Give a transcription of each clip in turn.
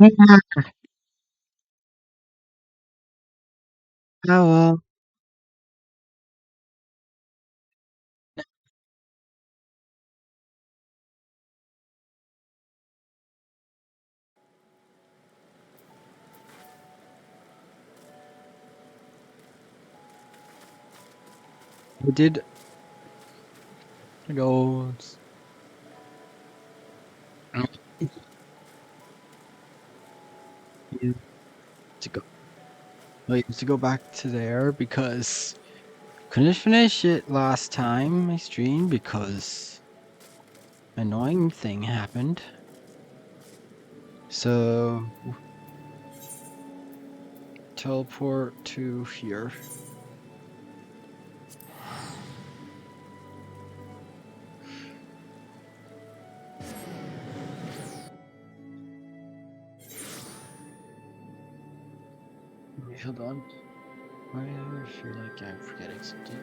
Oh well, I did go to go. I used to go back to there because couldn't finish it last time I streamed because annoying thing happened. So teleport to here. Wait, hold on. Why do I feel like I'm forgetting something?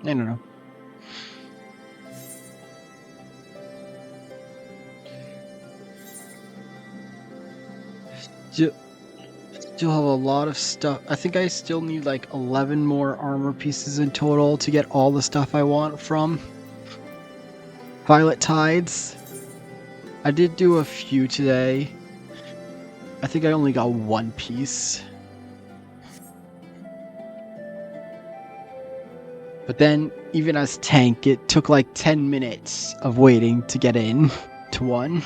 I don't know. Still have a lot of stuff. I think I still need like 11 more armor pieces in total to get all the stuff I want from Violet Tides. I did do a few today. I think I only got one piece. But then, even as tank, it took like 10 minutes of waiting to get in to one.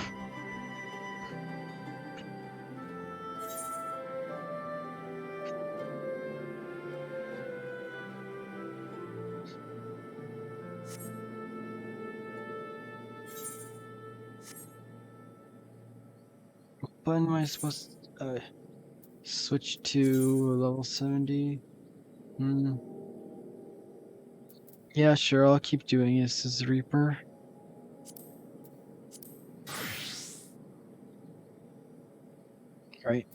What button am I supposed to switch to level 70? Yeah, sure, I'll keep doing this as Reaper. Right.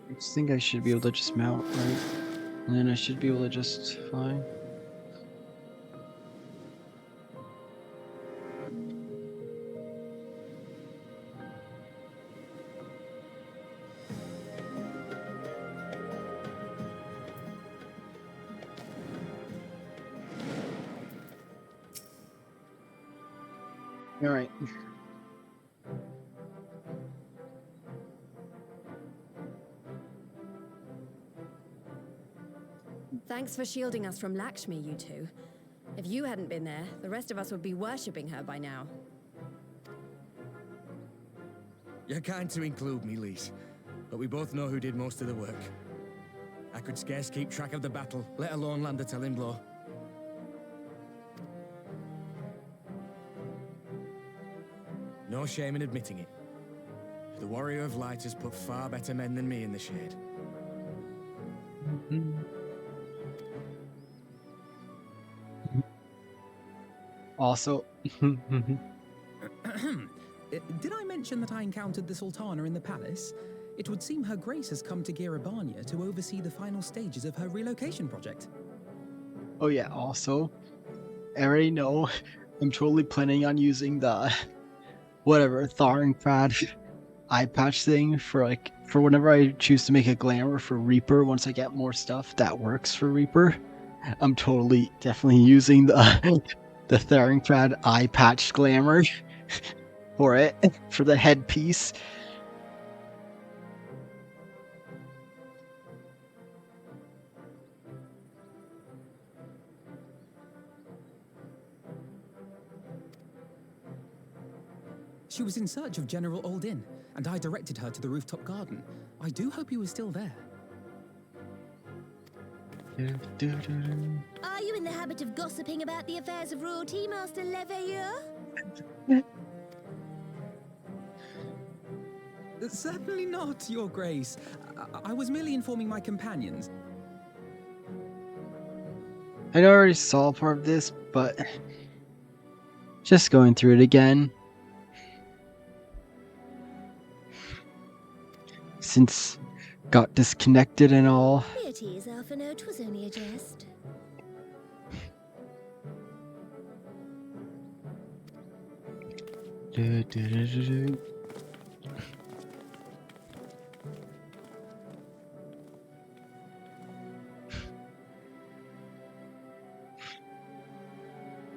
I think I should be able to just mount, right? And then I should be able to just fly. Alright. Thanks for shielding us from Lakshmi, you two. If you hadn't been there, the rest of us would be worshipping her by now. You're kind to include me, Lise, but we both know who did most of the work. I could scarce keep track of the battle, let alone land a telling blow. No shame in admitting it. The Warrior of Light has put far better men than me in the shade. Also, Did I mention that I encountered the Sultana in the palace? It would seem Her Grace has come to Girabania to oversee the final stages of her relocation project. oh yeah, also, I already know I'm totally planning on using the whatever thawing pad eye patch thing for whenever I choose to make a glamour for Reaper. Once I get more stuff that works for Reaper, I'm definitely using the the thawing pad eye patch glamour for it for the headpiece. She was in search of General Oldin, and I directed her to the rooftop garden. I do hope he was still there. Are you in the habit of gossiping about the affairs of royalty, Master Leveilleur? Certainly not, Your Grace. I was merely informing my companions. I already saw part of this, but just going through it again. Since got disconnected and all. Beatrice, Alphino, 'twas only a jest.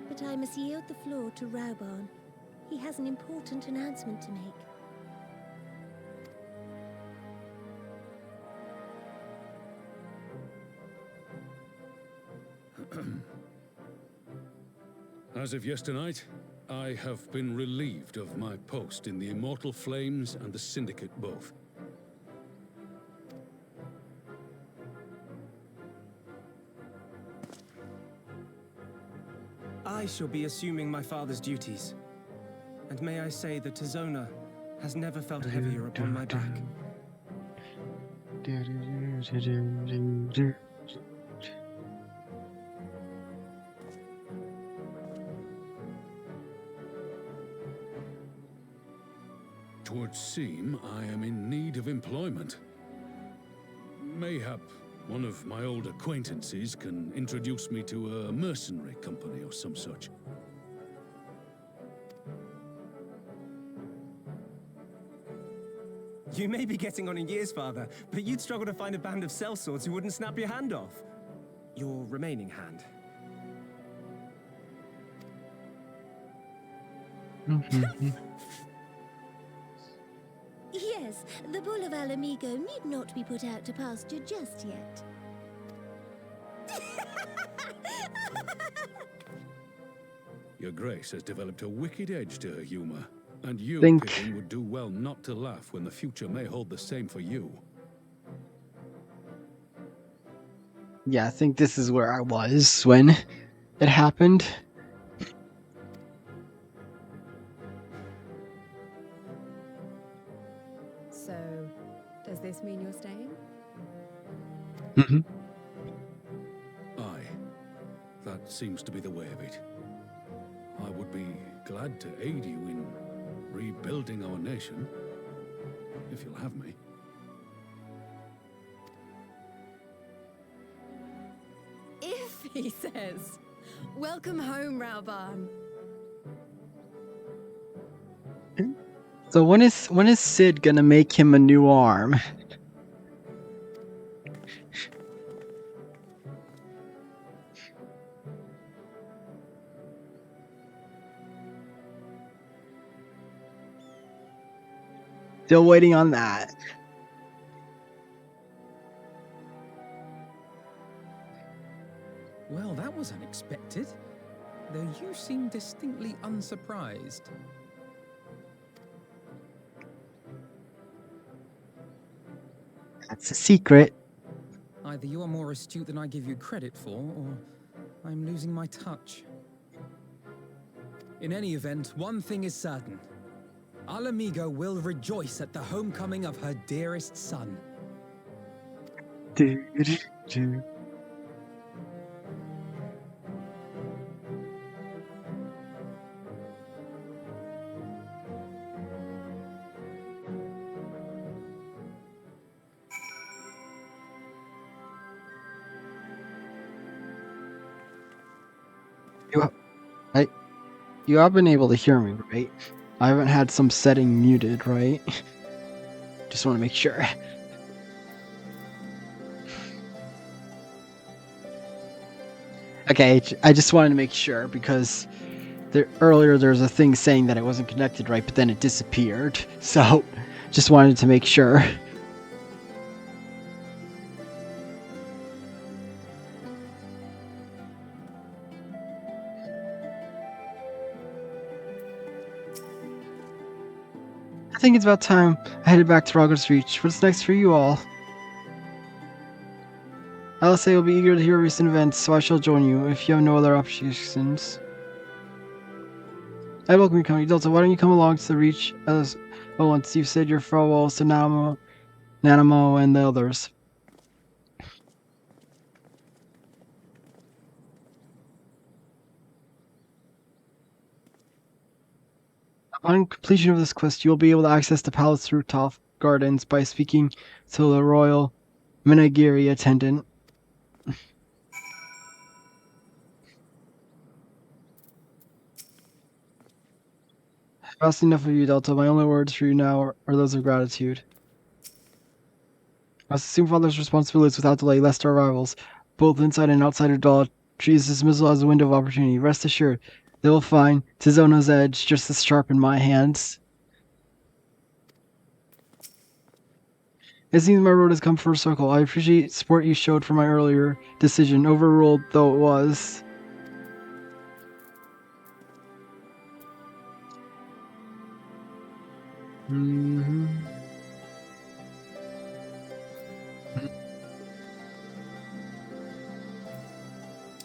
But I must yield the floor to Raubarn. He has an important announcement to make. As of yesternight, I have been relieved of my post in the Immortal Flames and the Syndicate both. I shall be assuming my father's duties. And may I say that Tizona has never felt heavier upon my back. Twould seem I am in need of employment. Mayhap one of my old acquaintances can introduce me to a mercenary company or some such. You may be getting on in years, father, but you'd struggle to find a band of sellswords who wouldn't snap your hand off. Your remaining hand. Yes, the bull of Alamigo need not be put out to pasture just yet. Your Grace has developed a wicked edge to her humor, and you, Think- Pippin, would do well not to laugh when the future may hold the same for you. Yeah, I think this is where I was when it happened. So, does this mean you're staying? Mhm. Aye, that seems to be the way of it. I would be glad to aid you in rebuilding our nation, if you'll have me. If he says, "Welcome home, Raubarn." So when is Sid gonna make him a new arm? Still waiting on that. Well, that was unexpected. Though you seem distinctly unsurprised. That's a secret. Either you are more astute than I give you credit for, or I'm losing my touch. In any event, one thing is certain. Alamigo will rejoice at the homecoming of her dearest son. You have been able to hear me, right? I haven't had some setting muted, right? Just want to make sure. Okay, I just wanted to make sure because earlier there was a thing saying that it wasn't connected right, but then it disappeared. So, just wanted to make sure. I think it's about time I headed back to Rogger's Reach. What's next for you all? LSA will be eager to hear recent events, so I shall join you if you have no other objections. I welcome you coming. Delta, why don't you come along to the Reach as well once you've said your farewells to Nanamo, and the others. On completion of this quest, you will be able to access the palace rooftop gardens by speaking to the royal Minagiri attendant. That's enough of you, Delta. My only words for you now are those of gratitude. I must assume Father's responsibilities without delay, lest our rivals, both inside and outside of Dahl, treat this missile as a window of opportunity. Rest assured, they will find Tizona's edge just as sharp in my hands. It seems my road has come full circle. I appreciate support you showed for my earlier decision, overruled though it was.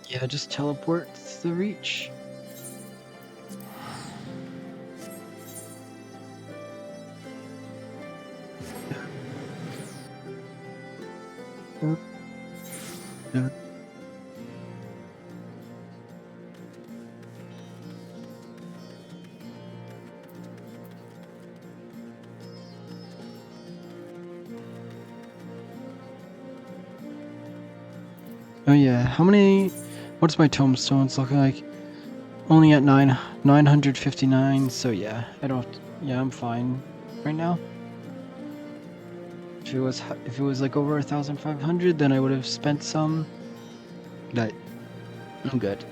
Yeah, just teleport to the Reach. Yeah. Oh yeah, what's my tombstones looking like? Only at 959, so yeah, I'm fine right now. If it was like over 1,500, then I would have spent some, but I'm good.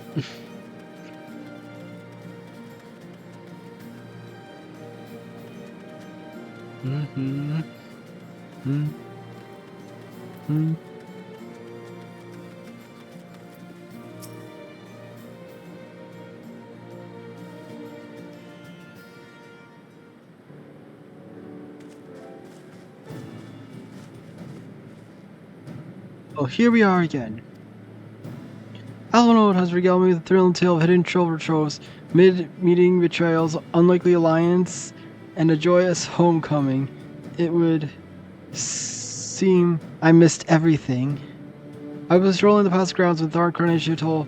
Oh, here we are again. Alvanode has regaled me with a thrilling tale of hidden treasure troves, mid-meeting betrayals, unlikely alliance, and a joyous homecoming. It would seem I missed everything. I was strolling the past grounds with our Carnation Atoll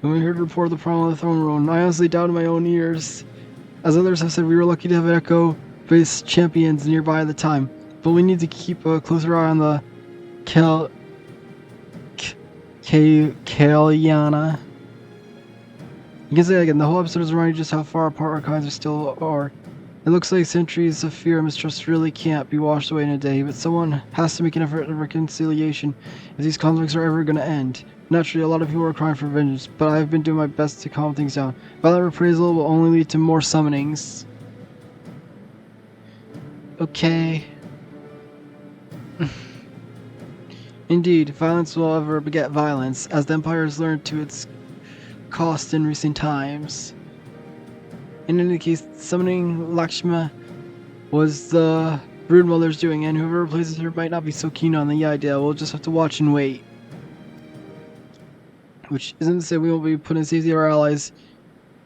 when we heard a report of the problem of the throne room. I honestly doubted my own ears. As others have said, we were lucky to have Echo-based champions nearby at the time, but we need to keep a closer eye on the Kalyana. You can say that again, the whole episode is reminding you just how far apart our kinds still are. It looks like centuries of fear and mistrust really can't be washed away in a day, but someone has to make an effort at reconciliation if these conflicts are ever going to end. Naturally, a lot of people are crying for vengeance, but I've been doing my best to calm things down. Violent reprisal will only lead to more summonings. Okay. Indeed, violence will ever beget violence, as the Empire has learned to its cost in recent times. In any case, summoning Lakshma was the Brood Mother's doing, and whoever replaces her might not be so keen on the idea. We'll just have to watch and wait. Which isn't to say we won't be put in safety of our allies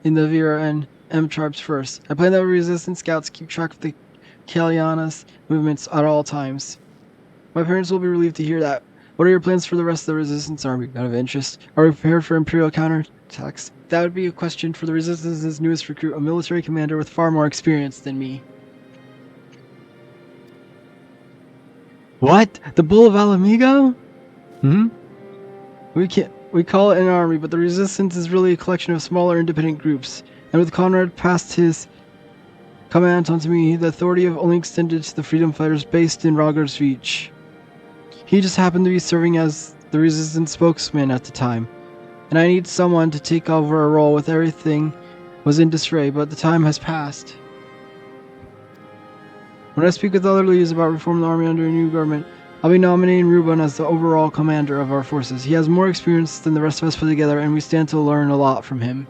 in the Vera and M tribes first. I plan that resistance scouts keep track of the Kalyana's movements at all times. My parents will be relieved to hear that. What are your plans for the rest of the Resistance Army? Out of interest. Are we prepared for Imperial counterattacks? That would be a question for the Resistance's newest recruit, a military commander with far more experience than me. What? The Bull of Alamigo? We call it an army, but the Resistance is really a collection of smaller independent groups. And with Conrad past his command onto me, the authority have only extended to the freedom fighters based in Rogger's Reach. He just happened to be serving as the Resistance spokesman at the time, and I need someone to take over a role with everything was in disarray, but the time has passed. When I speak with other leaders about reforming the army under a new government, I'll be nominating Ruben as the overall commander of our forces. He has more experience than the rest of us put together, and we stand to learn a lot from him.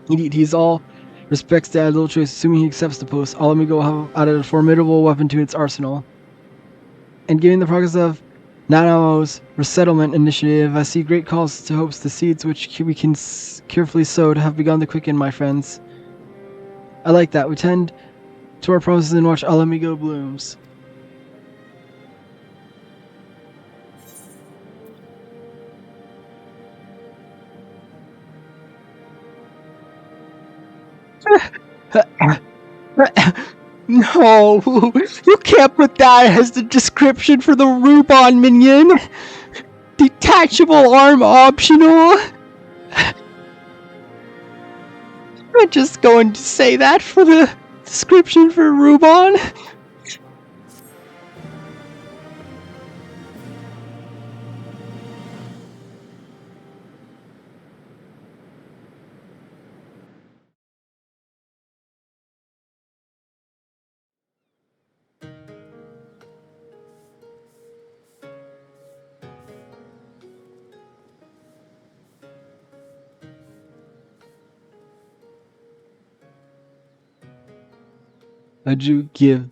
Indeed, he's all respects to add little choice, assuming he accepts the post. Alamigo will have added a formidable weapon to its arsenal. And given the progress of Nano's resettlement initiative. I see great cause to hopes the seeds which we can carefully sow have begun to quicken, my friends. I like that. We tend to our promises and watch Alamigo blooms. No, you can't put that as the description for the Rubon minion. Detachable arm optional. I'm just going to say that for the description for Rubon. I do give.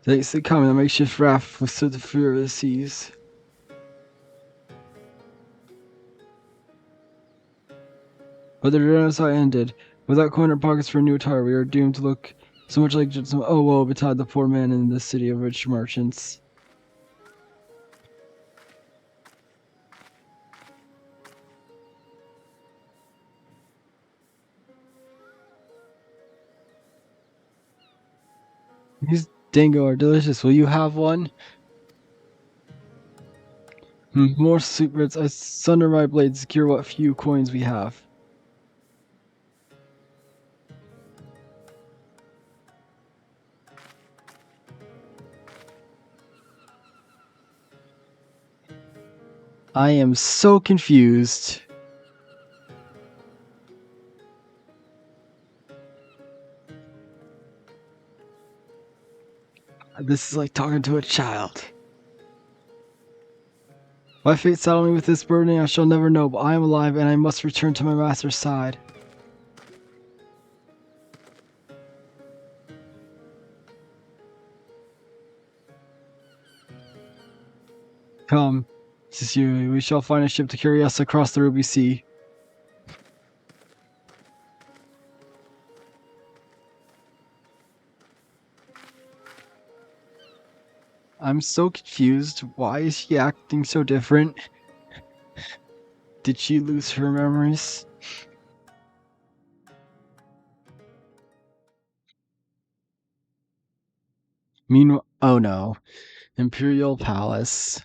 Thanks to coming, a makeshift raft withstood the fear of the seas. But the Renaissance ended. Without coin or pockets for a new attire, we are doomed to look so much like just some oh woe betide the poor man in the city of rich merchants. These dingo are delicious. Will you have one? More secrets. I sunder my blades, secure what few coins we have. I am so confused. This is like talking to a child. Why fate saddled me with this burden I shall never know, but I am alive and I must return to my master's side. Come, Sisui, we shall find a ship to carry us across the Ruby Sea. I'm so confused. Why is she acting so different? Did she lose her memories? Meanwhile, oh no. Imperial Palace.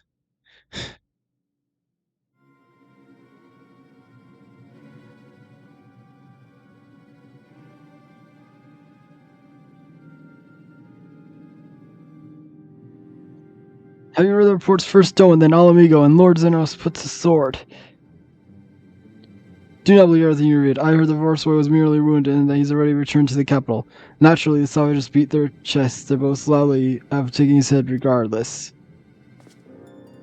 Having read the reports first Doe and then Alamigo, and Lord Zenos puts the sword. Do not believe everything you read. I heard the Vorsway was merely wounded and that he's already returned to the capital. Naturally, the savages beat their chests. They boast loudly of taking his head regardless.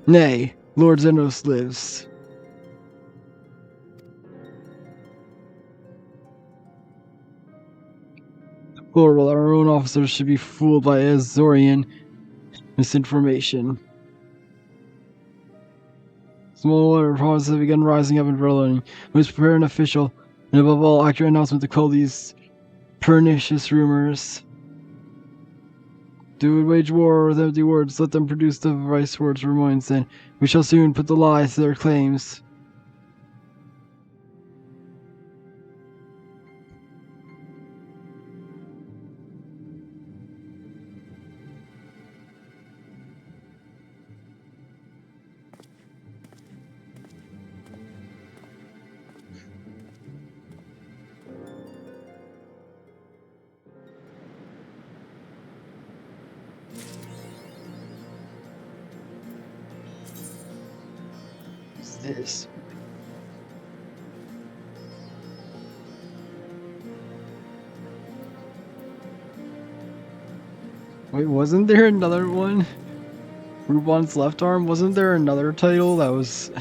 Nay, Lord Zenos lives. Horrible, our own officers should be fooled by Azorian misinformation. Small water provinces have begun rising up and rolling. We must prepare an official, and above all, accurate announcement to quell these pernicious rumors. Do we wage war with empty words? Let them produce the vice words reminds then. We shall soon put the lie to their claims. What's this? Wait, wasn't there another one? Rubon's left arm? Wasn't there another title that was...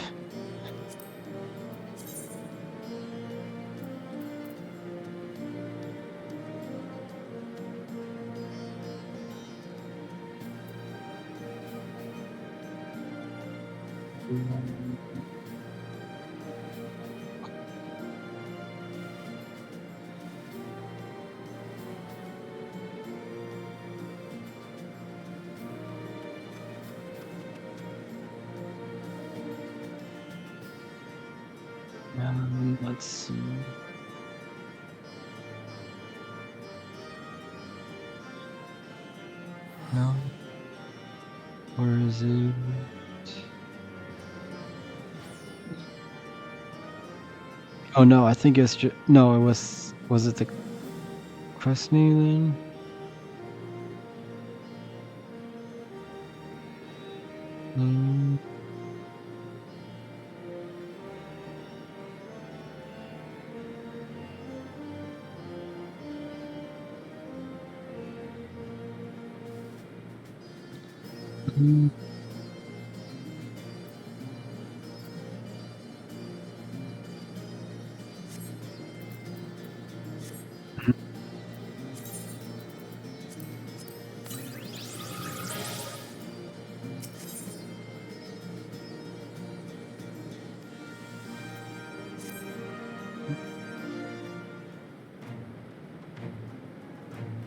Let's see. No. Where is it? Oh no, I think it's just no. It was it the quest name then?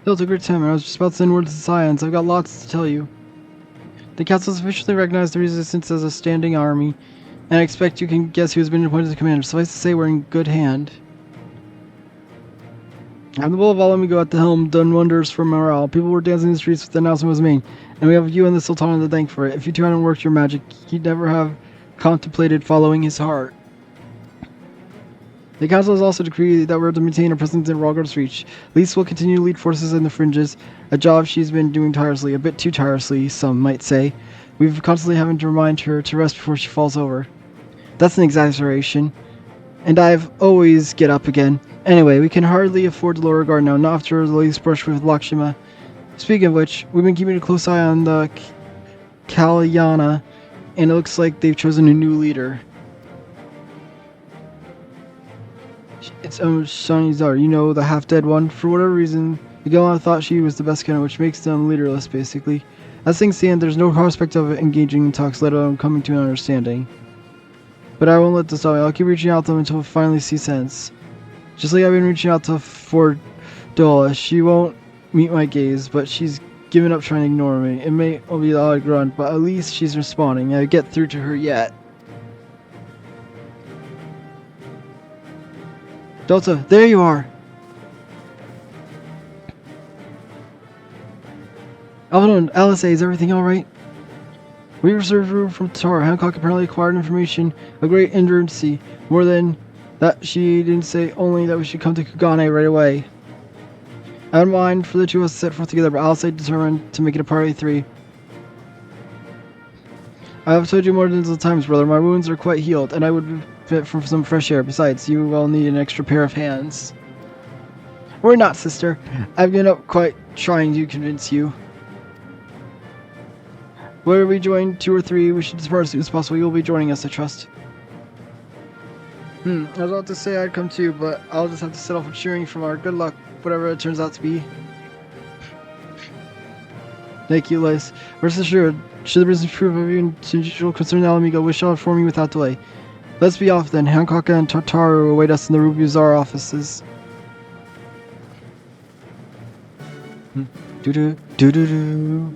That was a great time, and I was just about to send word to the Scions. I've got lots to tell you. The Council has officially recognized the Resistance as a standing army, and I expect you can guess who has been appointed as commander. Suffice to say, we're in good hand. And the will of Alamigo at the helm done wonders for morale. People were dancing in the streets with the announcement was made, and we have you and the Sultan to thank for it. If you two hadn't worked your magic, he'd never have contemplated following his heart. The Council has also decreed that we're to maintain our presence in Ralgard's Reach. Lise will continue to lead forces in the fringes, a job she's been doing tirelessly, a bit too tirelessly, some might say. We've constantly having to remind her to rest before she falls over. That's an exaggeration. And I've always get up again. Anyway, we can hardly afford to lower guard now, not after the latest brush with Lakshma. Speaking of which, we've been keeping a close eye on the Kalyana, and it looks like they've chosen a new leader. It's Shani's daughter, you know, the half-dead one. For whatever reason, the Galana thought she was the best candidate, which makes them leaderless, basically. As things stand, there's no prospect of engaging in talks, let alone coming to an understanding. But I won't let this stop me. I'll keep reaching out to them until we finally see sense. Just like I've been reaching out to Fordola. She won't meet my gaze, but she's given up trying to ignore me. It may only be the odd grunt, but at least she's responding. I get through to her yet. Delta, there you are! Alvin, Alice, is everything alright? We reserved room from Tara. Hancock apparently acquired information of great urgency. More than that, she didn't say only that we should come to Kugane right away. I don't mind for the two of us to set forth together, but Alice determined to make it a party of three. I have told you more than a times, brother. My wounds are quite healed, and I would benefit from some fresh air. Besides, you will need an extra pair of hands. Or not, sister. I've given up quite trying to convince you. Whether we join 2 or 3, we should depart as soon as possible. You will be joining us, I trust. I was about to say I'd come too, but I'll just have to set off with cheering from our good luck, whatever it turns out to be. Thank you, Lice. Rest assured, should the business prove of even usual concern Alamigo, we shall inform you without delay. Let's be off then. Hancock and Tartaru await us in the Rubuzar offices. Do-do, do-do-do.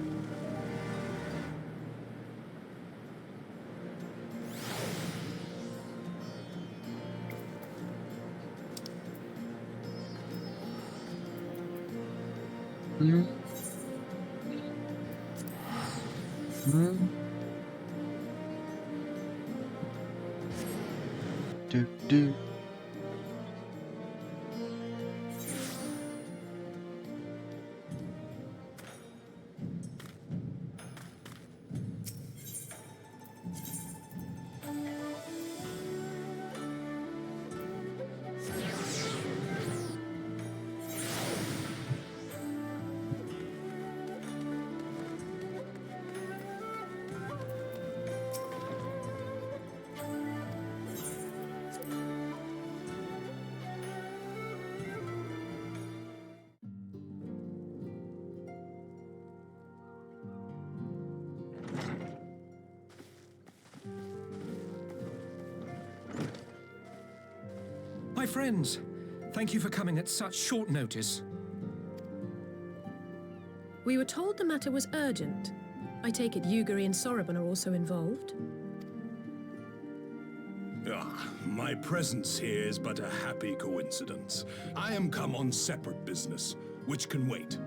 Do. My friends, thank you for coming at such short notice. We were told the matter was urgent. I take it Yugiri and Soroban are also involved? My presence here is but a happy coincidence. I am come on separate business, which can wait.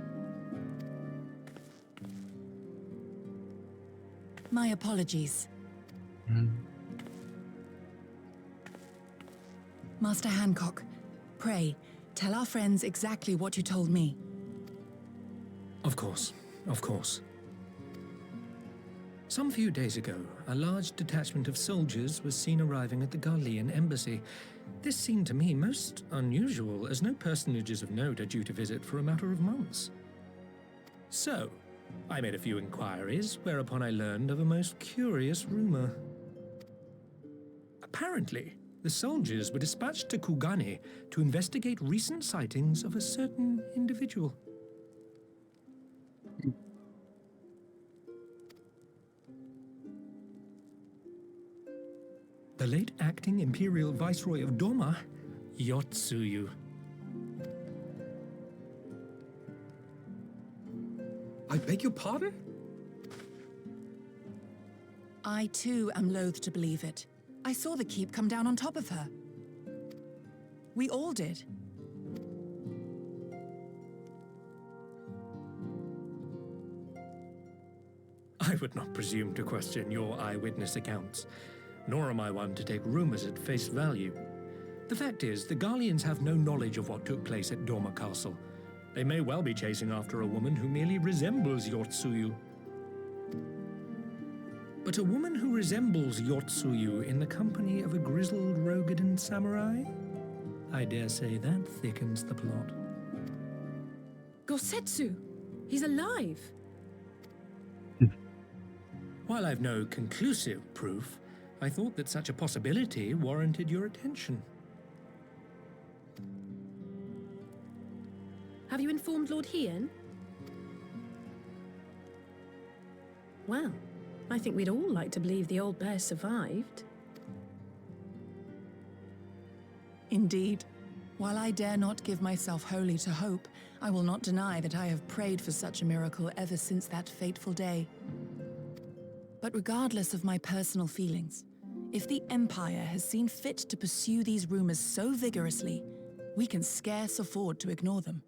My apologies. Master Hancock, pray, tell our friends exactly what you told me. Of course, of course. Some few days ago, a large detachment of soldiers was seen arriving at the Garlean embassy. This seemed to me most unusual, as no personages of note are due to visit for a matter of months. So, I made a few inquiries, whereupon I learned of a most curious rumor. Apparently, the soldiers were dispatched to Kugane to investigate recent sightings of a certain individual. The late acting Imperial Viceroy of Doma, Yotsuyu. I beg your pardon? I too am loath to believe it. I saw the keep come down on top of her. We all did. I would not presume to question your eyewitness accounts, nor am I one to take rumors at face value. The fact is, the Garleans have no knowledge of what took place at Doma Castle. They may well be chasing after a woman who merely resembles Yotsuyu. But a woman who resembles Yotsuyu in the company of a grizzled Rogadan samurai? I dare say that thickens the plot. Gosetsu! He's alive! While I've no conclusive proof, I thought that such a possibility warranted your attention. Have you informed Lord Hien? Well, I think we'd all like to believe the old bear survived. Indeed. While I dare not give myself wholly to hope, I will not deny that I have prayed for such a miracle ever since that fateful day. But regardless of my personal feelings, if the Empire has seen fit to pursue these rumors so vigorously, we can scarce afford to ignore them.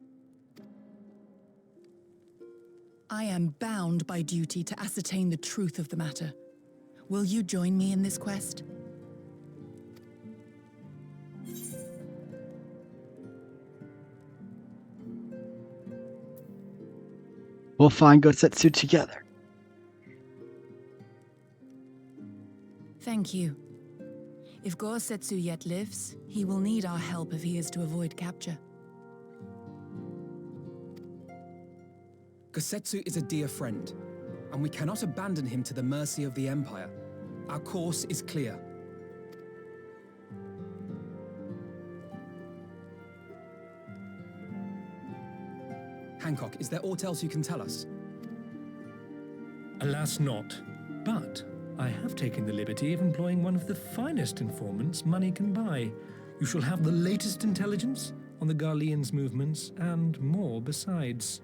I am bound by duty to ascertain the truth of the matter. Will you join me in this quest? We'll find Gosetsu together. Thank you. If Gosetsu yet lives, he will need our help if he is to avoid capture. Gosetsu is a dear friend, and we cannot abandon him to the mercy of the Empire. Our course is clear. Hancock, is there aught else you can tell us? Alas not, but I have taken the liberty of employing one of the finest informants money can buy. You shall have the latest intelligence on the Garleans' movements, and more besides.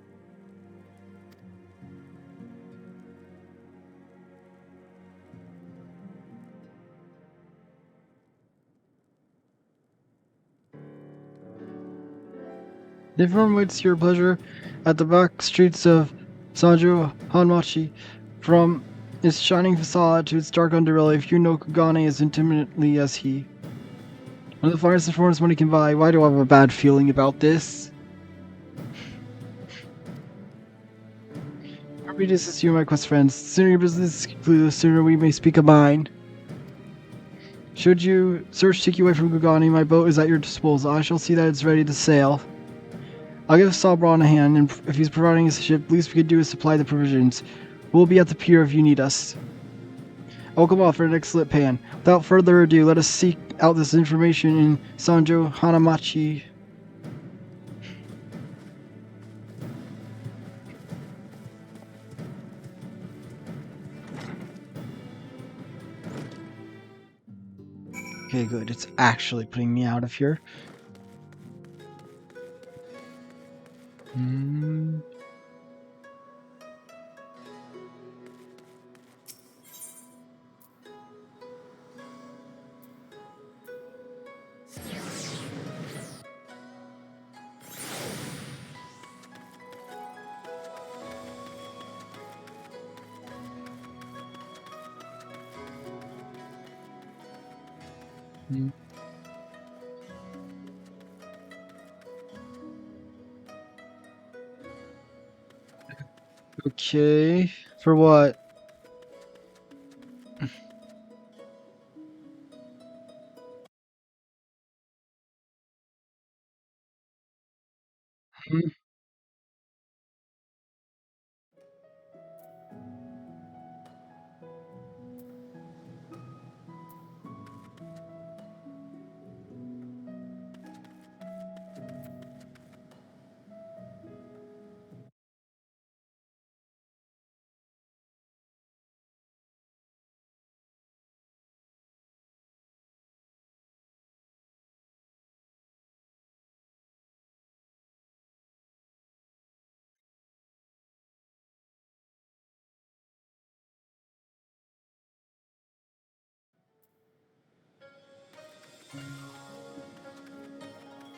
The inform waits your pleasure at the back streets of Sanjo Hanmachi. From its shining facade to its dark underbelly, few know Kugane as intimately as he. One of the finest informants money can buy. Why do I have a bad feeling about this? Happy to assist you, my quest friends. The sooner your business is concluded, the sooner we may speak a mind. Should you search take you away from Kugane, my boat is at your disposal. I shall see that it's ready to sail. I'll give Sabron a hand, and if he's providing us a ship, least we could do is supply the provisions. We'll be at the pier if you need us. I will come off for an excellent pan. Without further ado, let us seek out this information in Sanjo Hanamachi. Okay, good. It's actually putting me out of here. Hmm. Hmm. Okay, for what? Hmm.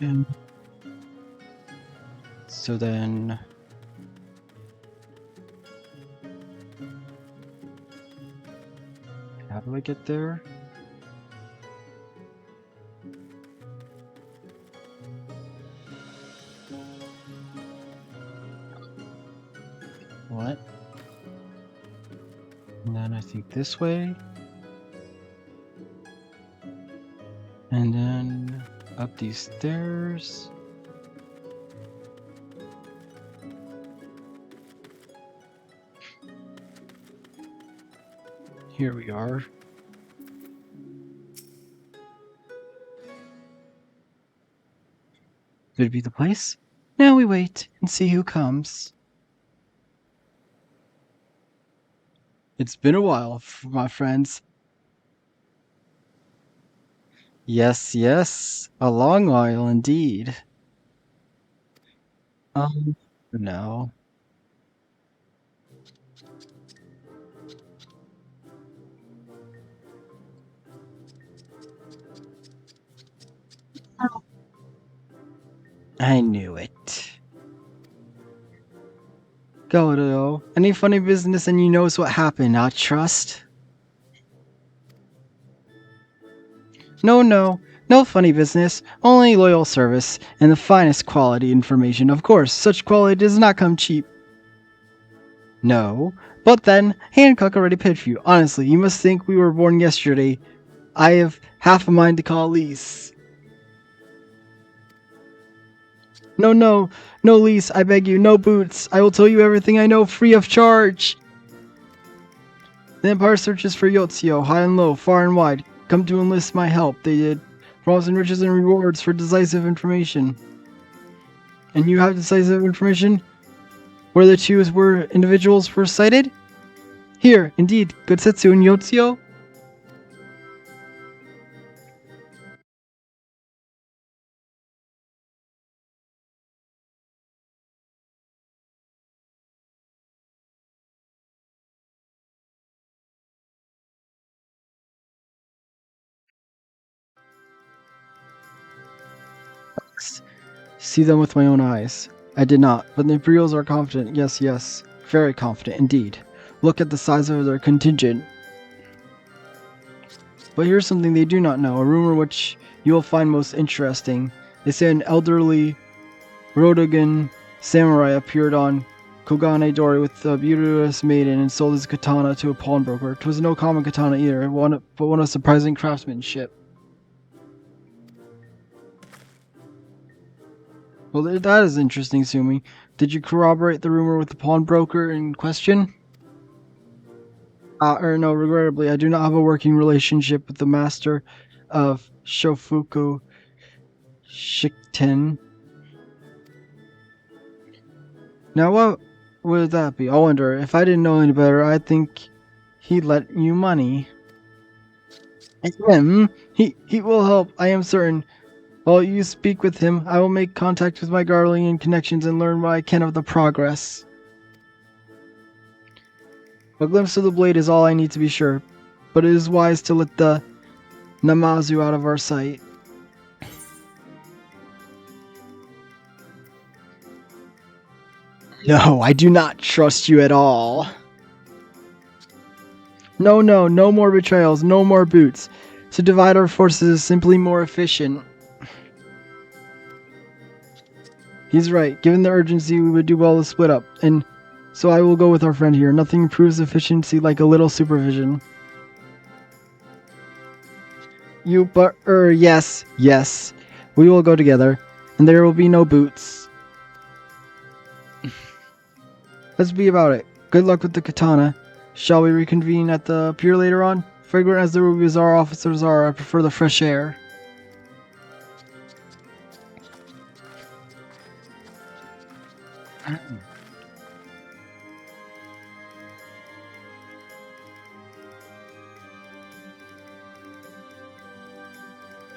And so then, how do I get there? What? And then I think this way. And then up these stairs. Here we are. Could it be the place? Now we wait and see who comes. It's been a while, my friends. Yes, yes, a long while indeed. No. I knew it. Godo, any funny business and you knows what happened, I trust? No, no, no funny business, only loyal service, and the finest quality information. Of course, such quality does not come cheap. No, but then, Hancock already paid for you. Honestly, you must think we were born yesterday. I have half a mind to call Lise. No, no, no, Lise, I beg you, no boots. I will tell you everything I know free of charge. The Empire searches for Yotzio, high and low, far and wide. Come to enlist my help, they did. Promising riches and rewards for decisive information. And you have decisive information? Where the two were individuals first sighted? Here, indeed, Gotsetsu and Yotzio? See them with my own eyes. I did not, but the Imperials are confident. Yes, yes. Very confident indeed. Look at the size of their contingent. But here's something they do not know, a rumor which you will find most interesting. They say an elderly Rodogan samurai appeared on Kogane Dori with a beauteous maiden and sold his katana to a pawnbroker. 'Twas no common katana either, but one of surprising craftsmanship. Well, that is interesting, Sumi. Did you corroborate the rumor with the pawnbroker in question? No, regrettably, I do not have a working relationship with the master of Shofuku Shikten. Now, what would that be? I wonder. If I didn't know any better, I'd think he'd let you money. Him? He will help, I am certain. While you speak with him, I will make contact with my Garlean connections and learn what I can of the progress. A glimpse of the blade is all I need to be sure, but it is wise to let the Namazu out of our sight. No, I do not trust you at all. No more betrayals, no more boots. To divide our forces is simply more efficient. He's right. Given the urgency, we would do well to split up, and so I will go with our friend here. Nothing improves efficiency like a little supervision. Yes. We will go together, and there will be no boots. Let's be about it. Good luck with the katana. Shall we reconvene at the pier later on? Fragrant as the rubies our officers are, I prefer the fresh air. I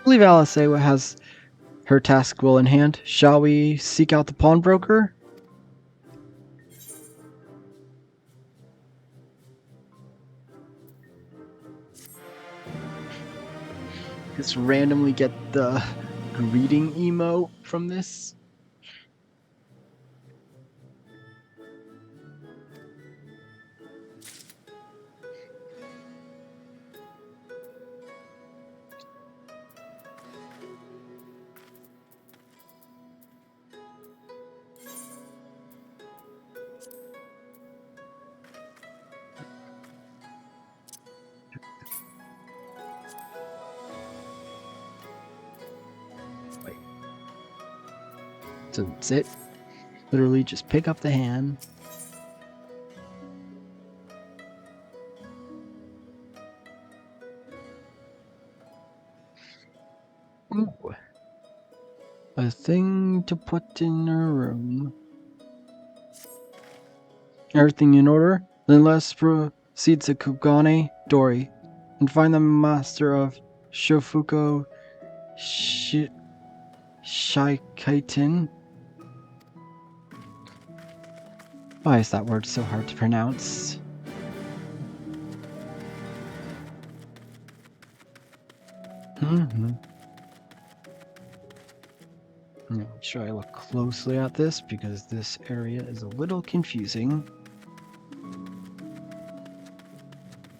believe Alice has her task well in hand. Shall we seek out the pawnbroker? Just randomly get the greeting emote from this. Wait. So that's it. Literally just pick up the hand. Ooh. A thing to put in a room. Everything in order? Then let's proceed to Kugane Dori and find the master of Shofuko Shaikaiten. Why is that word so hard to pronounce? Make sure I look closely at this because this area is a little confusing.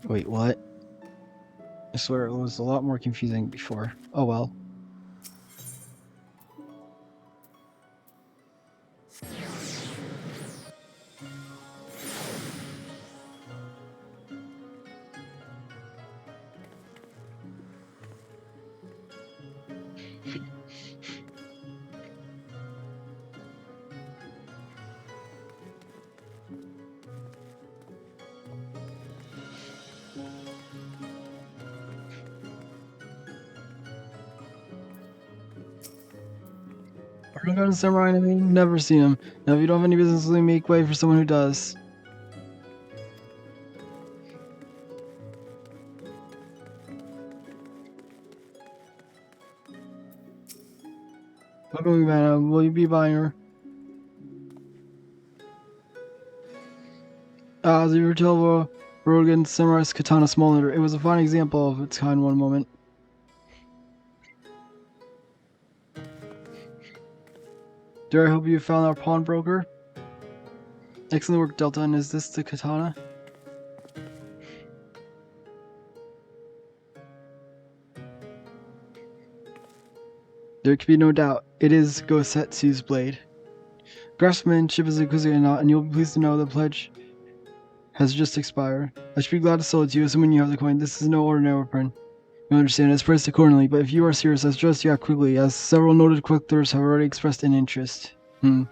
Wait, what? I swear it was a lot more confusing before. Oh well. Got samurai enemy? Never seen him. Now if you don't have any business, let me make way for someone who does. Welcome, madam. Will you be buying her? The Rotella Rogan Samurai's Katana Small. It was a fine example of its kind one moment. Do I hope you found our pawnbroker? Excellent work, Delta. And is this the katana? There can be no doubt. It is Gosetsu's blade. Craftsmanship is a Kuzukana, and you'll be pleased to know the pledge has just expired. I should be glad to sell it to you, assuming you have the coin. This is no ordinary weapon. You understand, it's priced accordingly, but if you are serious, let's just act quickly, as several noted collectors have already expressed an interest. The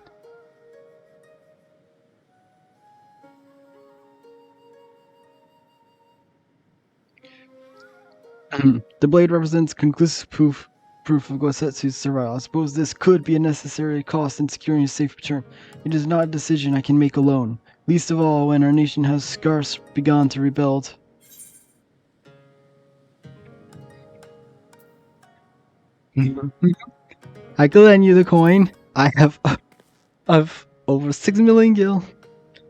blade represents conclusive proof of Gosetsu's survival. I suppose this could be a necessary cost in securing a safe return. It is not a decision I can make alone, least of all when our nation has scarce begun to rebuild. I could lend you the coin. I have of over 6 million gil.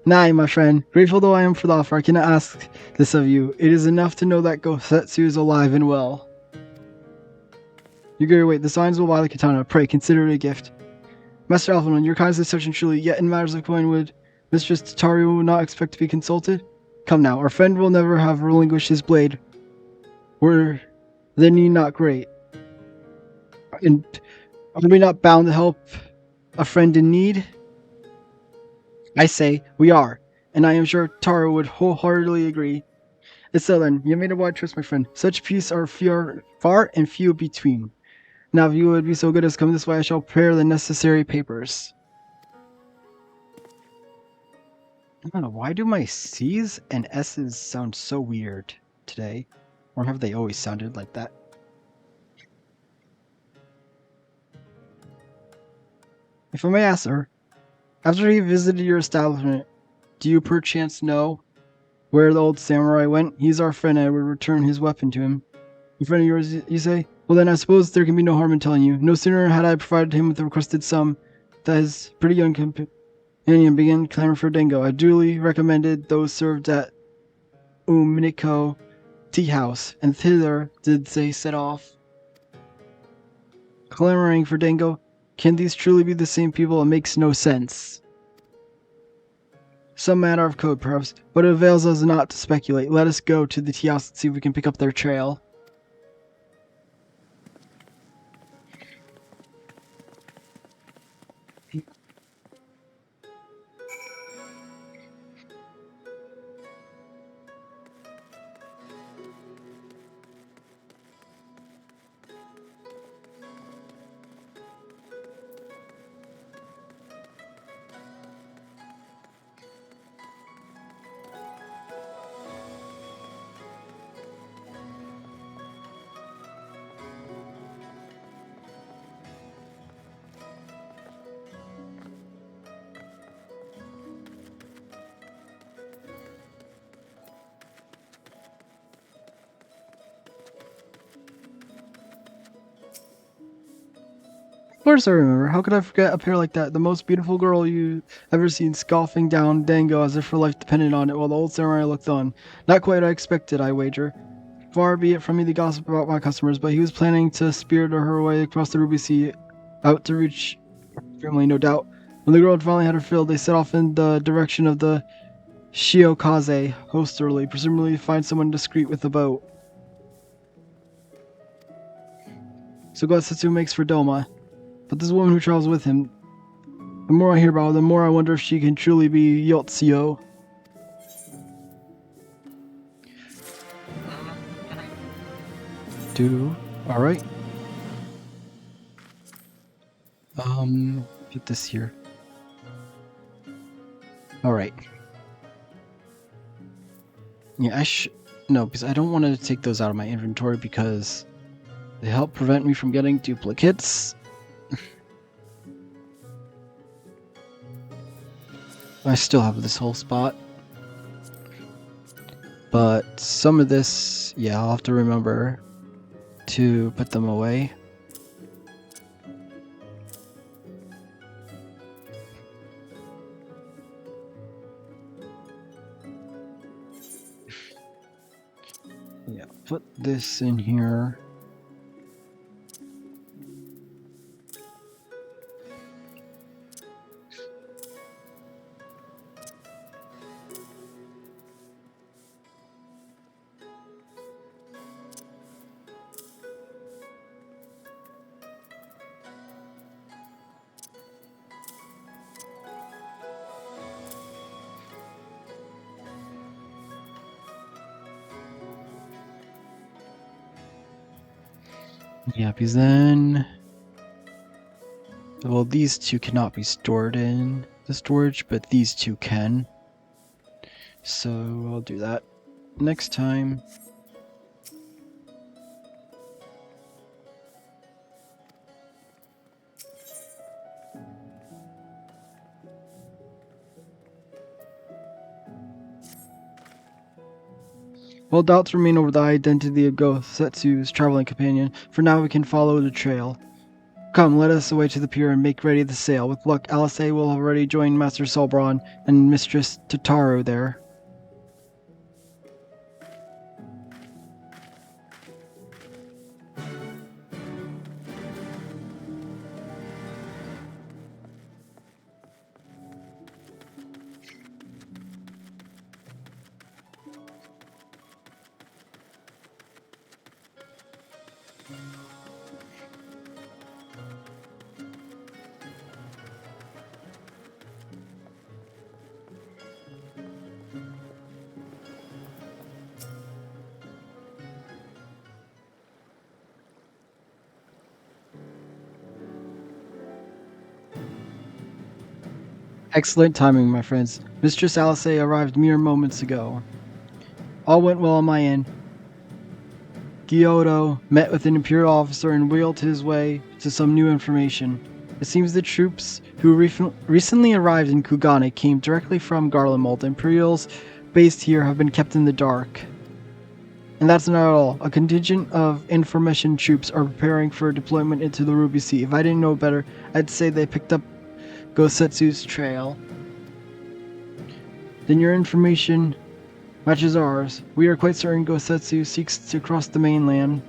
Nay, my friend, grateful though I am for the offer, I cannot ask this of you. It is enough to know that Gosetsu is alive and well. Yugiri, wait, the signs will buy the katana. Pray, consider it a gift. Master Alphaman, your kindness is such and truly, yet in matters of coin would Mistress Tataru not expect to be consulted? Come now, our friend will never have relinquished his blade. Were the need not great? And are we not bound to help a friend in need? I say, we are, and I am sure Taro would wholeheartedly agree. And so then, you made a wide choice, my friend. Such peace are far and few between. Now, if you would be so good as come this way, I shall prepare the necessary papers. I don't know, why do my C's and S's sound so weird today? Or have they always sounded like that? If I may ask, sir, after he visited your establishment, do you perchance know where the old samurai went? He's our friend and I would return his weapon to him. A friend of yours, you say? Well then, I suppose there can be no harm in telling you. No sooner had I provided him with the requested sum, that his pretty young companion began clamoring for dango. I duly recommended those served at Uminiko tea house, and thither did they set off. Clamoring for dango? Can these truly be the same people? It makes no sense. Some matter of code, perhaps, but it avails us not to speculate. Let us go to the tea house and see if we can pick up their trail. Of course I remember. How could I forget a pair like that? The most beautiful girl you ever seen scoffing down Dango as if her life depended on it while the old samurai looked on. Not quite what I expected, I wager. Far be it from me to gossip about my customers, but he was planning to spirit her away across the Ruby Sea, out to reach her family, no doubt. When the girl finally had her fill, they set off in the direction of the Shiokaze hostelry, presumably to find someone discreet with a boat. So Gosetsu makes for Doma. But this woman who travels with him, the more I hear about her, the more I wonder if she can truly be Yotsuyo. Alright. Get this here. Alright. Yeah, no, because I don't want to take those out of my inventory because they help prevent me from getting duplicates. I still have this whole spot. But some of this, yeah, I'll have to remember to put them away. Yeah, put this in here. Yeah, because then... Well, these two cannot be stored in the storage, but these two can. So I'll do that next time. While doubts remain over the identity of Gosetsu's traveling companion, for now we can follow the trail. Come, let us away to the pier and make ready the sail. With luck, Alice will have already joined Master Solbron and Mistress Tataru there. Excellent timing, my friends. Mistress Alice arrived mere moments ago. All went well on my end. Gyotto met with an Imperial officer and wheeled his way to some new information. It seems the troops who recently arrived in Kugane came directly from Garlemald. The Imperials based here have been kept in the dark. And that's not all. A contingent of information troops are preparing for deployment into the Ruby Sea. If I didn't know better, I'd say they picked up Gosetsu's trail. Then your information matches ours. We are quite certain Gosetsu seeks to cross the mainland.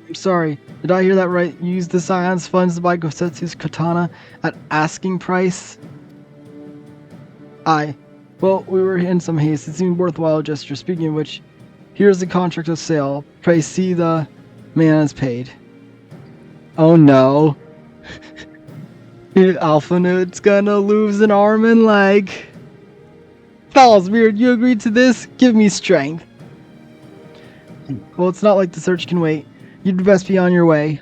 I'm sorry, did I hear that right? You used the Scion's funds to buy Gosetsu's katana at asking price? Aye. Well, we were in some haste. It seemed worthwhile gesture. Speaking of which, here's the contract of sale. Pray see the man as paid. Oh no. Alphanood's gonna lose an arm and leg. Fallsbeard, you agreed to this? Give me strength. Well, it's not like the search can wait. You'd best be on your way.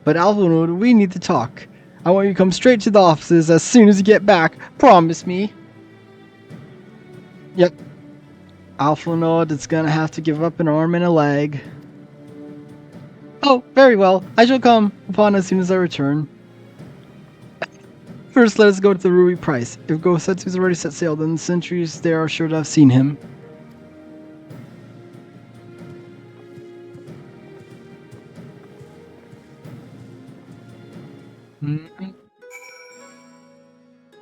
But Alphanood, we need to talk. I want you to come straight to the offices as soon as you get back. Promise me. Yep. Alphanood is gonna have to give up an arm and a leg. Oh, very well. I shall come upon as soon as I return. First, let us go to the Ruby Price. If Gosetsu's already set sail, then the sentries there are sure to have seen him.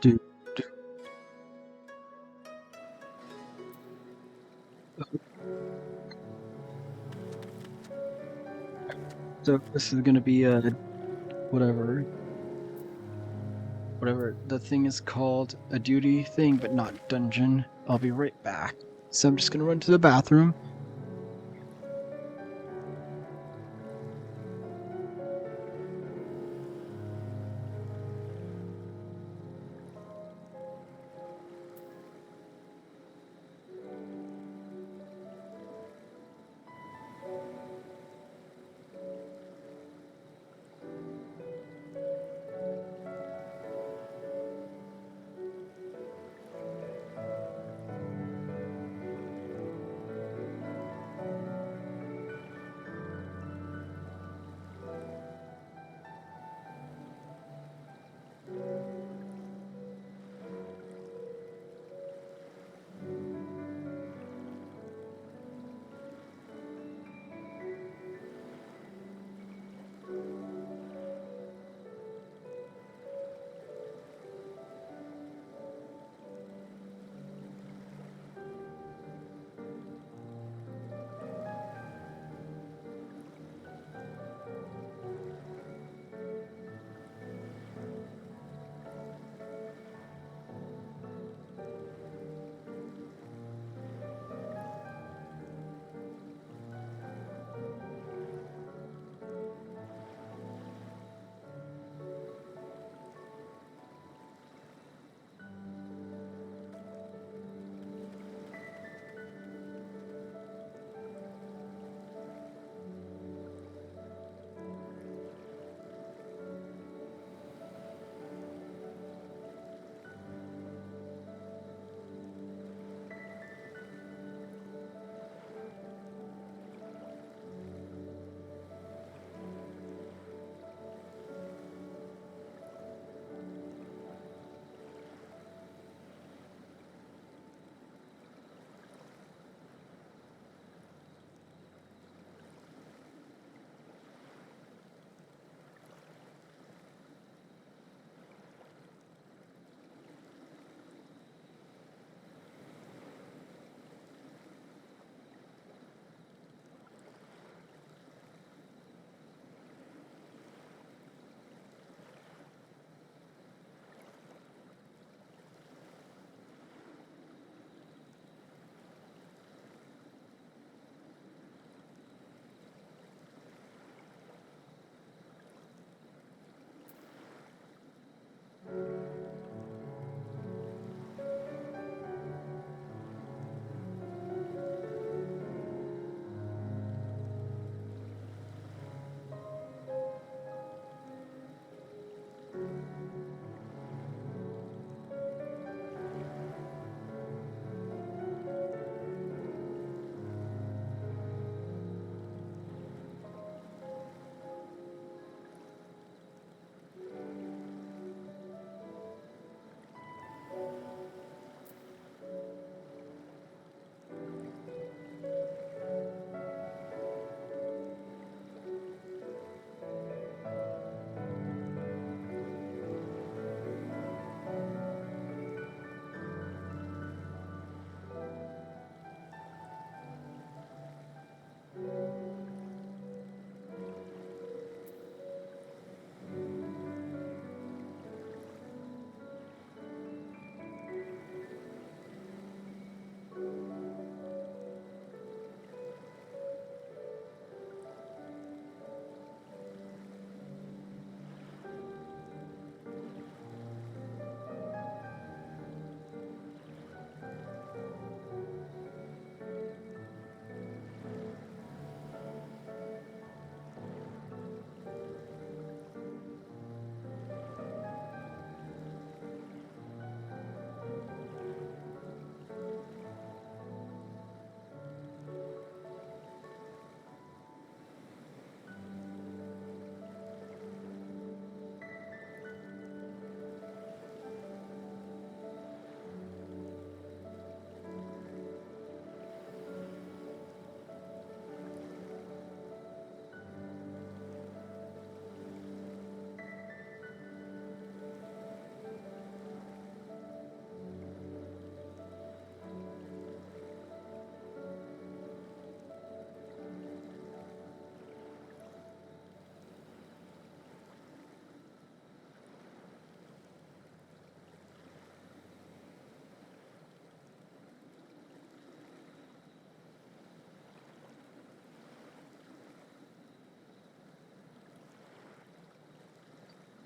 Do. So this is gonna be a whatever the thing is called, a duty thing, but not dungeon. I'll be right back. So I'm just gonna run to the bathroom.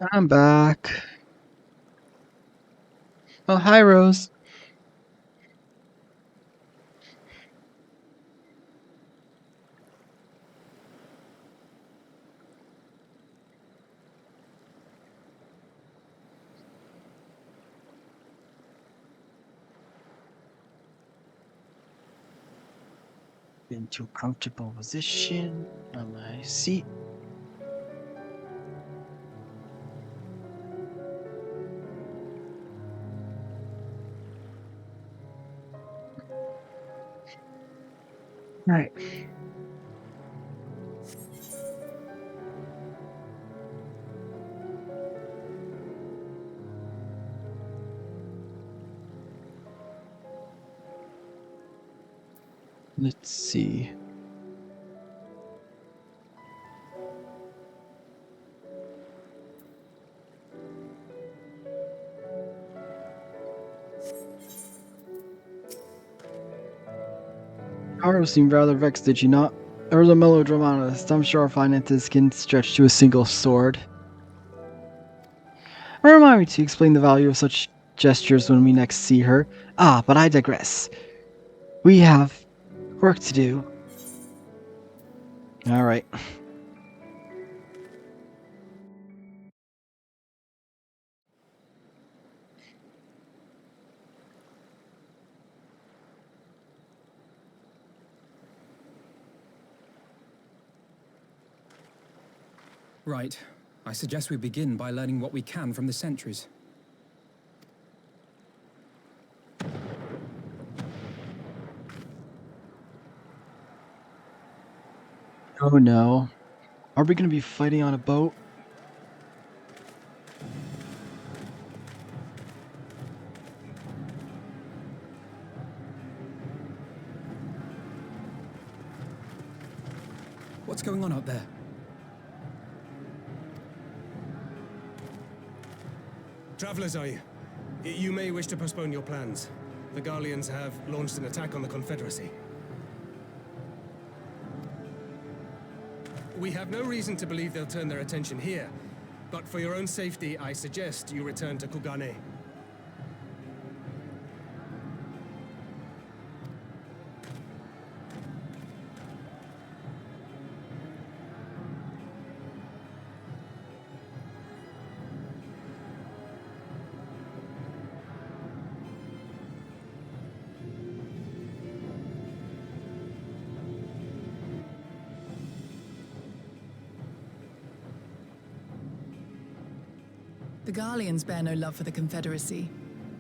I'm back. Oh, hi, Rose. Into a comfortable position on my seat. All right. Let's see. Haru seemed rather vexed, did you not? There was a melodramatist. I'm sure our finances can stretch to a single sword. Remind me to explain the value of such gestures when we next see her. Ah, but I digress. We have work to do. All right. Right. I suggest we begin by learning what we can from the sentries. Oh no. Are we going to be fighting on a boat? What's going on out there? Travelers, are you? You may wish to postpone your plans. The Garleans have launched an attack on the Confederacy. We have no reason to believe they'll turn their attention here, but for your own safety, I suggest you return to Kugane. The Garleans bear no love for the Confederacy,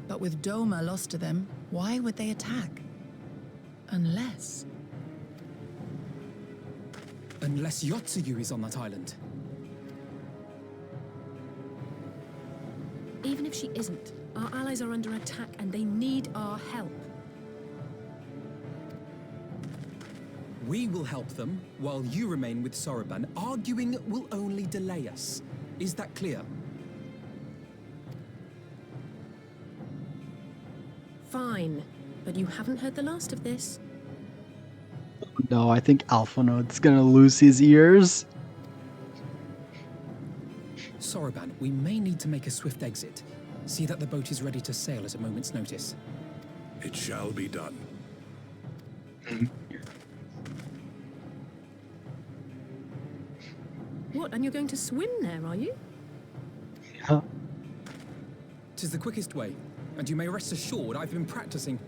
but with Doma lost to them, why would they attack? Unless... Unless Yotsuyu is on that island. Even if she isn't, our allies are under attack and they need our help. We will help them, while you remain with Soroban. Arguing will only delay us. Is that clear? Fine, but you haven't heard the last of this. No, I think Alphanode's going to lose his ears. Soroban, we may need to make a swift exit. See that the boat is ready to sail at a moment's notice. It shall be done. What, and you're going to swim there, are you? Huh? 'Tis the quickest way, and you may rest assured I've been practicing.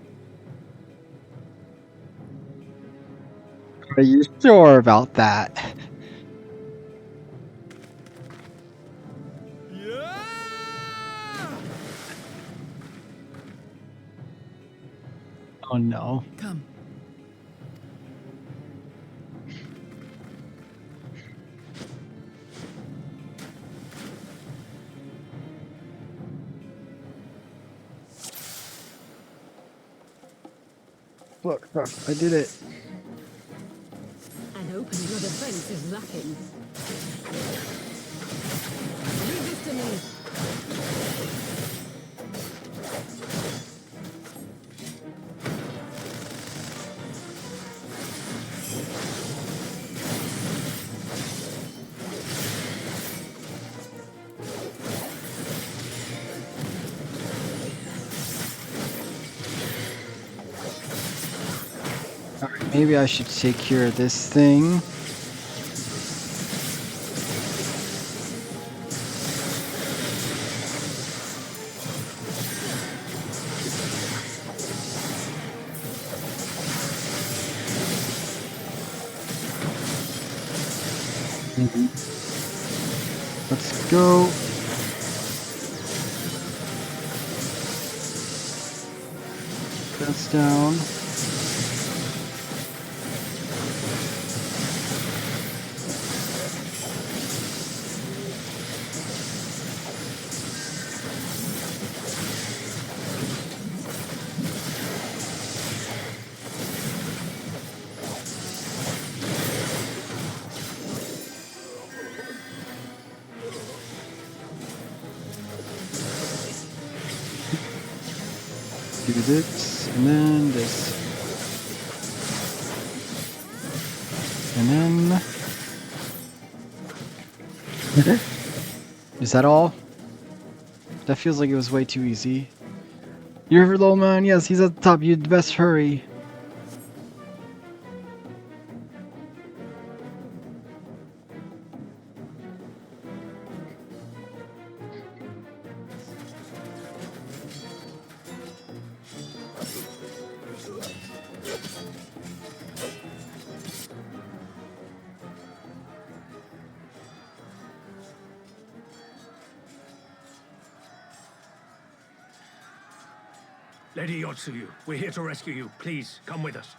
Are you sure about that? Oh no. Come. Look, I did it. An open your defense is lacking. Leave this to me. Maybe I should take care of this thing. Let's go. That's down. Do this, and then this. And then... Is that all? That feels like it was way too easy. You're low, man. Yes, he's at the top. You'd best hurry. Lady Yotsuyu, we're here to rescue you. Please, come with us.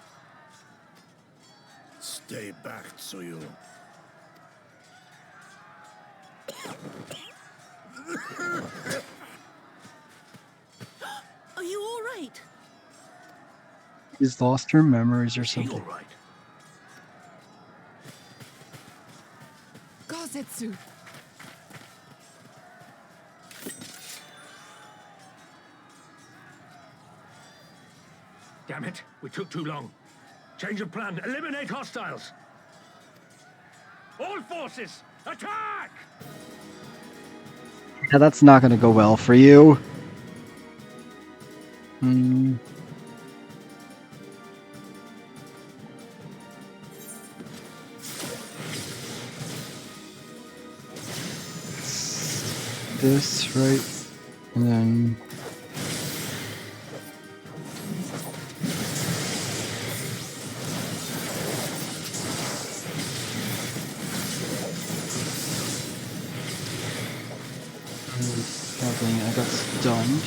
Stay back, Tsuyu. Are you all right? He's lost her memories or Is he something. all right? Gozetsu! Damn it, we took too long. Change of plan. Eliminate hostiles. All forces, attack! Yeah, that's not gonna go well for you. This, right? And then... I got stunned.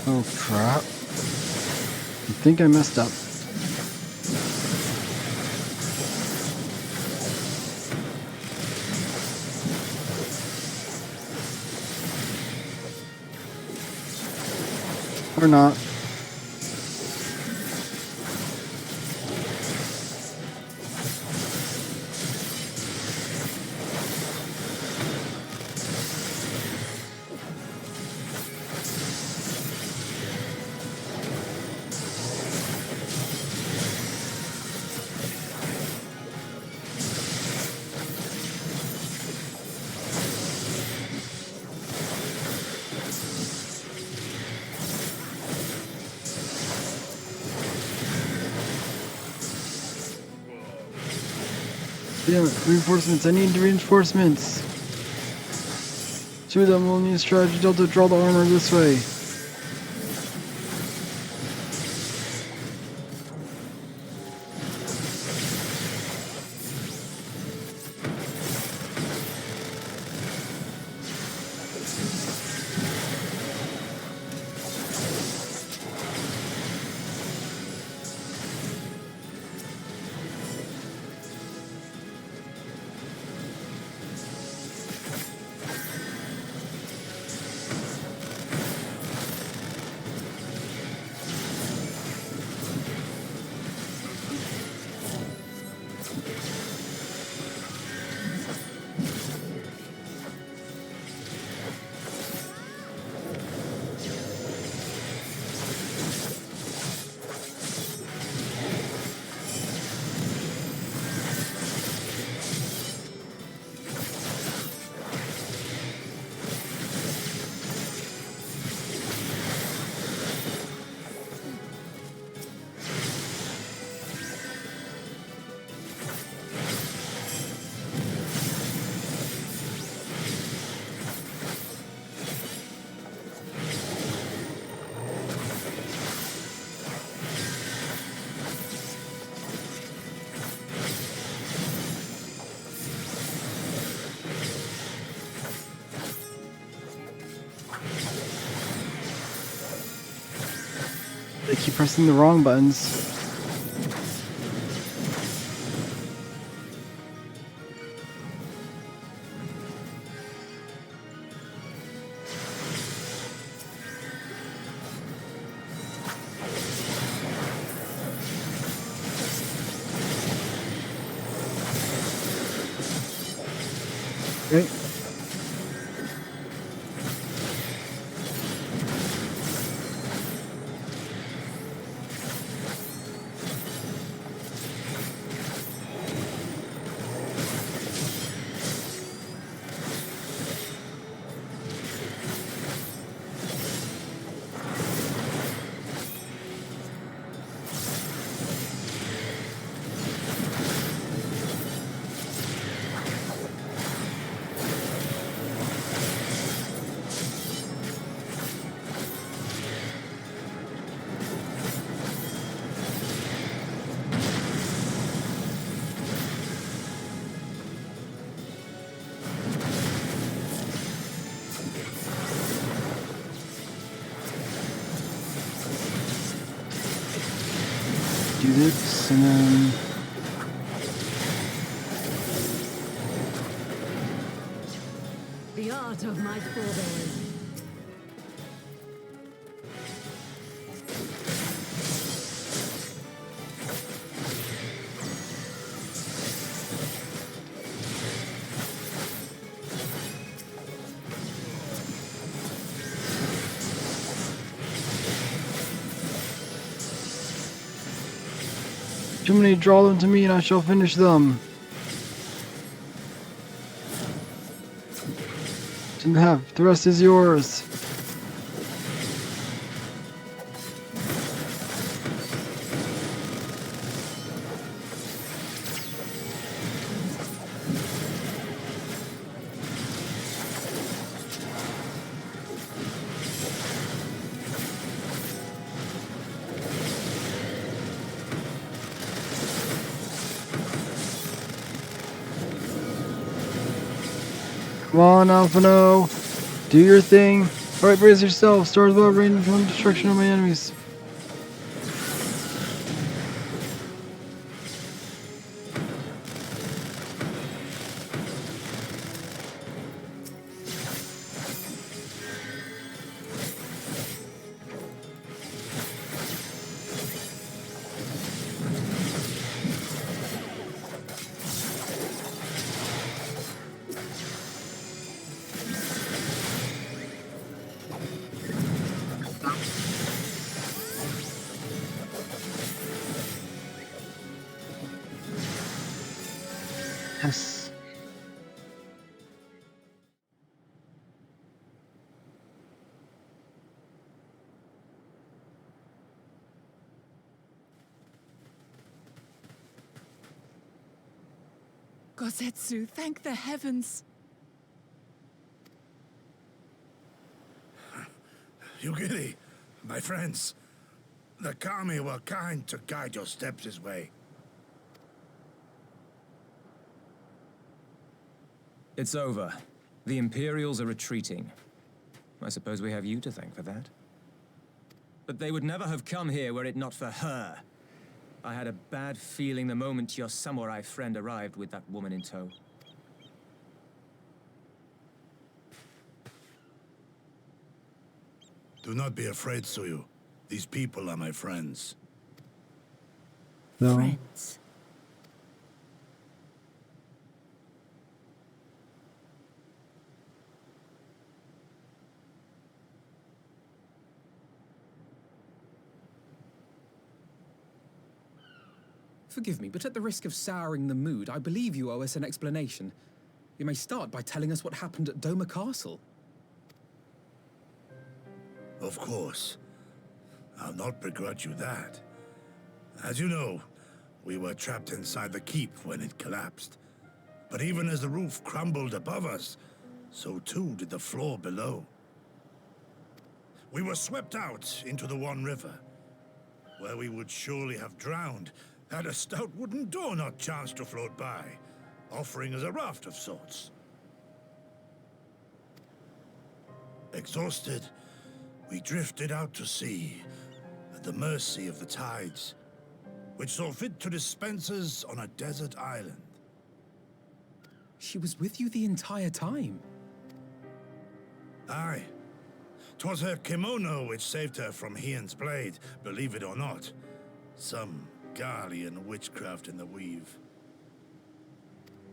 Oh crap. I think I messed up. Or not. Yeah, reinforcements. I need reinforcements. Two of them will need strategy to draw the armor this way. They keep pressing the wrong buttons. Okay. Do this and then The art of my forebears. too many, draw them to me and I shall finish them. And have, the rest is yours. Come on, Alphino. Do your thing. Alright, brace yourself. Stars above, rain from destruction of my enemies. Yes. Gosetsu, thank the heavens. Yugiri, my friends, the Kami were kind to guide your steps this way. It's over. The Imperials are retreating. I suppose we have you to thank for that. But they would never have come here were it not for her. I had a bad feeling the moment your samurai friend arrived with that woman in tow. Do not be afraid, Suyu. These people are my friends. No. Friends. Forgive me, but at the risk of souring the mood, I believe you owe us an explanation. You may start by telling us what happened at Doma Castle. Of course. I'll not begrudge you that. As you know, we were trapped inside the keep when it collapsed. But even as the roof crumbled above us, so too did the floor below. We were swept out into the One River, where we would surely have drowned had a stout wooden door not chanced to float by, offering us a raft of sorts. Exhausted, we drifted out to sea, at the mercy of the tides, which saw fit to dispense us on a desert island. She was with you the entire time? Aye. 'Twas her kimono which saved her from Hien's blade, believe it or not. Some Garlean witchcraft in the weave.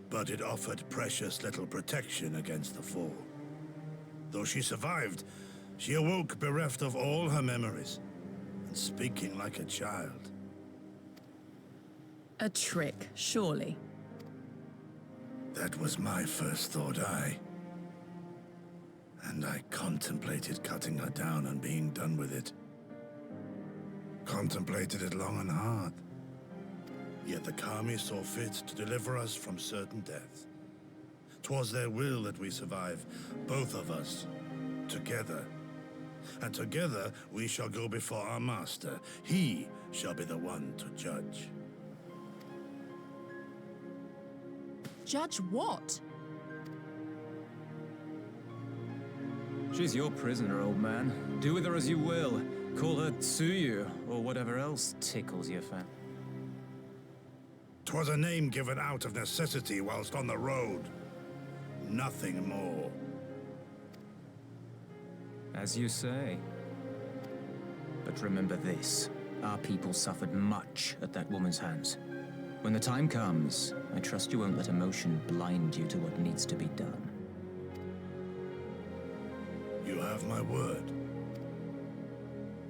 But it offered precious little protection against the fall. Though she survived, she awoke bereft of all her memories, and speaking like a child. A trick, surely. That was my first thought, and I contemplated cutting her down and being done with it. Contemplated it long and hard. Yet the Kami saw fit to deliver us from certain death. 'Twas their will that we survive, both of us, together. And together we shall go before our master. He shall be the one to judge. Judge what? She's your prisoner, old man. Do with her as you will. Call her Tsuyu, or whatever else tickles your fancy. 'Twas a name given out of necessity whilst on the road. Nothing more. As you say. But remember this. Our people suffered much at that woman's hands. When the time comes, I trust you won't let emotion blind you to what needs to be done. You have my word.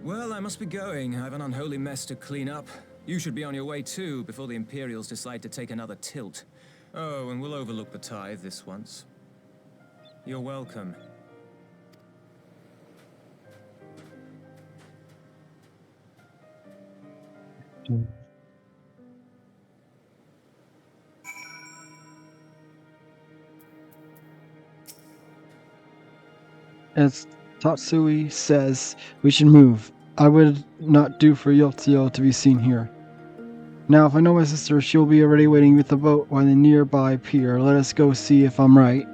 Well, I must be going. I have an unholy mess to clean up. You should be on your way too, before the Imperials decide to take another tilt. Oh, and we'll overlook the tithe this once. You're welcome. As Tatsui says, we should move. I would not do for Yotsuyo to be seen here. Now, if I know my sister, she'll be already waiting with the boat by the nearby pier. Let us go see if I'm right.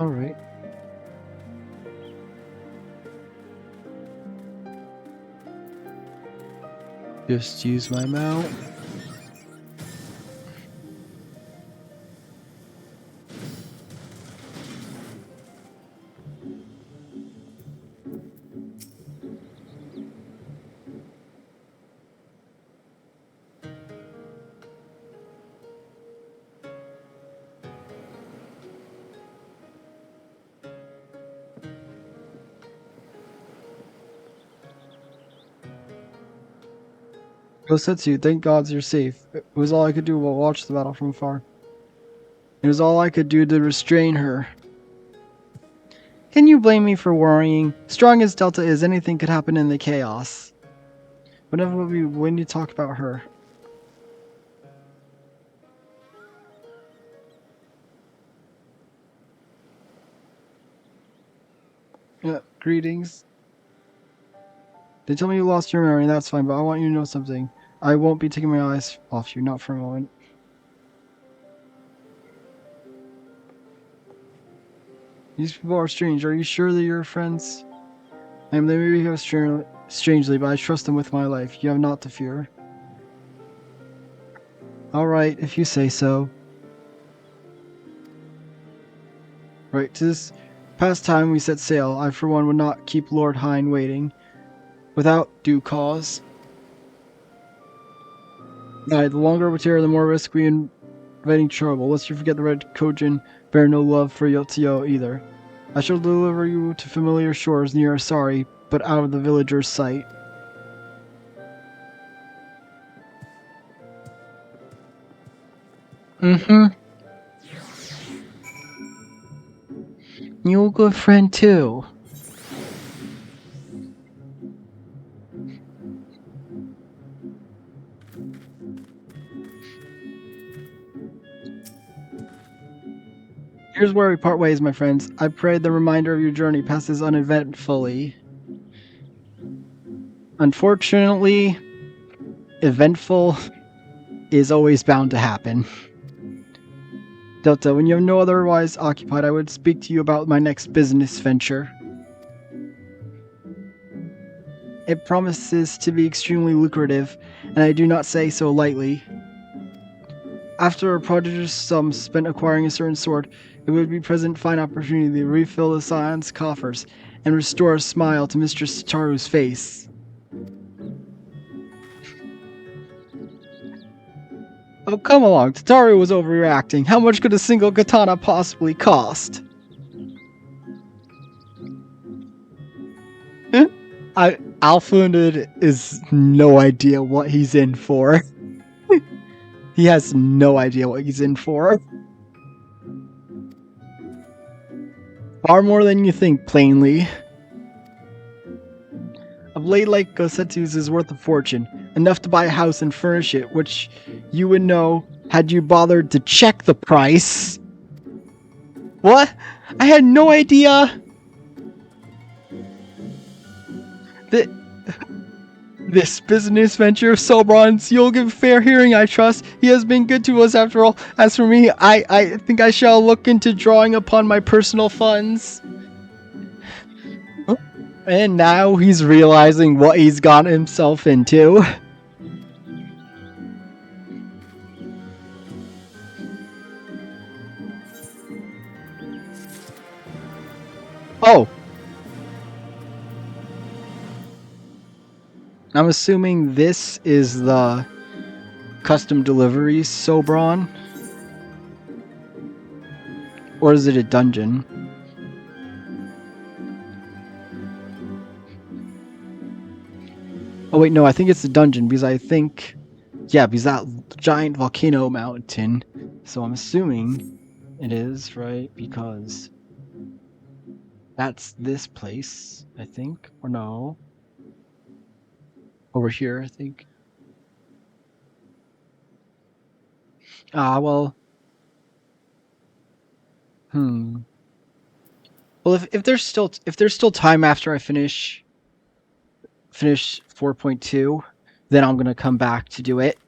All right. Just use my mount. Gosetsu, thank gods you're safe. It was all I could do but watch the battle from afar. It was all I could do to restrain her. Can you blame me for worrying? Strong as Delta is, anything could happen in the chaos. Whenever when you talk about her. Greetings. They tell me you lost your memory, and that's fine, but I want you to know something. I won't be taking my eyes off you, not for a moment. These people are strange. Are you sure that you're friends? They may behave strangely, but I trust them with my life. You have naught to fear. Alright, if you say so. Right, to this past time we set sail, I for one would not keep Lord Hine waiting without due cause. Aye, the longer we tarry, the more risk we inviting trouble. Lest you forget the Red Kojin bear no love for Yotsuyo either. I shall deliver you to familiar shores near Asari, but out of the villager's sight. You're a good friend too. Here's where we part ways, my friends. I pray the remainder of your journey passes uneventfully. Unfortunately, eventful is always bound to happen. Delta, when you have no otherwise occupied, I would speak to you about my next business venture. It promises to be extremely lucrative, and I do not say so lightly. After a prodigious sum spent acquiring a certain sword, it would be present fine opportunity to refill the Scion's coffers and restore a smile to Mistress Taru's face. Oh, come along. Tataru was overreacting. How much could a single katana possibly cost? Alfunded is no idea what he's in for. He has no idea what he's in for. Far more than you think, plainly. A blade like Gosetsu's is worth a fortune, enough to buy a house and furnish it, which you would know had you bothered to check the price. What? I had no idea. This business venture of Sobron's, you'll give fair hearing, I trust. He has been good to us after all. As for me, I think I shall look into drawing upon my personal funds. And now he's realizing what he's got himself into. Oh. I'm assuming this is the custom deliveries Sobron. Or is it a dungeon? Oh wait, no, I think it's a dungeon because I think... Yeah, because that giant volcano mountain. So I'm assuming it is, right? Because that's this place, I think. Or no. Over here, I think. Ah, well. Well, if there's still time after I finish 4.2, then I'm gonna come back to do it.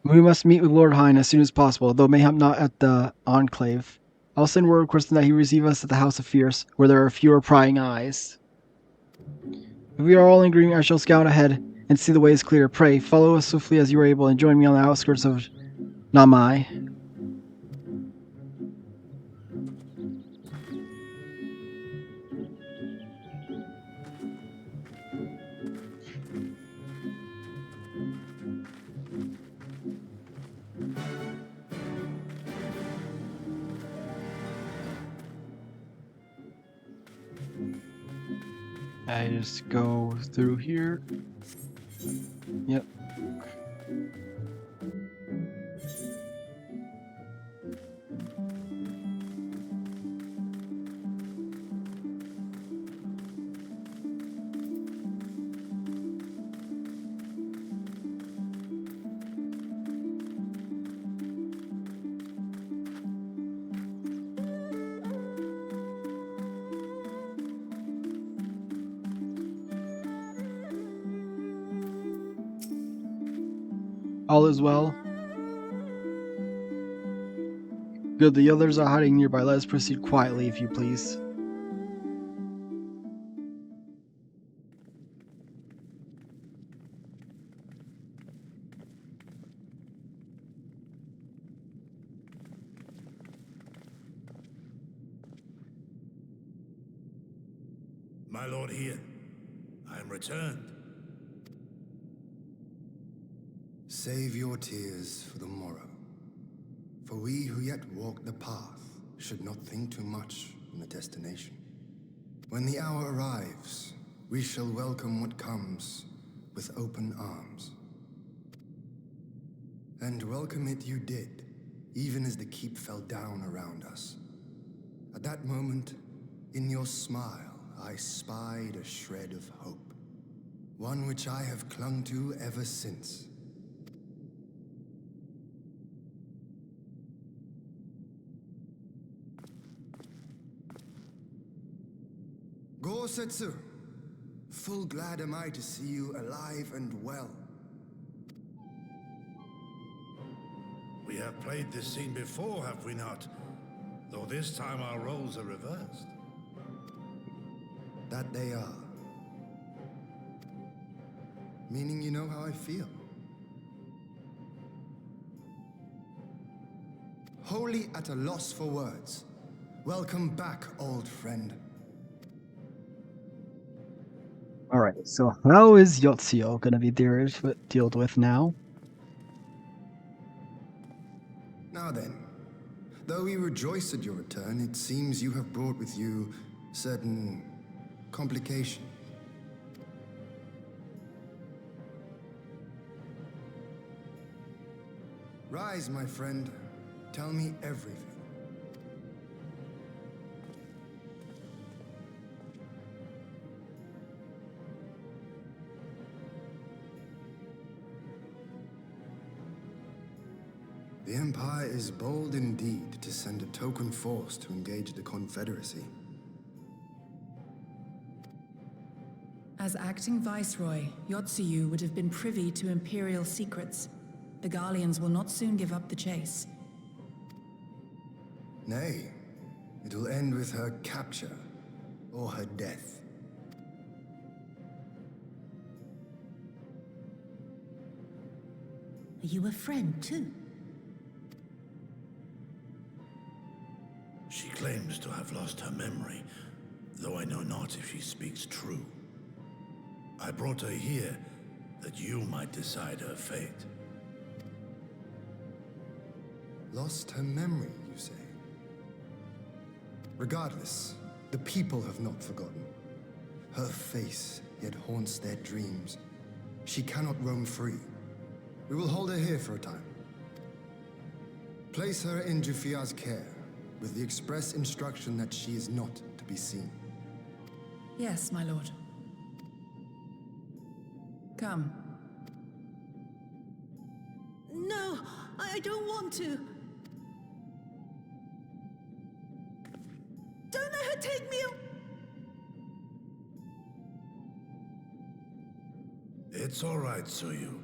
We must meet with Lord Hine as soon as possible, though mayhap not at the Enclave. I'll send word requesting that he receive us at the House of Fierce, where there are fewer prying eyes. If we are all in agreement, I shall scout ahead and see the way is clear. Pray, follow us swiftly as you are able and join me on the outskirts of Namai. I just go through here. Yep. All is well. Good, the others are hiding nearby. Let us proceed quietly, if you please. My lord here, I am returned. Save your tears for the morrow. For we who yet walk the path should not think too much on the destination. When the hour arrives, we shall welcome what comes with open arms. And welcome it you did, even as the keep fell down around us. At that moment, in your smile, I spied a shred of hope, one which I have clung to ever since. Gosetsu, full glad am I to see you alive and well. We have played this scene before, have we not? Though this time our roles are reversed. That they are. Meaning you know how I feel. Wholly at a loss for words. Welcome back, old friend. Alright, so how is Yotsuyo gonna be dealt with now? Now then, though we rejoice at your return, it seems you have brought with you certain complications. Rise, my friend. Tell me everything. The Empire is bold indeed to send a token force to engage the Confederacy. As acting Viceroy, Yotsuyu would have been privy to Imperial secrets. The Garleans will not soon give up the chase. Nay, it will end with her capture, or her death. Are you a friend, too? She claims to have lost her memory, though I know not if she speaks true. I brought her here that you might decide her fate. Lost her memory, you say? Regardless, the people have not forgotten. Her face yet haunts their dreams. She cannot roam free. We will hold her here for a time. Place her in Jufia's care, with the express instruction that she is not to be seen. Yes, my lord. Come. No, I don't want to. Don't let her take me. It's all right, Suyu.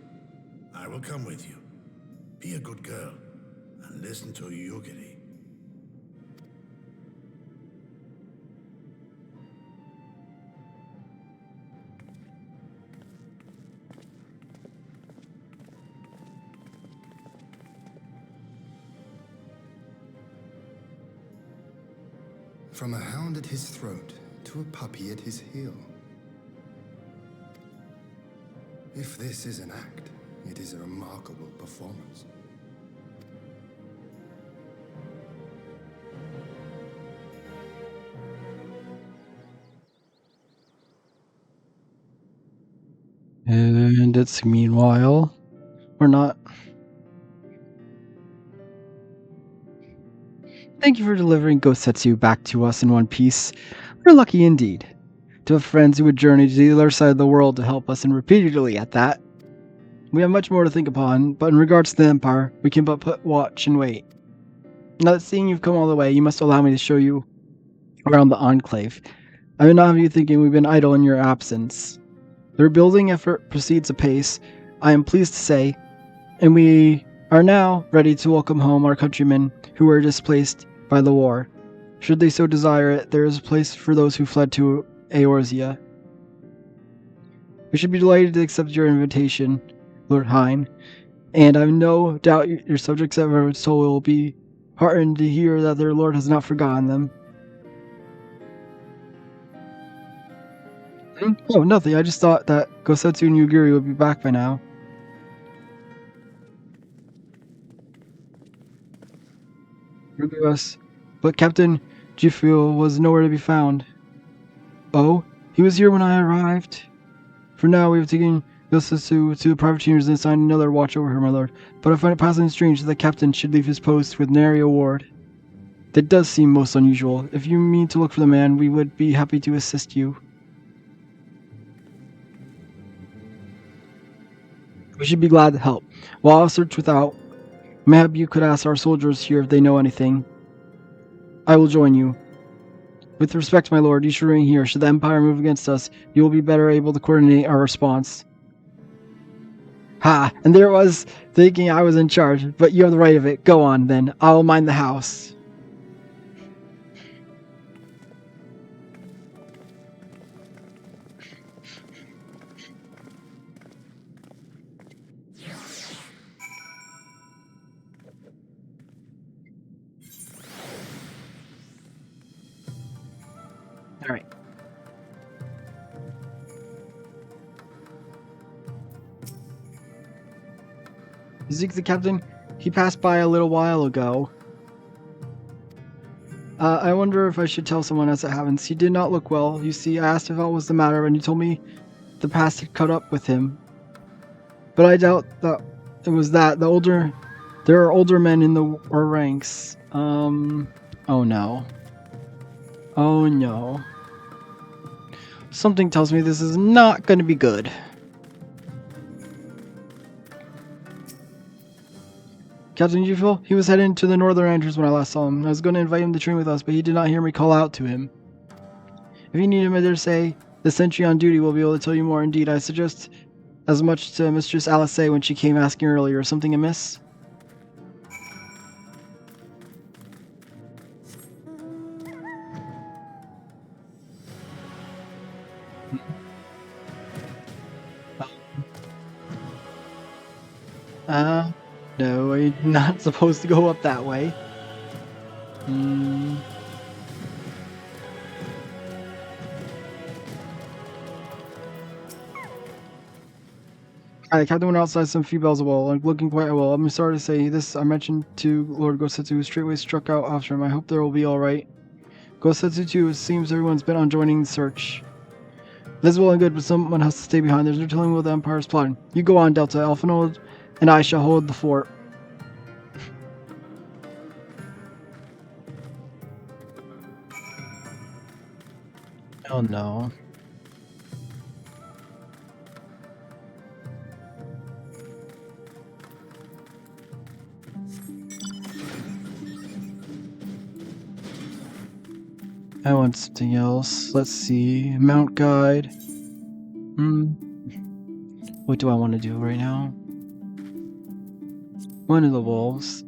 I will come with you. Be a good girl, and listen to Yugiri. From a hound at his throat to a puppy at his heel. If this is an act, it is a remarkable performance. And it's meanwhile, we're not. Thank you for delivering Gosetsu back to us in one piece. We're lucky indeed to have friends who would journey to the other side of the world to help us, and repeatedly at that. We have much more to think upon, but in regards to the Empire, we can but watch and wait. Now that seeing you've come all the way, you must allow me to show you around the Enclave. I would not have you thinking we've been idle in your absence. The rebuilding effort proceeds apace, I am pleased to say, and we are now ready to welcome home our countrymen who were displaced by the war. Should they so desire it, there is a place for those who fled to Eorzea. We should be delighted to accept your invitation, Lord Hein, and I have no doubt your subjects of our soul will be heartened to hear that their lord has not forgotten them. Oh, nothing. I just thought that Gosetsu and Yugiri would be back by now. Forgive us, but Captain Jifuel was nowhere to be found. Oh, he was here when I arrived. For now, we have taken Gosetsu to the privateers and assigned another watch over her, my lord. But I find it passing strange that the captain should leave his post with nary a ward. That does seem most unusual. If you mean to look for the man, we would be happy to assist you. We should be glad to help. While I'll search without, maybe you could ask our soldiers here if they know anything. I will join you. With respect, my lord, you should remain here. Should the Empire move against us, you will be better able to coordinate our response. Ha! And there it was, thinking I was in charge, but you have the right of it. Go on, then. I will mind the house. Alright. Zeke the captain, he passed by a little while ago. I wonder if I should tell someone as it happens. He did not look well. You see, I asked if what was the matter, and he told me the past had caught up with him. But I doubt that it was that. There are older men in our ranks. Oh no. Oh no. Something tells me this is not going to be good. Captain Jufil, he was heading to the northern entrance when I last saw him. I was going to invite him to train with us, but he did not hear me call out to him. If you need him, I dare say, the sentry on duty will be able to tell you more. Indeed, I suggest as much to Mistress Alice when she came asking earlier. Something amiss? No, I'm not supposed to go up that way. I Captain went outside some few bells a while, like looking quite well. I'm sorry to say this. I mentioned to Lord Gosetsu, who straightway struck out after him. I hope there will be all right. Gosetsu too. It seems everyone's bent on joining the search. This is well and good, but someone has to stay behind. There's no telling what the Empire's plotting. You go on, Delta. Alphinaud and I shall hold the fort. Oh no. I want something else. Let's see. Mount guide. What do I want to do right now? One of the wolves.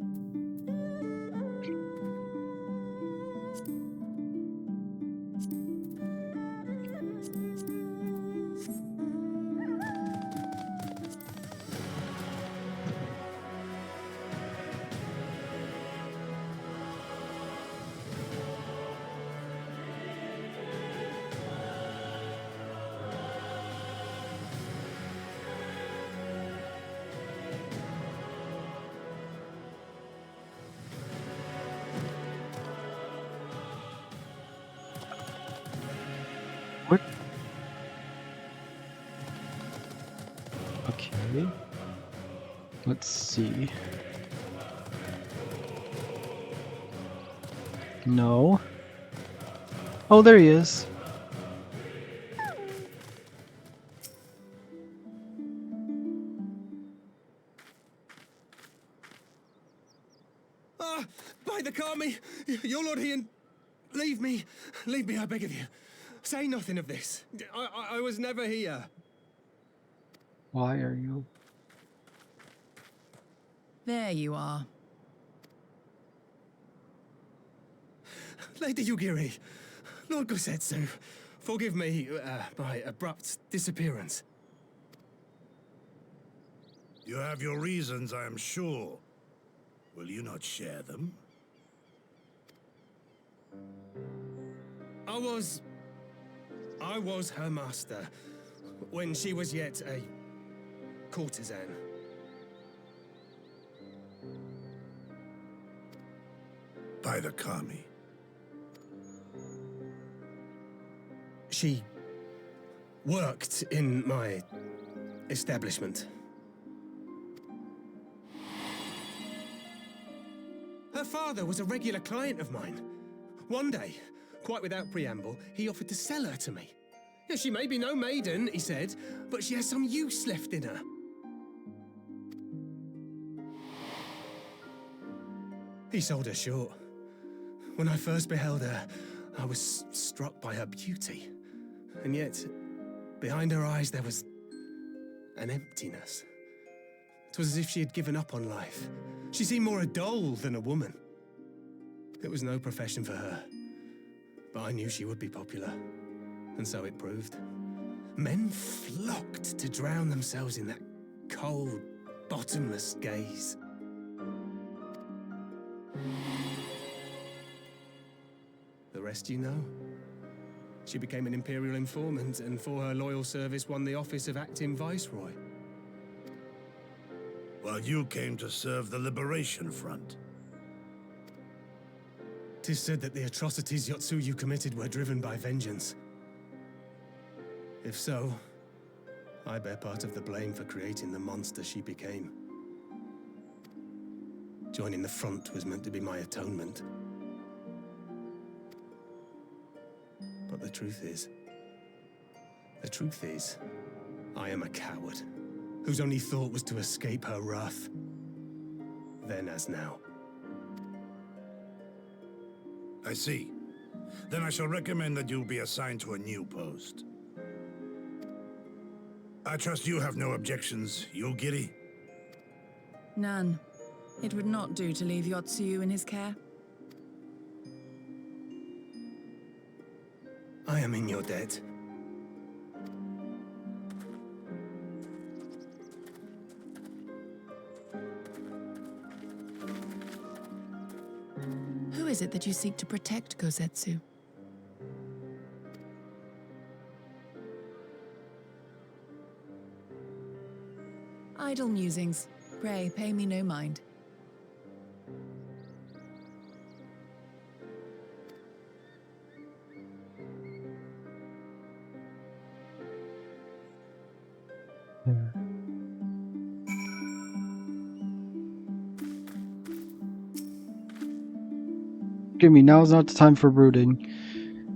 What? Okay. Let's see. No. Oh, there he is. By the Kami! Your Lord Ian! Leave me, I beg of you. Say nothing of this. I was never here. Why are you? There you are. Lady Yugiri, Lord Gosetsu, forgive me my abrupt disappearance. You have your reasons, I am sure. Will you not share them? I was her master when she was yet a courtesan. By the Kami. She worked in my establishment. Her father was a regular client of mine. One day, quite without preamble, he offered to sell her to me. Yeah, she may be no maiden, he said, but she has some use left in her. He sold her short. When I first beheld her, I was struck by her beauty. And yet, behind her eyes there was an emptiness. It was as if she had given up on life. She seemed more a doll than a woman. It was no profession for her, but I knew she would be popular, and so it proved. Men flocked to drown themselves in that cold, bottomless gaze. The rest you know. She became an Imperial informant, and for her loyal service won the office of acting Viceroy. While you came to serve the Liberation Front. 'Tis said that the atrocities Yotsuyu committed were driven by vengeance. If so, I bear part of the blame for creating the monster she became. Joining the front was meant to be my atonement. But the truth is, I am a coward, whose only thought was to escape her wrath, then as now. I see. Then I shall recommend that you be assigned to a new post. I trust you have no objections, Yugiri? None. It would not do to leave Yotsuyu in his care. I am in your debt. Who is it that you seek to protect, Gosetsu? Idle musings. Pray, pay me no mind. Give me, now is not the time for brooding.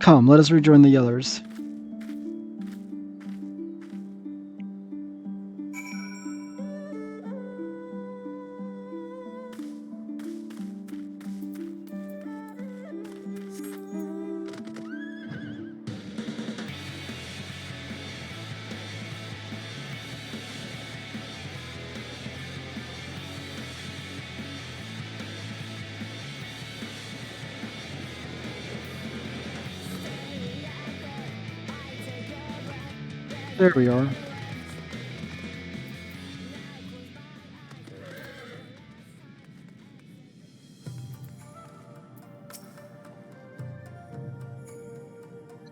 Come, let us rejoin the others. There we are.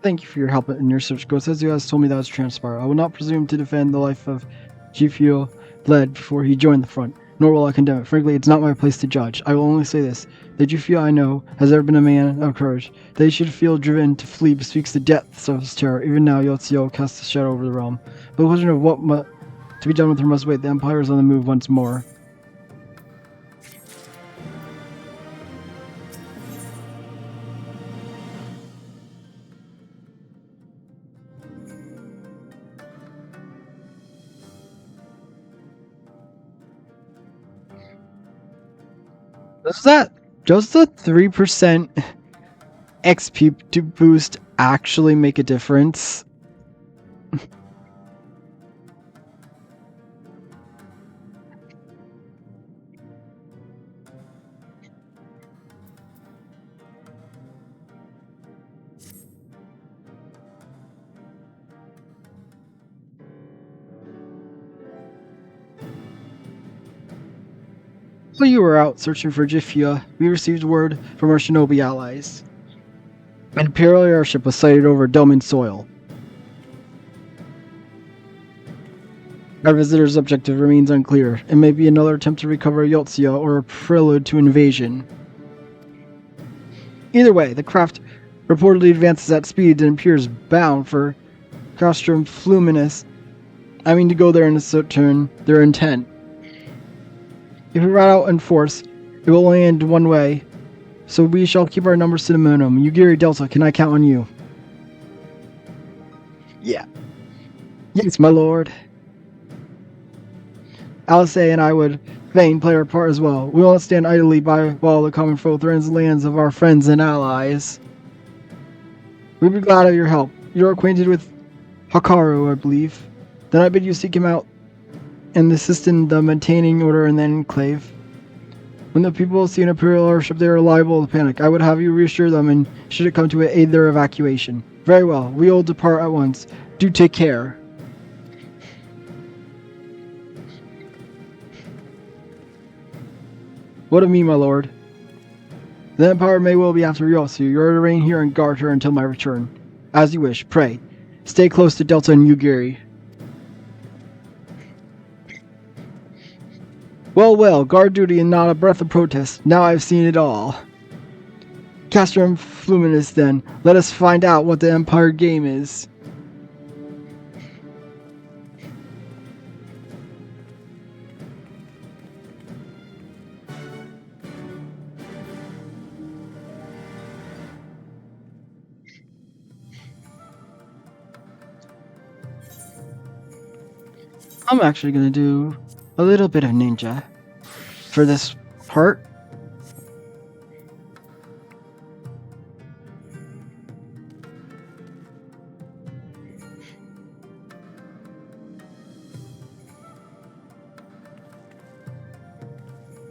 Thank you for your help in your search. Gosetsu has told me that was transpired. I will not presume to defend the life of Jifio led before he joined the front, nor will I condemn it. Frankly, it's not my place to judge. I will only say this. The Jifio I know has ever been a man of courage. That he should feel driven to flee bespeaks the depths of his terror. Even now, Yotsuyu casts a shadow over the realm. But the question of what to be done with her must wait. The Empire is on the move once more. Does the 3% XP to boost actually make a difference? While you were out searching for Jifia, we received word from our shinobi allies. An Imperial airship was sighted over Delman soil. Our visitor's objective remains unclear. It may be another attempt to recover Yotsuya or a prelude to invasion. Either way, the craft reportedly advances at speed and appears bound for Castrum Fluminus. I mean to go there and ascertain their intent. If we ride out in force, It will only end one way. So we shall keep our numbers to the minimum. Yugiri Delta, can I count on you? Yeah. Yes, my lord. Alice and I would fain play our part as well. We won't stand idly by while the common foe threatens the lands of our friends and allies. We'd be glad of your help. You're acquainted with Hakaru, I believe. Then I bid you seek him out and assist in the maintaining order in the enclave. When the people see an Imperial airship, they are liable to panic. I would have you reassure them, and should it come to it, aid their evacuation. Very well. We will depart at once. Do take care. What of me, my lord? The Empire may well be after you also. You are to remain here and guard her until my return. As you wish. Pray, stay close to Delta and Yugiri. Well, well, guard duty and not a breath of protest. Now I've seen it all. Castrum Fluminus, then. Let us find out what the Empire game is. I'm actually going to do a little bit of ninja for this part.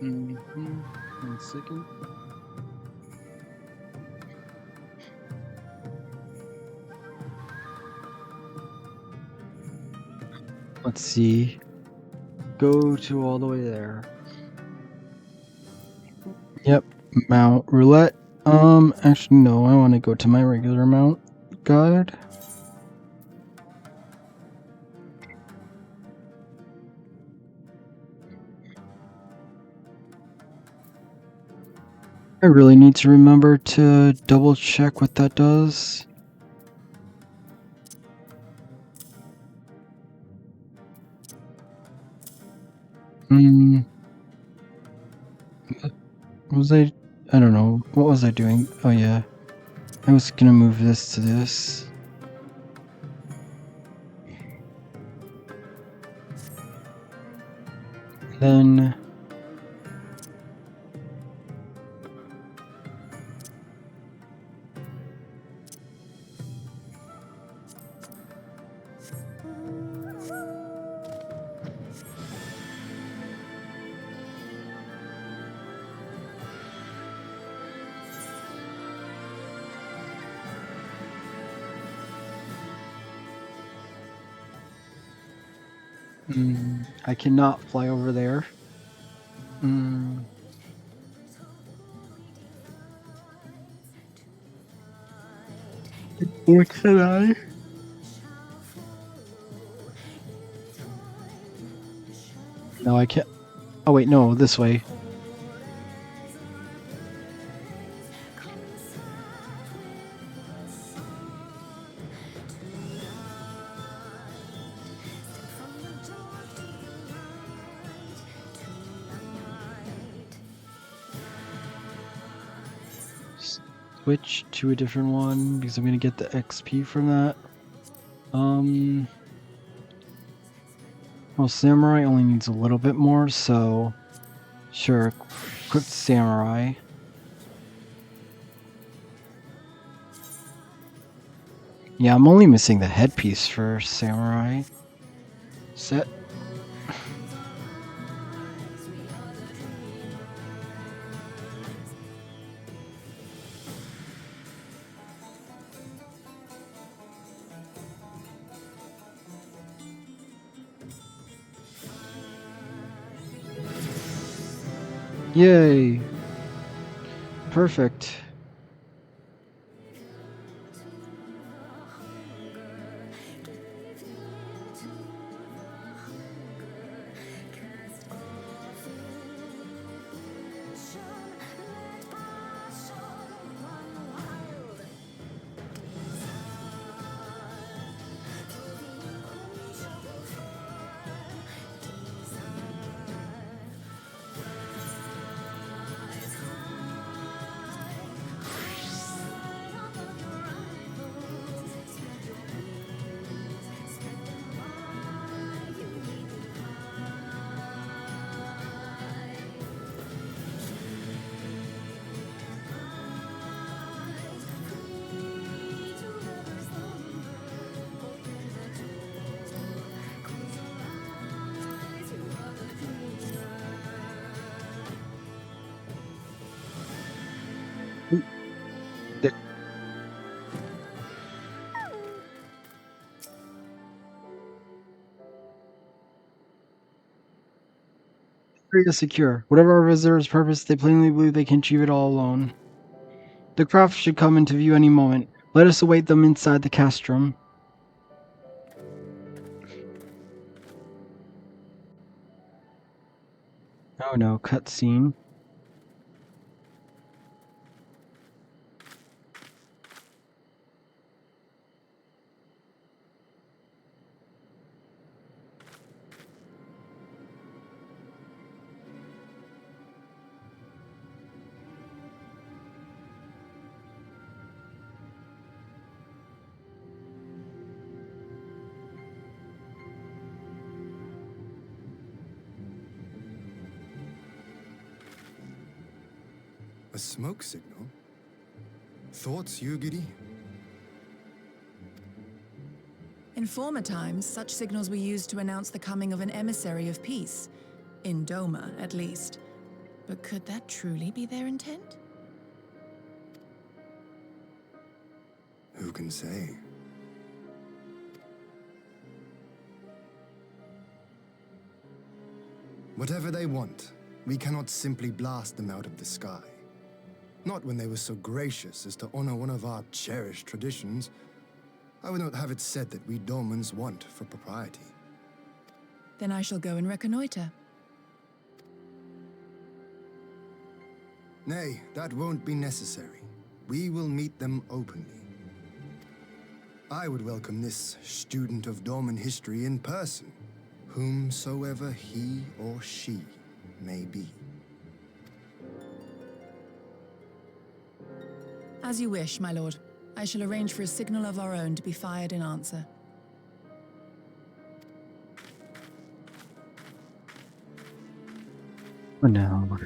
One second. Let's see. Go to all the way there. Yep, mount roulette. Actually no, I want to go to my regular mount guide. I really need to remember to double check what that does. Was I don't know. What was I doing? Oh yeah. I was gonna move this to this. Then I cannot fly over there. Or can I? No, I can't. Oh wait, no, this way. Switch to a different one because I'm gonna get the XP from that. Well, Samurai only needs a little bit more, so sure, equip Samurai. Yeah, I'm only missing the headpiece for Samurai. Set. Yay! Perfect. area is secure. Whatever our visitors' purpose, they plainly believe they can achieve it all alone. The craft should come into view any moment. Let us await them inside the castrum. Oh no, cutscene. A smoke signal? Thoughts, Yugiri? In former times, such signals were used to announce the coming of an emissary of peace. In Doma, at least. But could that truly be their intent? Who can say? Whatever they want, we cannot simply blast them out of the sky. Not when they were so gracious as to honor one of our cherished traditions. I would not have it said that we Domans want for propriety. Then I shall go and reconnoiter. Nay, that won't be necessary. We will meet them openly. I would welcome this student of Doman history in person, whomsoever he or she may be. As you wish, my lord. I shall arrange for a signal of our own to be fired in answer. Oh no.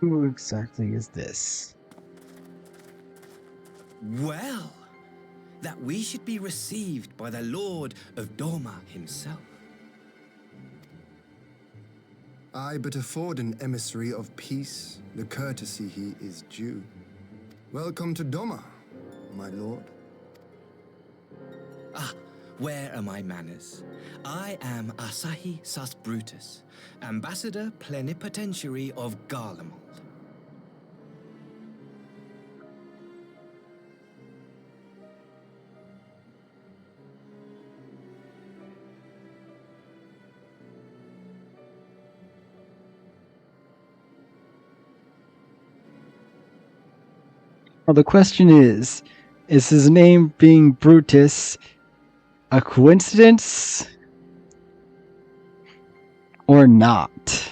Who exactly is this? Well, that we should be received by the Lord of Doma himself. I but afford an emissary of peace the courtesy he is due. Welcome to Doma, my lord. Ah, where are my manners? I am Asahi Sus Brutus, Ambassador Plenipotentiary of Garlemald. Well, the question is his name being Brutus a coincidence or not?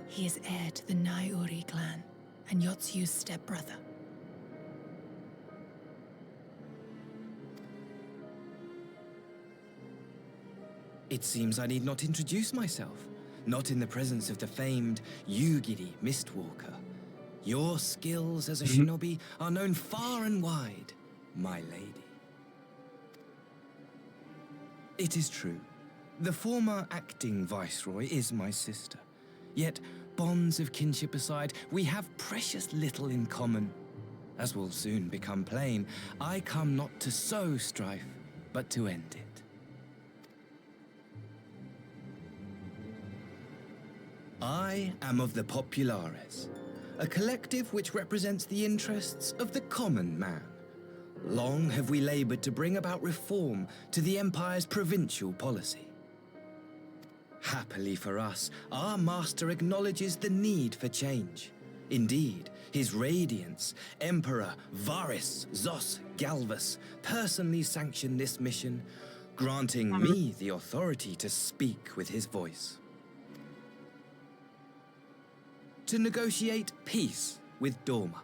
He is heir to the Naiuri clan, and Yotsu's stepbrother. It seems I need not introduce myself, not in the presence of the famed Yugiri Mistwalker. Your skills as a shinobi are known far and wide, my lady. It is true, the former acting viceroy is my sister, yet bonds of kinship aside, we have precious little in common. As will soon become plain, I come not to sow strife, but to end it. I am of the Populares, a collective which represents the interests of the common man. Long have we labored to bring about reform to the Empire's provincial policy. Happily for us, our master acknowledges the need for change. Indeed, his Radiance, Emperor Varys Zos Galvus, personally sanctioned this mission, granting me the authority to speak with his voice. To negotiate peace with Doma.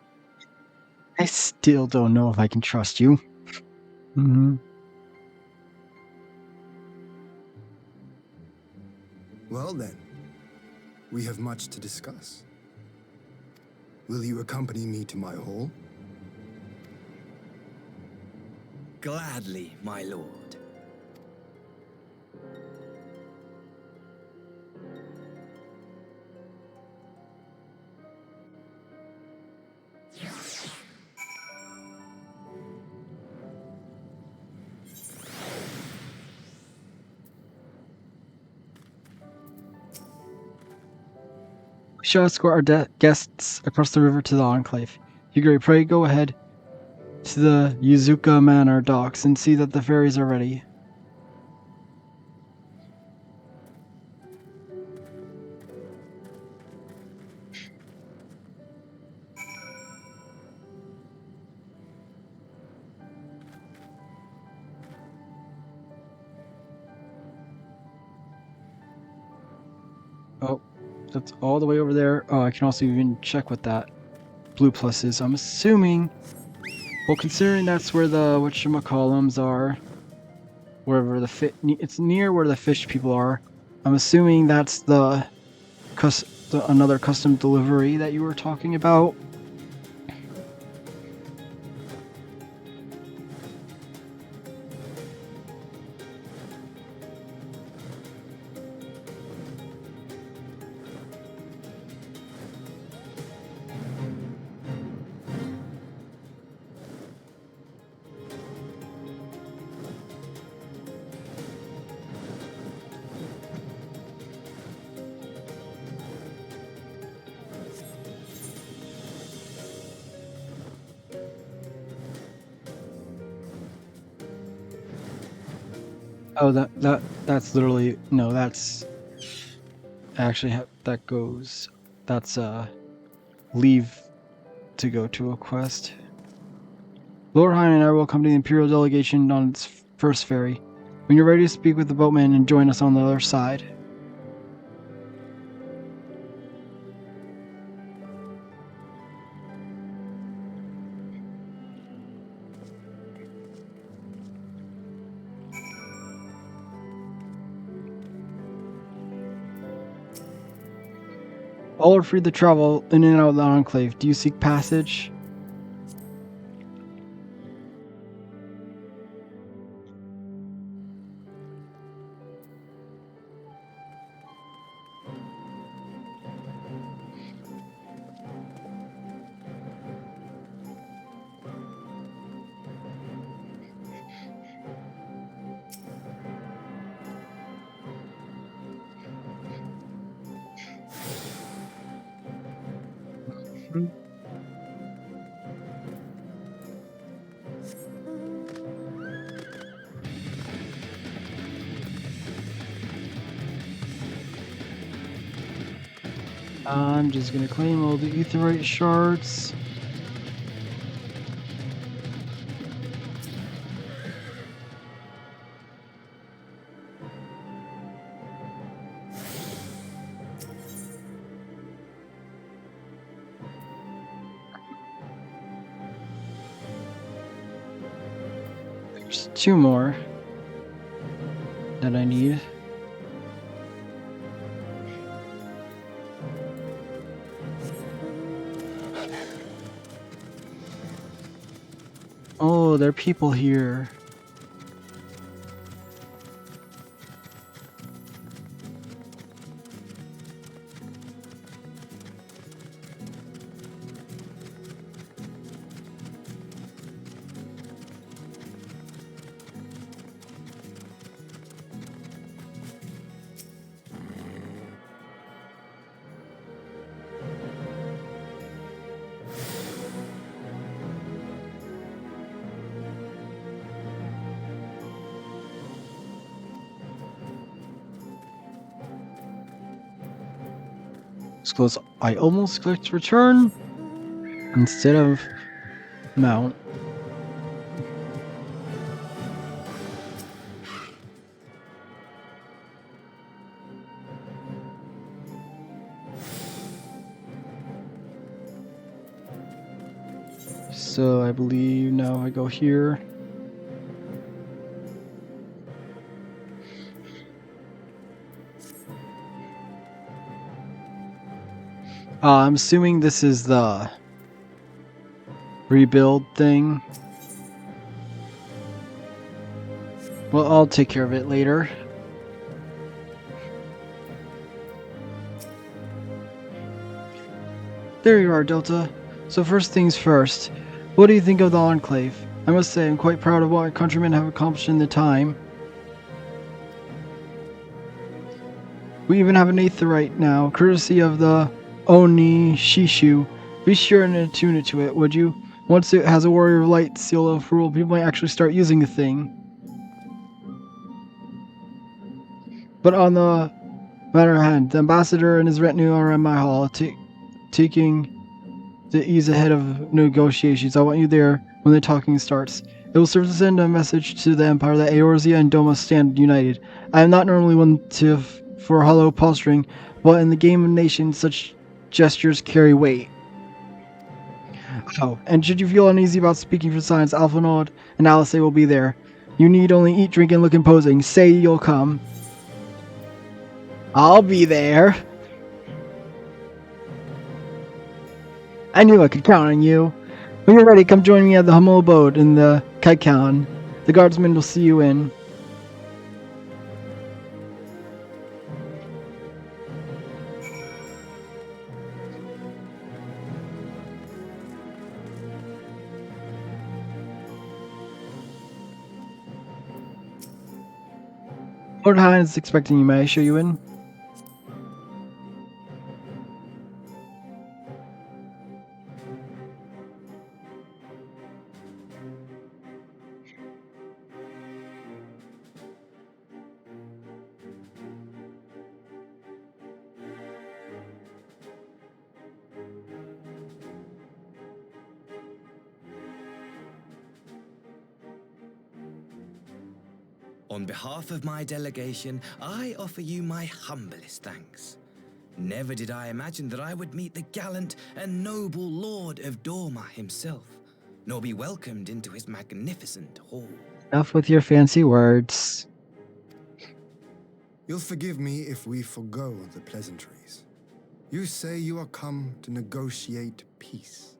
I still don't know if I can trust you. Well then, we have much to discuss. Will you accompany me to my hall? Gladly, my lord. We shall escort our guests across the river to the Enclave. Yugiri, pray go ahead to the Yuzuka Manor docks and see that the ferries are ready. Oh, that's all the way over there. Oh, I can also even check what that blue plus is. I'm assuming, well, considering that's where the whatchamacallums are, wherever the it's near where the fish people are. I'm assuming that's the another custom delivery that you were talking about. Oh, that's literally no. That's actually that goes. That's leave to go to a quest. Lord Hein and I will accompany the Imperial delegation on its first ferry. When you're ready to speak with the boatman and join us on the other side. All are free to travel in and out of the Enclave. Do you seek passage? I'm just gonna claim all the aetheryte shards. There's 2 more that I need. Oh, there are people here. Close. I almost clicked return instead of mount. So I believe now I go here. I'm assuming this is the rebuild thing. Well, I'll take care of it later. There you are, Delta. So first things first, what do you think of the Enclave? I must say I'm quite proud of what our countrymen have accomplished in the time. We even have an aetheryte now, courtesy of the Oni Shishu. Be sure and attune it to it, would you? Once it has a Warrior of Light seal of approval, people might actually start using the thing. But on the matter at hand, the ambassador and his retinue are in my hall, taking the ease ahead of negotiations. I want you there when the talking starts. It will serve to send a message to the Empire that Eorzea and Doma stand united. I am not normally one for hollow posturing, but in the game of nations, such gestures carry weight. Oh, and should you feel uneasy about speaking for science, Alphanod and Alice will be there. You need only eat, drink, and look imposing. Say you'll come. I'll be there. I knew I could count on you. When you're ready, come join me at the humble abode in the Kaikan. The guardsmen will see you in. Lord Hines is expecting you. May I show you in? On behalf of my delegation, I offer you my humblest thanks. Never did I imagine that I would meet the gallant and noble Lord of Dorma himself, nor be welcomed into his magnificent hall. Enough with your fancy words. You'll forgive me if we forgo the pleasantries. You say you are come to negotiate peace.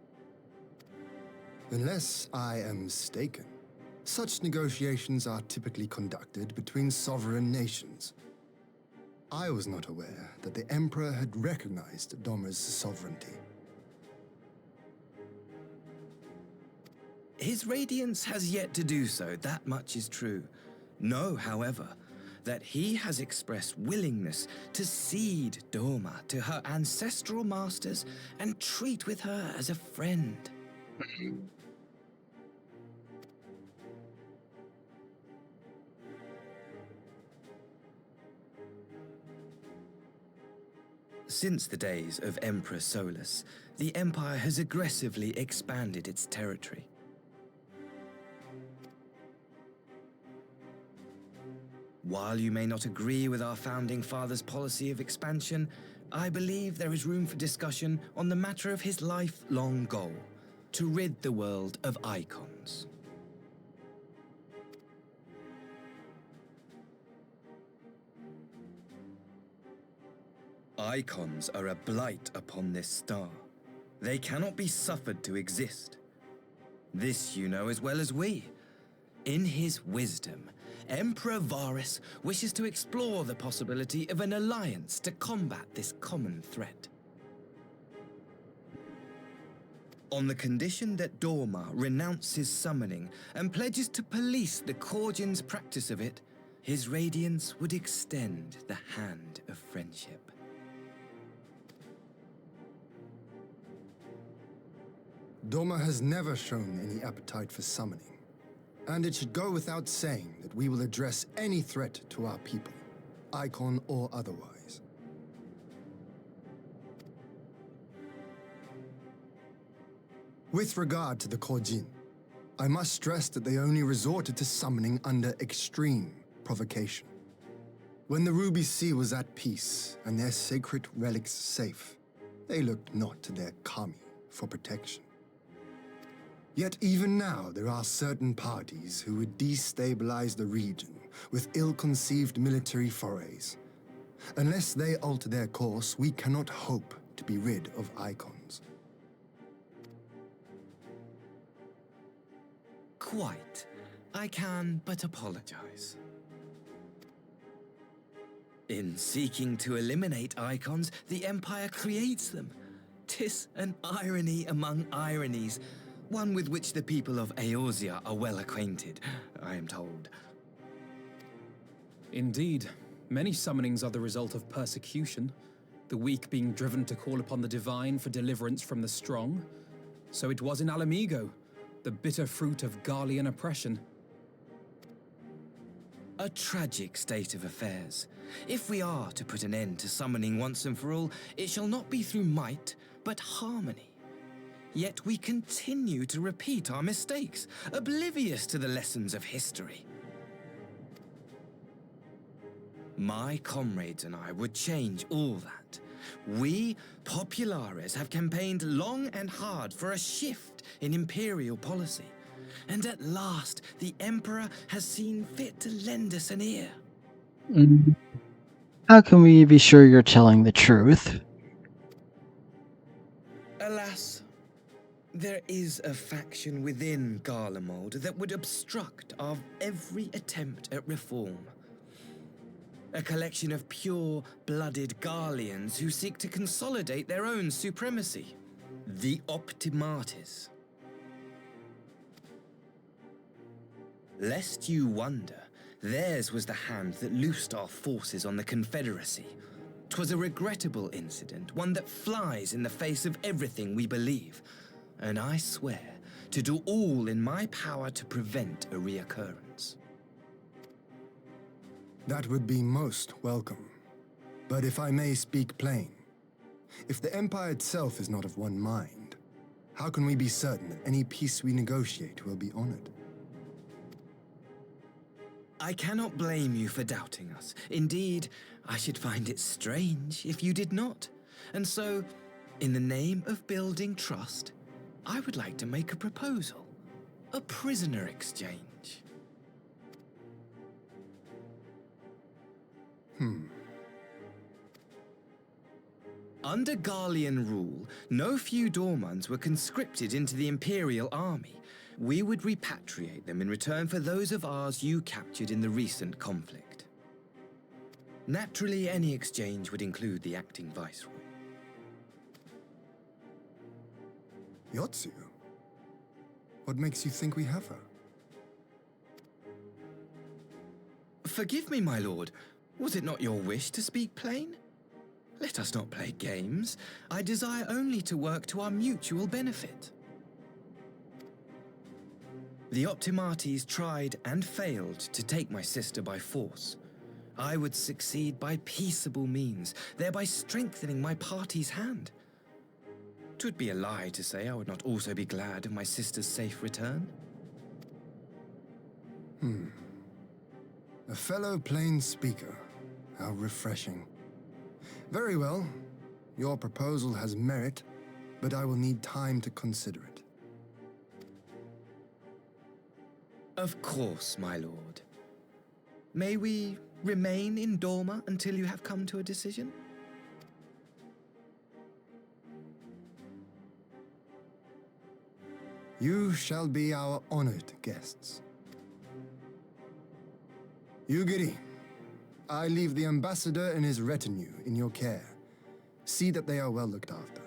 Unless I am mistaken, such negotiations are typically conducted between sovereign nations. I was not aware that the Emperor had recognized Doma's sovereignty. His Radiance has yet to do so, that much is true. Know, however, that he has expressed willingness to cede Doma to her ancestral masters and treat with her as a friend. Since the days of Emperor Solus, the Empire has aggressively expanded its territory. While you may not agree with our founding father's policy of expansion, I believe there is room for discussion on the matter of his lifelong goal, to rid the world of icons. Icons are a blight upon this star. They cannot be suffered to exist. This you know as well as we. In his wisdom, Emperor Varus wishes to explore the possibility of an alliance to combat this common threat. On the condition that Dorma renounces summoning and pledges to police the Korgians' practice of it, his Radiance would extend the hand of friendship. Doma has never shown any appetite for summoning, and it should go without saying that we will address any threat to our people, icon or otherwise. With regard to the Korjin, I must stress that they only resorted to summoning under extreme provocation. When the Ruby Sea was at peace and their sacred relics safe, they looked not to their kami for protection. Yet even now, there are certain parties who would destabilize the region with ill-conceived military forays. Unless they alter their course, we cannot hope to be rid of icons. Quite. I can but apologize. In seeking to eliminate icons, the Empire creates them. 'Tis an irony among ironies, one with which the people of Eorzea are well acquainted, I am told. Indeed, many summonings are the result of persecution, the weak being driven to call upon the divine for deliverance from the strong. So it was in Alamigo, the bitter fruit of Garlean oppression. A tragic state of affairs. If we are to put an end to summoning once and for all, it shall not be through might, but harmony. Yet we continue to repeat our mistakes, oblivious to the lessons of history. My comrades and I would change all that. We, Populares, have campaigned long and hard for a shift in imperial policy. And at last, the Emperor has seen fit to lend us an ear. How can we be sure you're telling the truth? Alas, there is a faction within Garlemald that would obstruct our every attempt at reform. A collection of pure-blooded Garleans who seek to consolidate their own supremacy. The Optimates. Lest you wonder, theirs was the hand that loosed our forces on the Confederacy. 'Twas a regrettable incident, one that flies in the face of everything we believe, and I swear to do all in my power to prevent a reoccurrence. That would be most welcome. But if I may speak plain, if the Empire itself is not of one mind, how can we be certain that any peace we negotiate will be honored? I cannot blame you for doubting us. Indeed, I should find it strange if you did not. And so, in the name of building trust, I would like to make a proposal. A prisoner exchange. Under Garlean rule, no few Dormans were conscripted into the Imperial Army. We would repatriate them in return for those of ours you captured in the recent conflict. Naturally, any exchange would include the acting Viceroy. Yotsu? What makes you think we have her? Forgive me, my lord. Was it not your wish to speak plain? Let us not play games. I desire only to work to our mutual benefit. The Optimates tried and failed to take my sister by force. I would succeed by peaceable means, thereby strengthening my party's hand. 'Twould be a lie to say I would not also be glad of my sister's safe return. A fellow plain speaker. How refreshing. Very well. Your proposal has merit, but I will need time to consider it. Of course, my lord. May we remain in Dorma until you have come to a decision? You shall be our honored guests. Yugiri, I leave the ambassador and his retinue in your care. See that they are well looked after.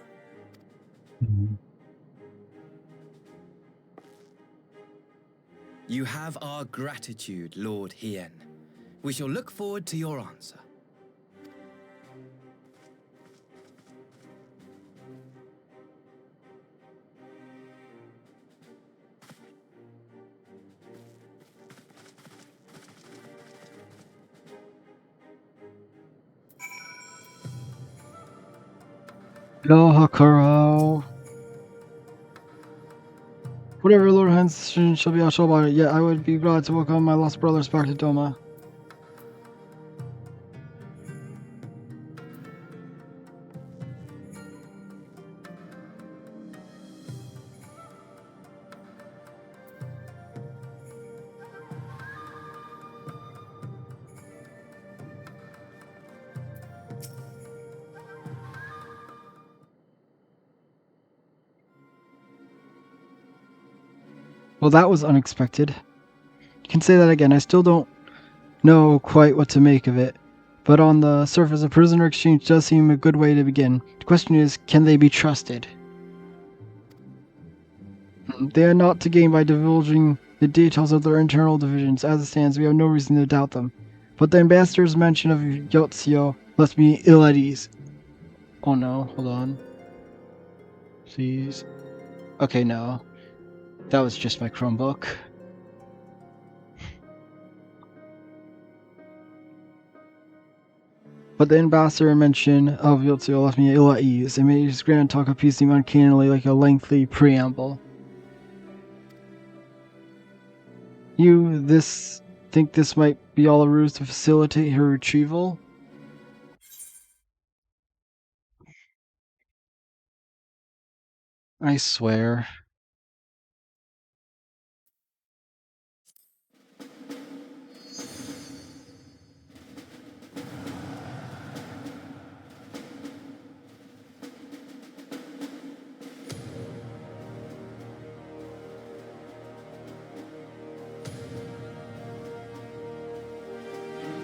You have our gratitude, Lord Hien. We shall look forward to your answer. Hello, Hakuro. Whatever Lord Hansen shall be, I shall about it. Yet I would be glad to welcome my lost brothers back to Doma. Well, that was unexpected. You can say that again. I still don't know quite what to make of it. But on the surface, a prisoner exchange does seem a good way to begin. The question is, can they be trusted? They are not to gain by divulging the details of their internal divisions. As it stands, we have no reason to doubt them. But the ambassador's mention of Yotzio left me ill at ease. Oh no, hold on. Please. Okay, no. That was just my Chromebook. But the ambassador mention of Yotzio left me ill at ease. It made his grand talk appease seem uncannily like a lengthy preamble. You think this might be all a ruse to facilitate her retrieval? I swear.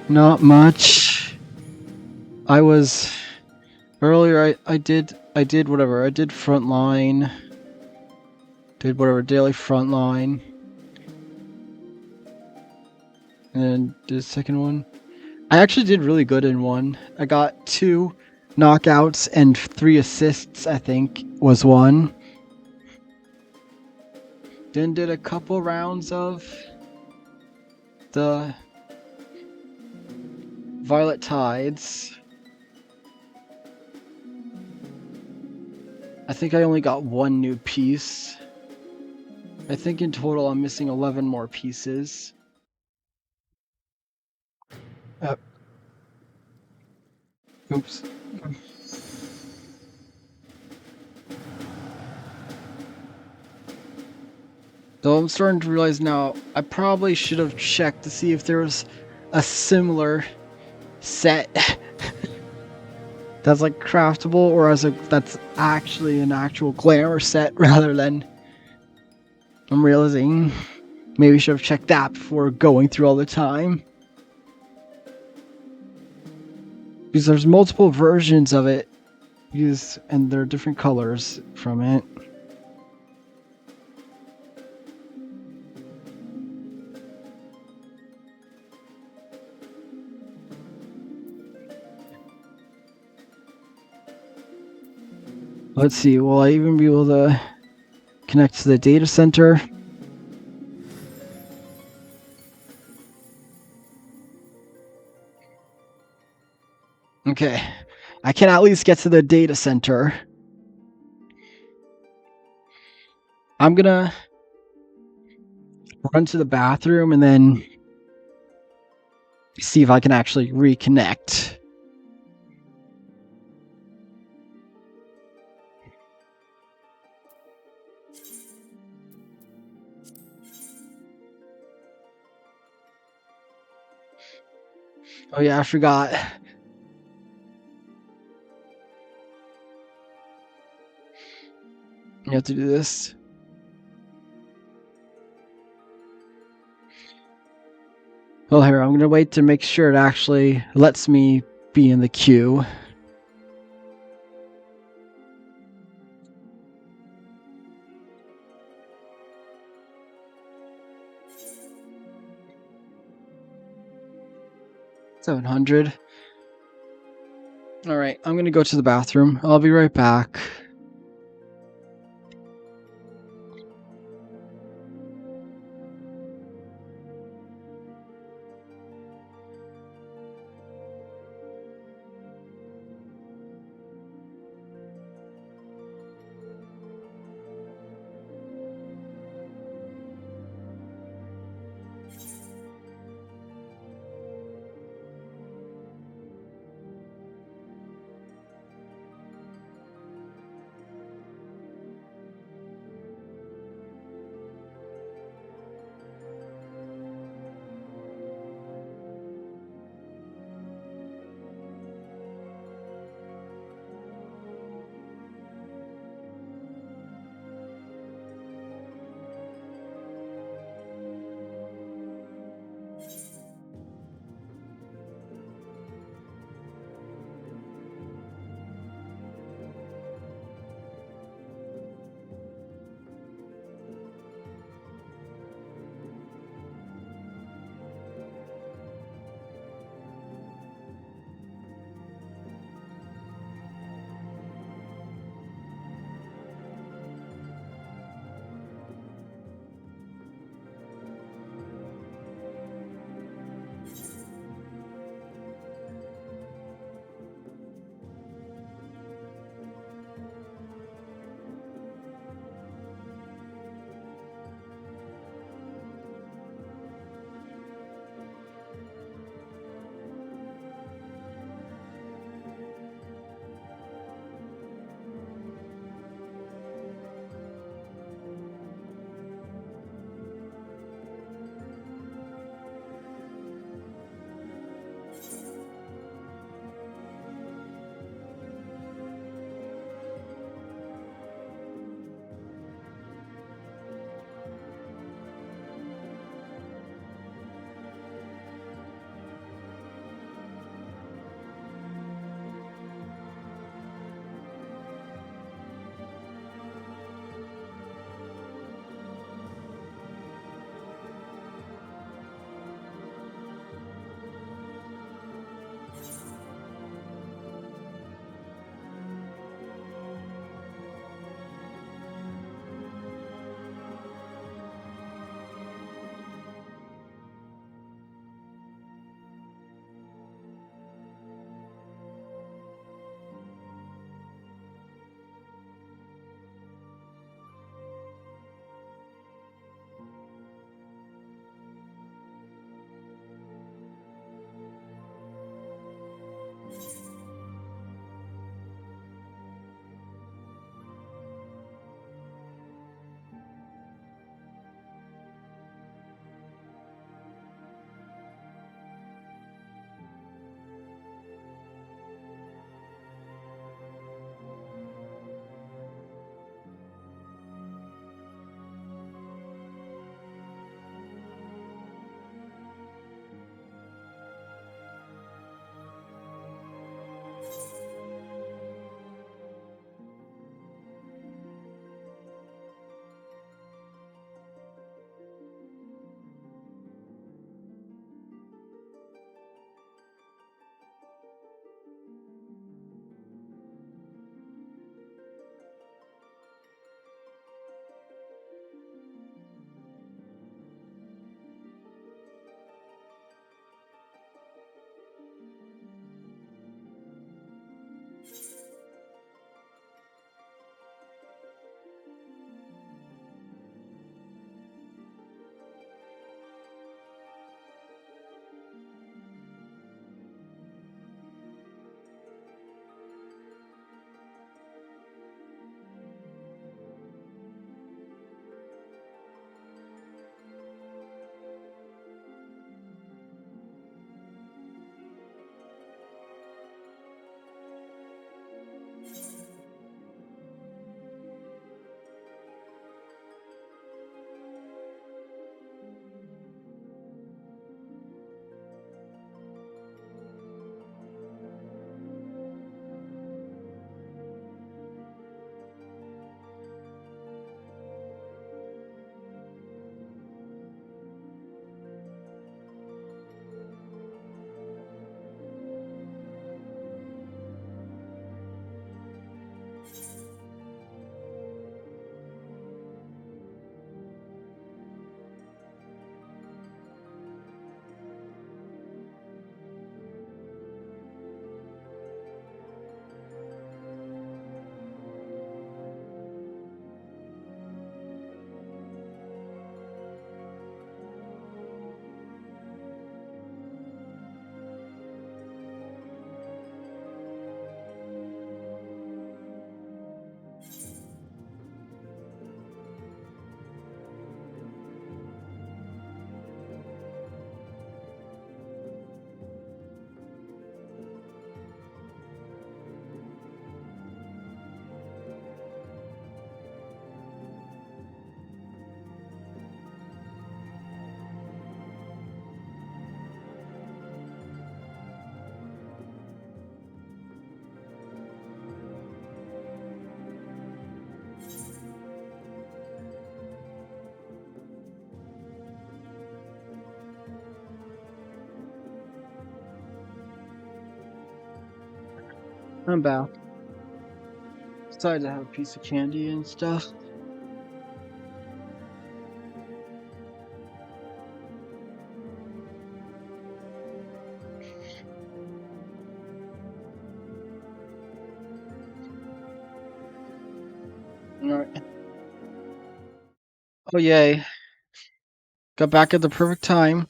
Not much. I was earlier. I did whatever. I did frontline. Did whatever daily frontline. And then did the second one. I actually did really good in one. I got 2 knockouts and 3 assists. I think was one. Then did a couple rounds of the Violet Tides. I think I only got 1 new piece. I think in total I'm missing 11 more pieces. Oops. Though I'm starting to realize now, I probably should have checked to see if there was a similar set that's like craftable, or that's actually an actual glamour set rather than. I'm realizing maybe I should have checked that before going through all the time. Because there's multiple versions of it, and there are different colors from it. Let's see, will I even be able to connect to the data center? Okay, I can at least get to the data center. I'm gonna run to the bathroom and then see if I can actually reconnect. Oh yeah, I forgot. You have to do this. Well, here, I'm gonna wait to make sure it actually lets me be in the queue. $700. Alright, I'm gonna go to the bathroom. I'll be right back. I'm back. Decided to have a piece of candy and stuff. Alright. Oh yay. Got back at the perfect time.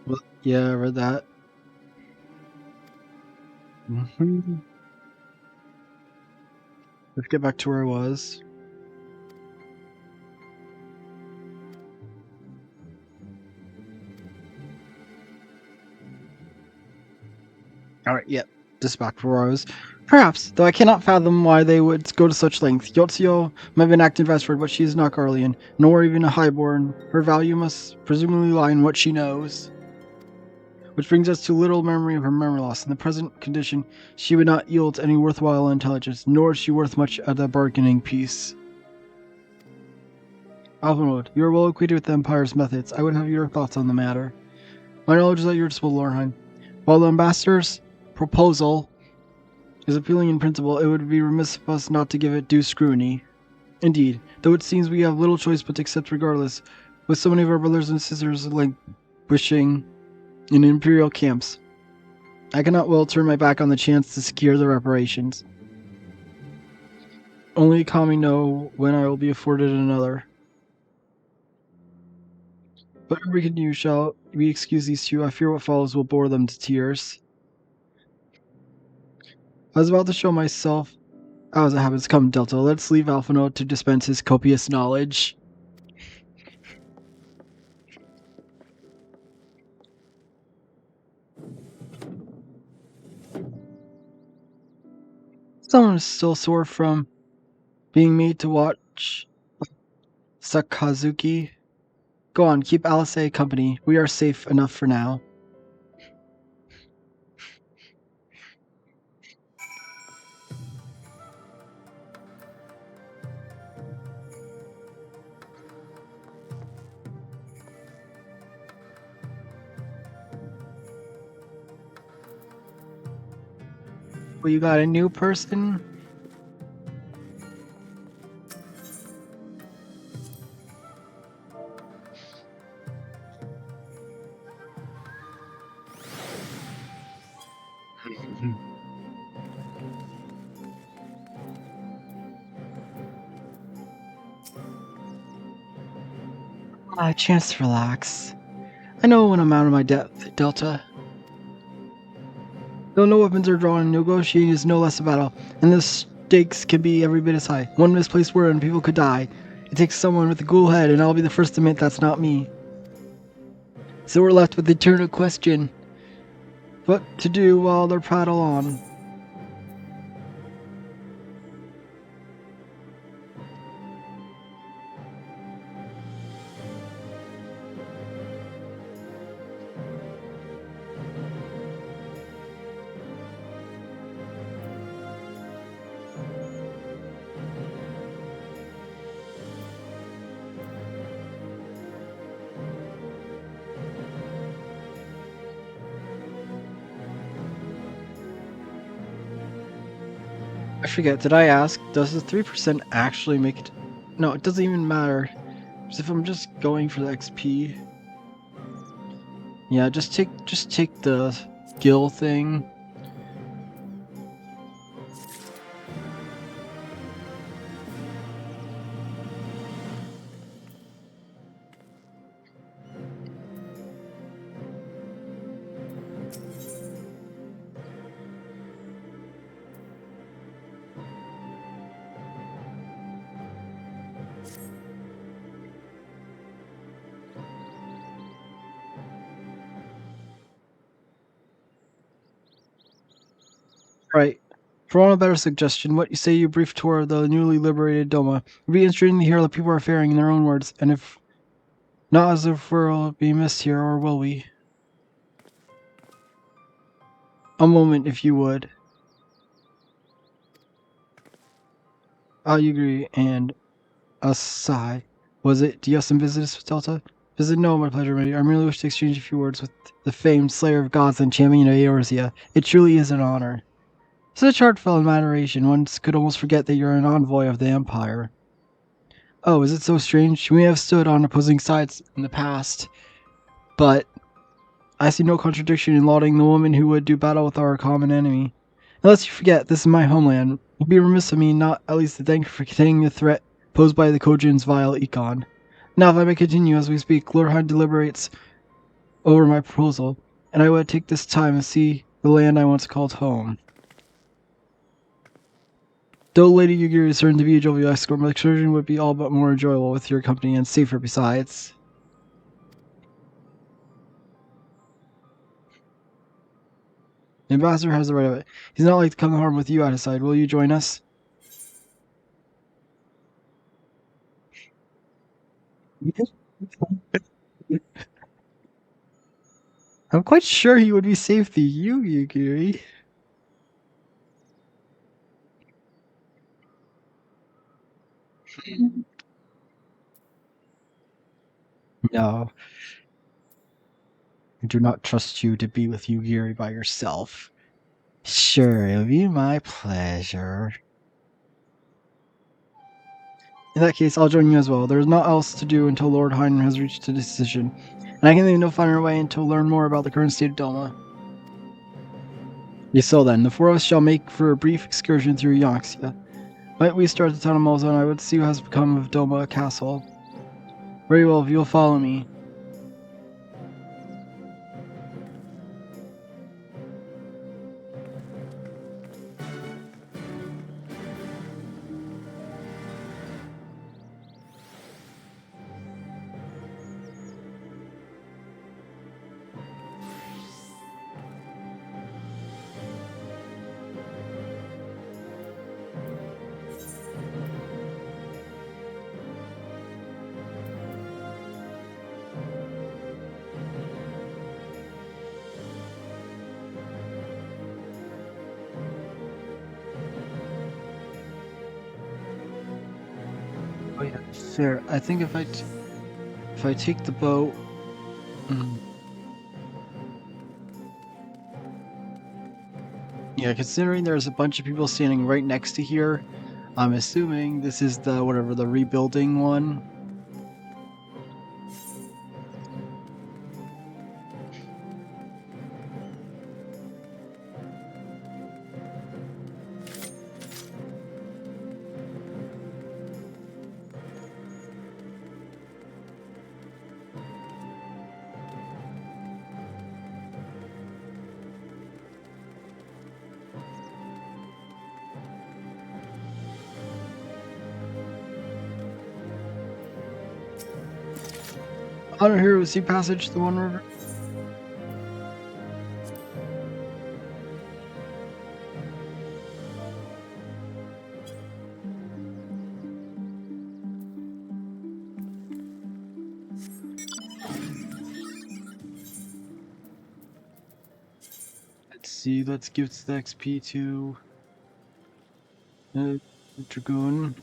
Well, yeah, I read that. Let's get back to where I was. Alright, yep. Just back to where I was. Perhaps, though I cannot fathom why they would go to such lengths. Yotzio might have been acting westward, but she is not Garlean, nor even a highborn. Her value must presumably lie in what she knows. Which brings us to little memory of her memory loss. In the present condition, she would not yield to any worthwhile intelligence, nor is she worth much at the bargaining piece. Alvin, you are well acquainted with the Empire's methods. I would have your thoughts on the matter. My knowledge is at your disposal, Lornheim. While the ambassador's proposal is appealing in principle, it would be remiss of us not to give it due scrutiny. Indeed, though it seems we have little choice but to accept regardless, with so many of our brothers and sisters languishing in imperial camps, I cannot well turn my back on the chance to secure the reparations. Only Kami know when I will be afforded another. But you shall we excuse these two? I fear what follows will bore them to tears. I was about to show myself. As it happens, come, Delta. Let's leave Alphino to dispense his copious knowledge. Someone is still sore from being made to watch Sakazuki. Go on, keep Alice company. We are safe enough for now. Well, you got a new person? A chance to relax. I know when I'm out of my depth, Delta. Though no weapons are drawn, negotiating is no less a battle, and the stakes can be every bit as high. One misplaced word and people could die. It takes someone with a cool head, and I'll be the first to admit that's not me. So we're left with the eternal question. What to do while they prattle on? I forget, did I ask, does the 3% actually make it? No, it doesn't even matter. Because if I'm just going for the XP. Yeah, just take the skill thing. Right. For one a better suggestion, what you say you brief tour of the newly liberated Doma. It'd be interesting to hear how the people are faring in their own words, and if not as if we'll be missed here, or will we? A moment, if you would. You agree, and a sigh. Was it? Do you have some visitors with Delta? Visit? No, my pleasure, mate. I merely wish to exchange a few words with the famed Slayer of Gods and Champion of Eorzea. It truly is an honor. Such heartfelt adoration, one could almost forget that you're an envoy of the Empire. Oh, is it so strange? We may have stood on opposing sides in the past, but I see no contradiction in lauding the woman who would do battle with our common enemy. Unless you forget, this is my homeland. It'd be remiss of me not at least to thank you for containing the threat posed by the Kojin's vile Econ. Now, if I may continue as we speak, Lord Hind deliberates over my proposal, and I would take this time to see the land I once called home. Though Lady Yugiri is certain to be a jovial escort, my excursion would be all but more enjoyable with your company and safer besides. The ambassador has the right of it. He's not like to come harm with you at his side. Will you join us? I'm quite sure he would be safe to you, Yugiri. No. I do not trust you to be with Yugiri by yourself. Sure, it'll be my pleasure. In that case, I'll join you as well. There's naught else to do until Lord Hind has reached a decision, and I can leave no finer way until learn more about the current state of Doma. So then, the four of us shall make for a brief excursion through Yonxia. Might we start at the town of Malzahn, I would see what has become of Doma Castle. Very well, if you'll follow me. Oh yeah, fair. I think if I take the boat, yeah, considering there's a bunch of people standing right next to here, I'm assuming this is the whatever the rebuilding one. Honor Hero Sea Passage, the One River. Let's see, let's give the XP to Dragoon.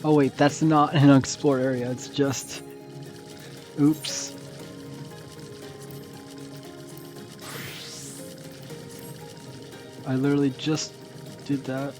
Oh wait, that's not an unexplored area, it's just... Oops. I literally just did that.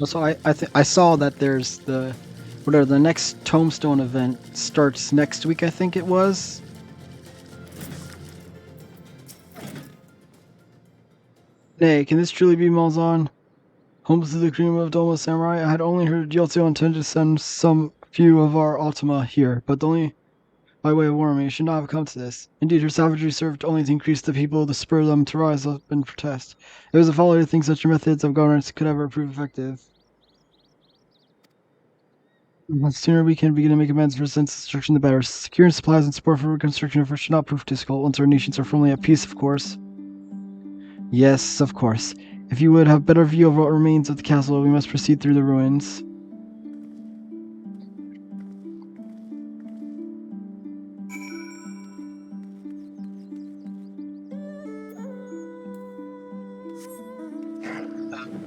So I saw that there's the whatever the next Tombstone event starts next week. I think it was. Nay, can this truly be Malzahn? Home to the cream of Doma Samurai. I had only heard Gyotso intended to send some few of our Ultima here, but only by way of warning. It should not have come to this. Indeed, her savagery served only to increase the people, to spur them to rise up and protest. It was a folly to think such methods of governance could ever prove effective. The sooner we can begin to make amends for sense destruction, the better. Securing supplies and support for reconstruction efforts should not prove difficult once our nations are firmly at peace, of course. Yes, of course. If you would have better view of what remains of the castle, we must proceed through the ruins.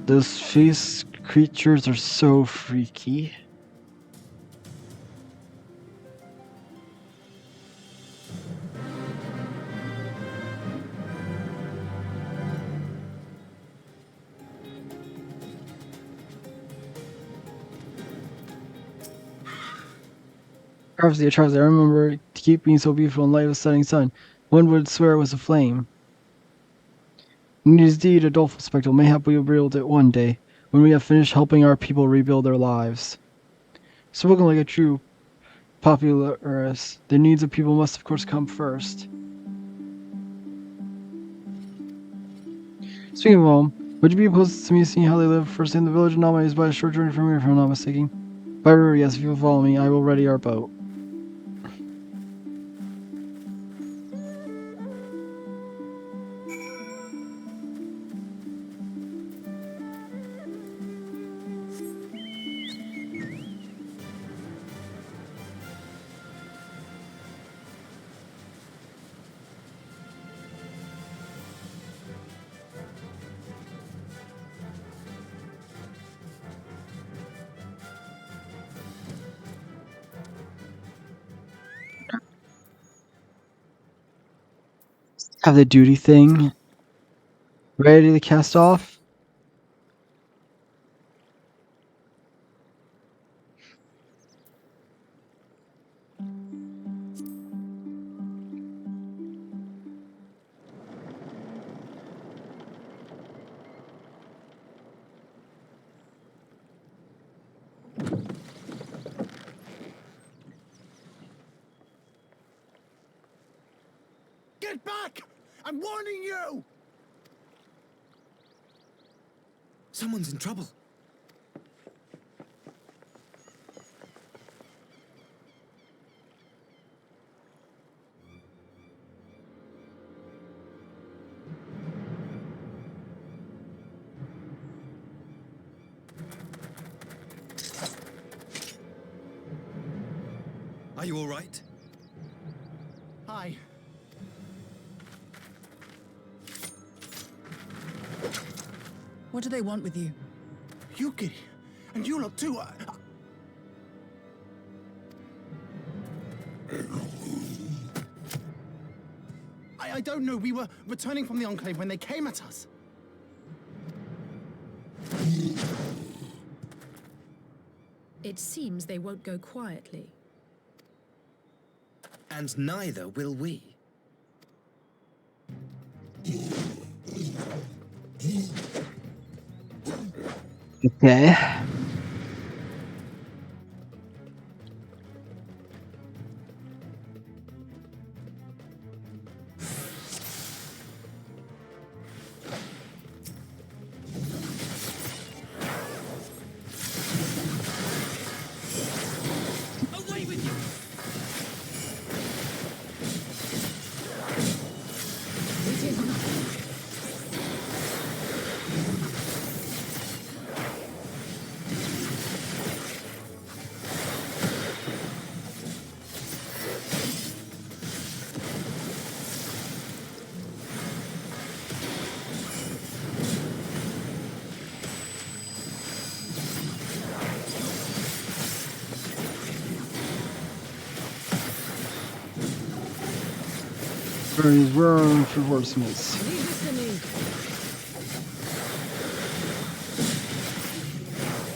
Those face creatures are so freaky. Atrocity, I remember to keep being so beautiful in light of the setting sun. One would swear it was a flame. It is indeed a doleful spectacle. Mayhap we will rebuild it one day, when we have finished helping our people rebuild their lives. Spoken like a true popularist, the needs of people must of course come first. Speaking of home, would you be opposed to me seeing how they live? First in the village, Nama is by a short journey from here, if I'm not mistaken. By river, yes, if you will follow me, I will ready our boat. Have the duty thing ready to cast off. Get back! I'm warning you! Someone's in trouble. Are you all right? Hi. What do they want with you? Yuki, and you lot too. I don't know. We were returning from the Enclave when they came at us. It seems they won't go quietly. And neither will we. Okay. Burns run for horsemen. Leave this to me.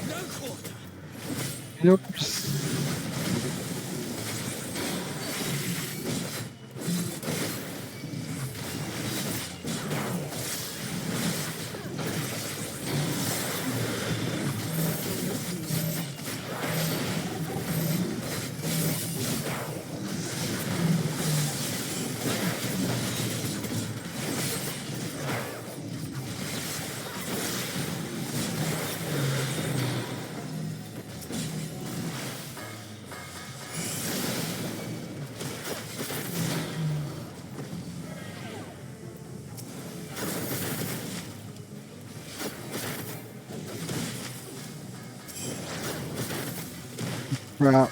No quarter. You know, just crap.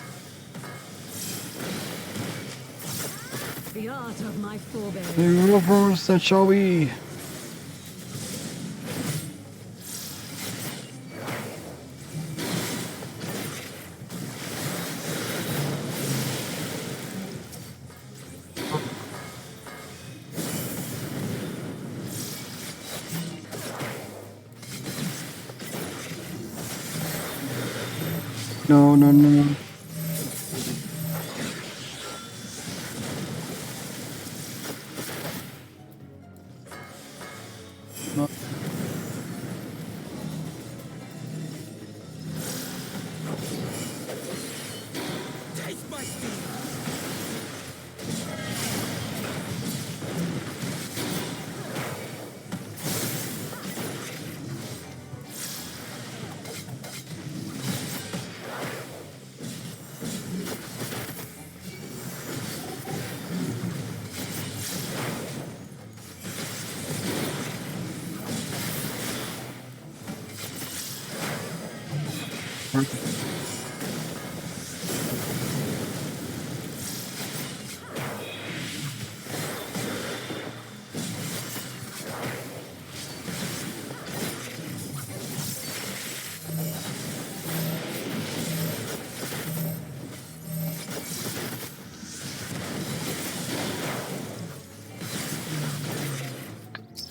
The art of my forebears. We will first, then shall we? No, no, no, no. No. Taste my steel.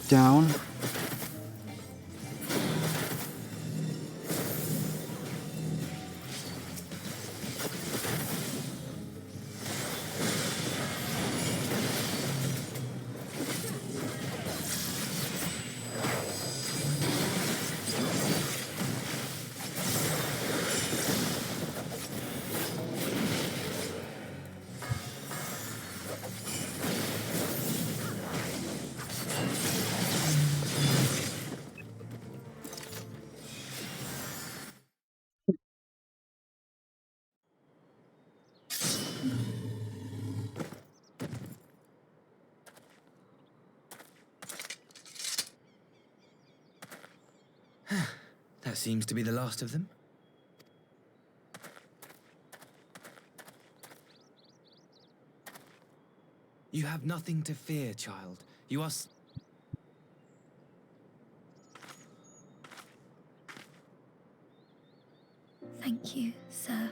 Down. That seems to be the last of them. You have nothing to fear, child. You are... Thank you, sir.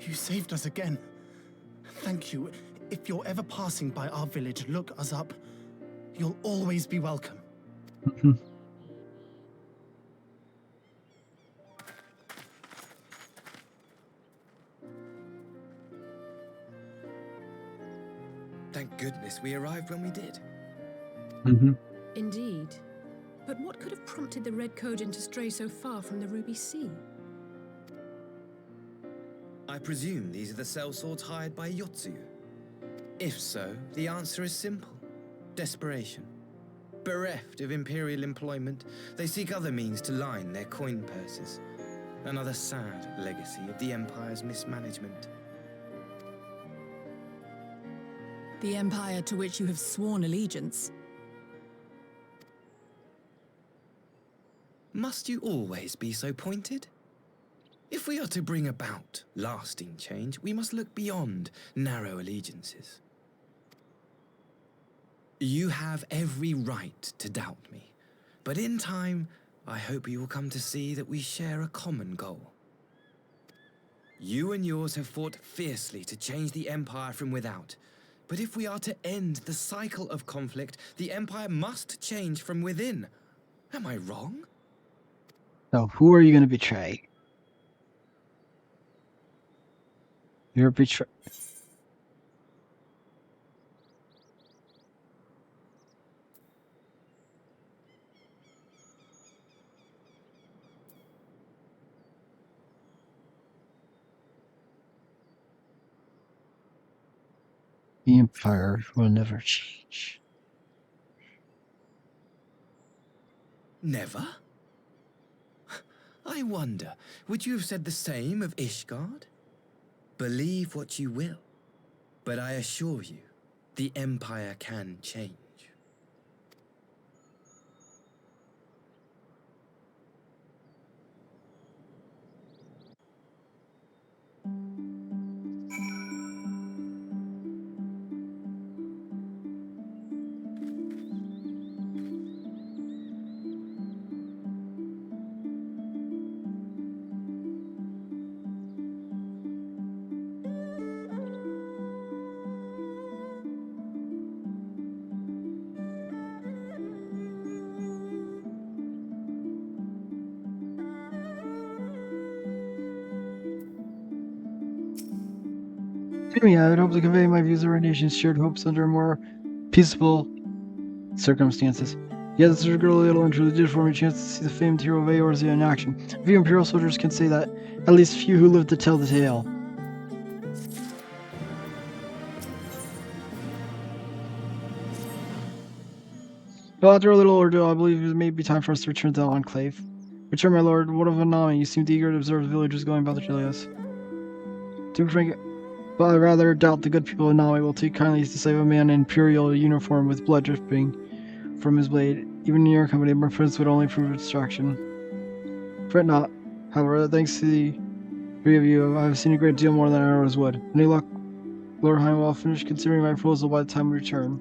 You saved us again. Thank you. If you're ever passing by our village, look us up. You'll always be welcome. Thank goodness we arrived when we did. Indeed. But what could have prompted the Red Kojin to stray so far from the Ruby Sea? I presume these are the sellswords hired by Yotsuyu. If so, the answer is simple. Desperation. Bereft of imperial employment, they seek other means to line their coin purses. Another sad legacy of the Empire's mismanagement. The Empire to which you have sworn allegiance. Must you always be so pointed? If we are to bring about lasting change, we must look beyond narrow allegiances. You have every right to doubt me, but in time, I hope you will come to see that we share a common goal. You and yours have fought fiercely to change the Empire from without. But if we are to end the cycle of conflict, the Empire must change from within. Am I wrong? So who are you going to betray? You're betray. The Empire will never change. Never? I wonder, would you have said the same of Ishgard? Believe what you will, but I assure you, the Empire can change. I would hope to convey my views of our nation's shared hopes under more peaceful circumstances. Yet this girl little and truly did for me a chance to see the famed hero of Eorzea in action. Few Imperial soldiers can say that, at least few who live to tell the tale. Well, after a little ordeal, I believe it may be time for us to return to the Enclave. Return, my lord. What of Anami? You seem eager to observe the villagers going about their daily lives. To be frank, but I rather doubt the good people of Nami will take kindly to save a man in Imperial uniform with blood dripping from his blade. Even in your company, my friends would only prove a distraction. Fret not. However, thanks to the three of you, I have seen a great deal more than I always would. Any luck, Lord Hein will finish considering my proposal by the time we return.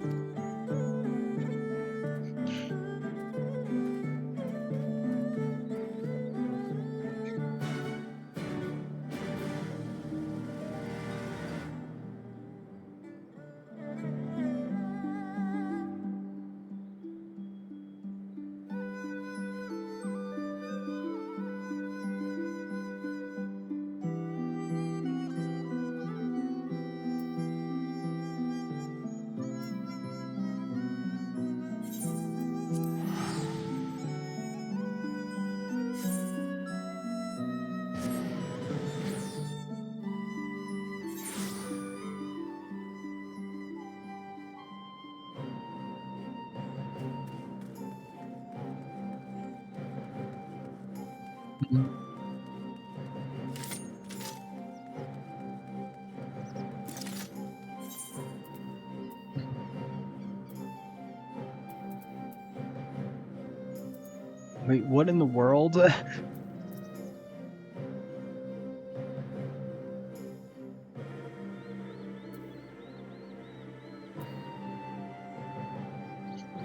Wait, what in the world?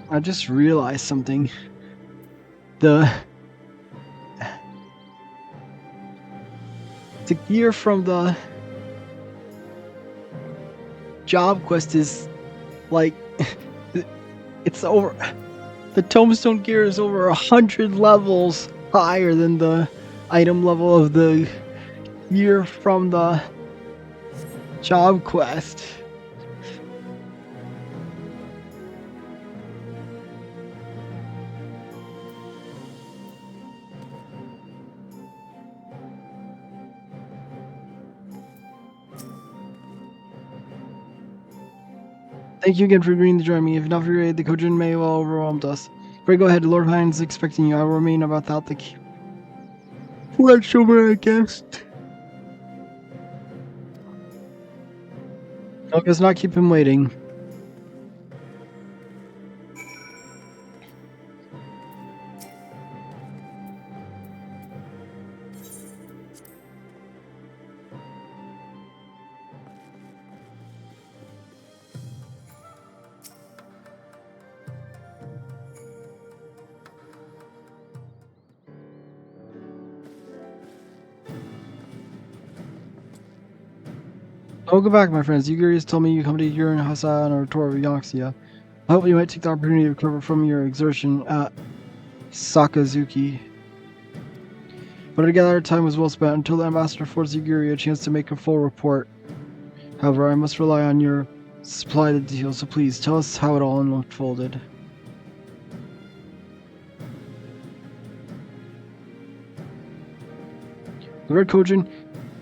I just realized something. The gear from the job quest is like it's over. The tombstone gear is over 100 levels higher than the item level of the gear from the job quest. Thank you again for agreeing to join me. If not for your aid, the Kojin may well overwhelmed us. Pray go ahead, Lord Hines is expecting you. I will remain without the key. Watch over, I guess. Let's not keep him waiting. Oh, go back, my friends. Yugiri has told me you come to Yurin Hasan or Tor of Yaxia. I hope you might take the opportunity to recover from your exertion at Sakazuki. But I gather our time was well spent until the ambassador affords Yugiri a chance to make a full report. However, I must rely on your supply the details, so please tell us how it all unfolded. The Red Kojin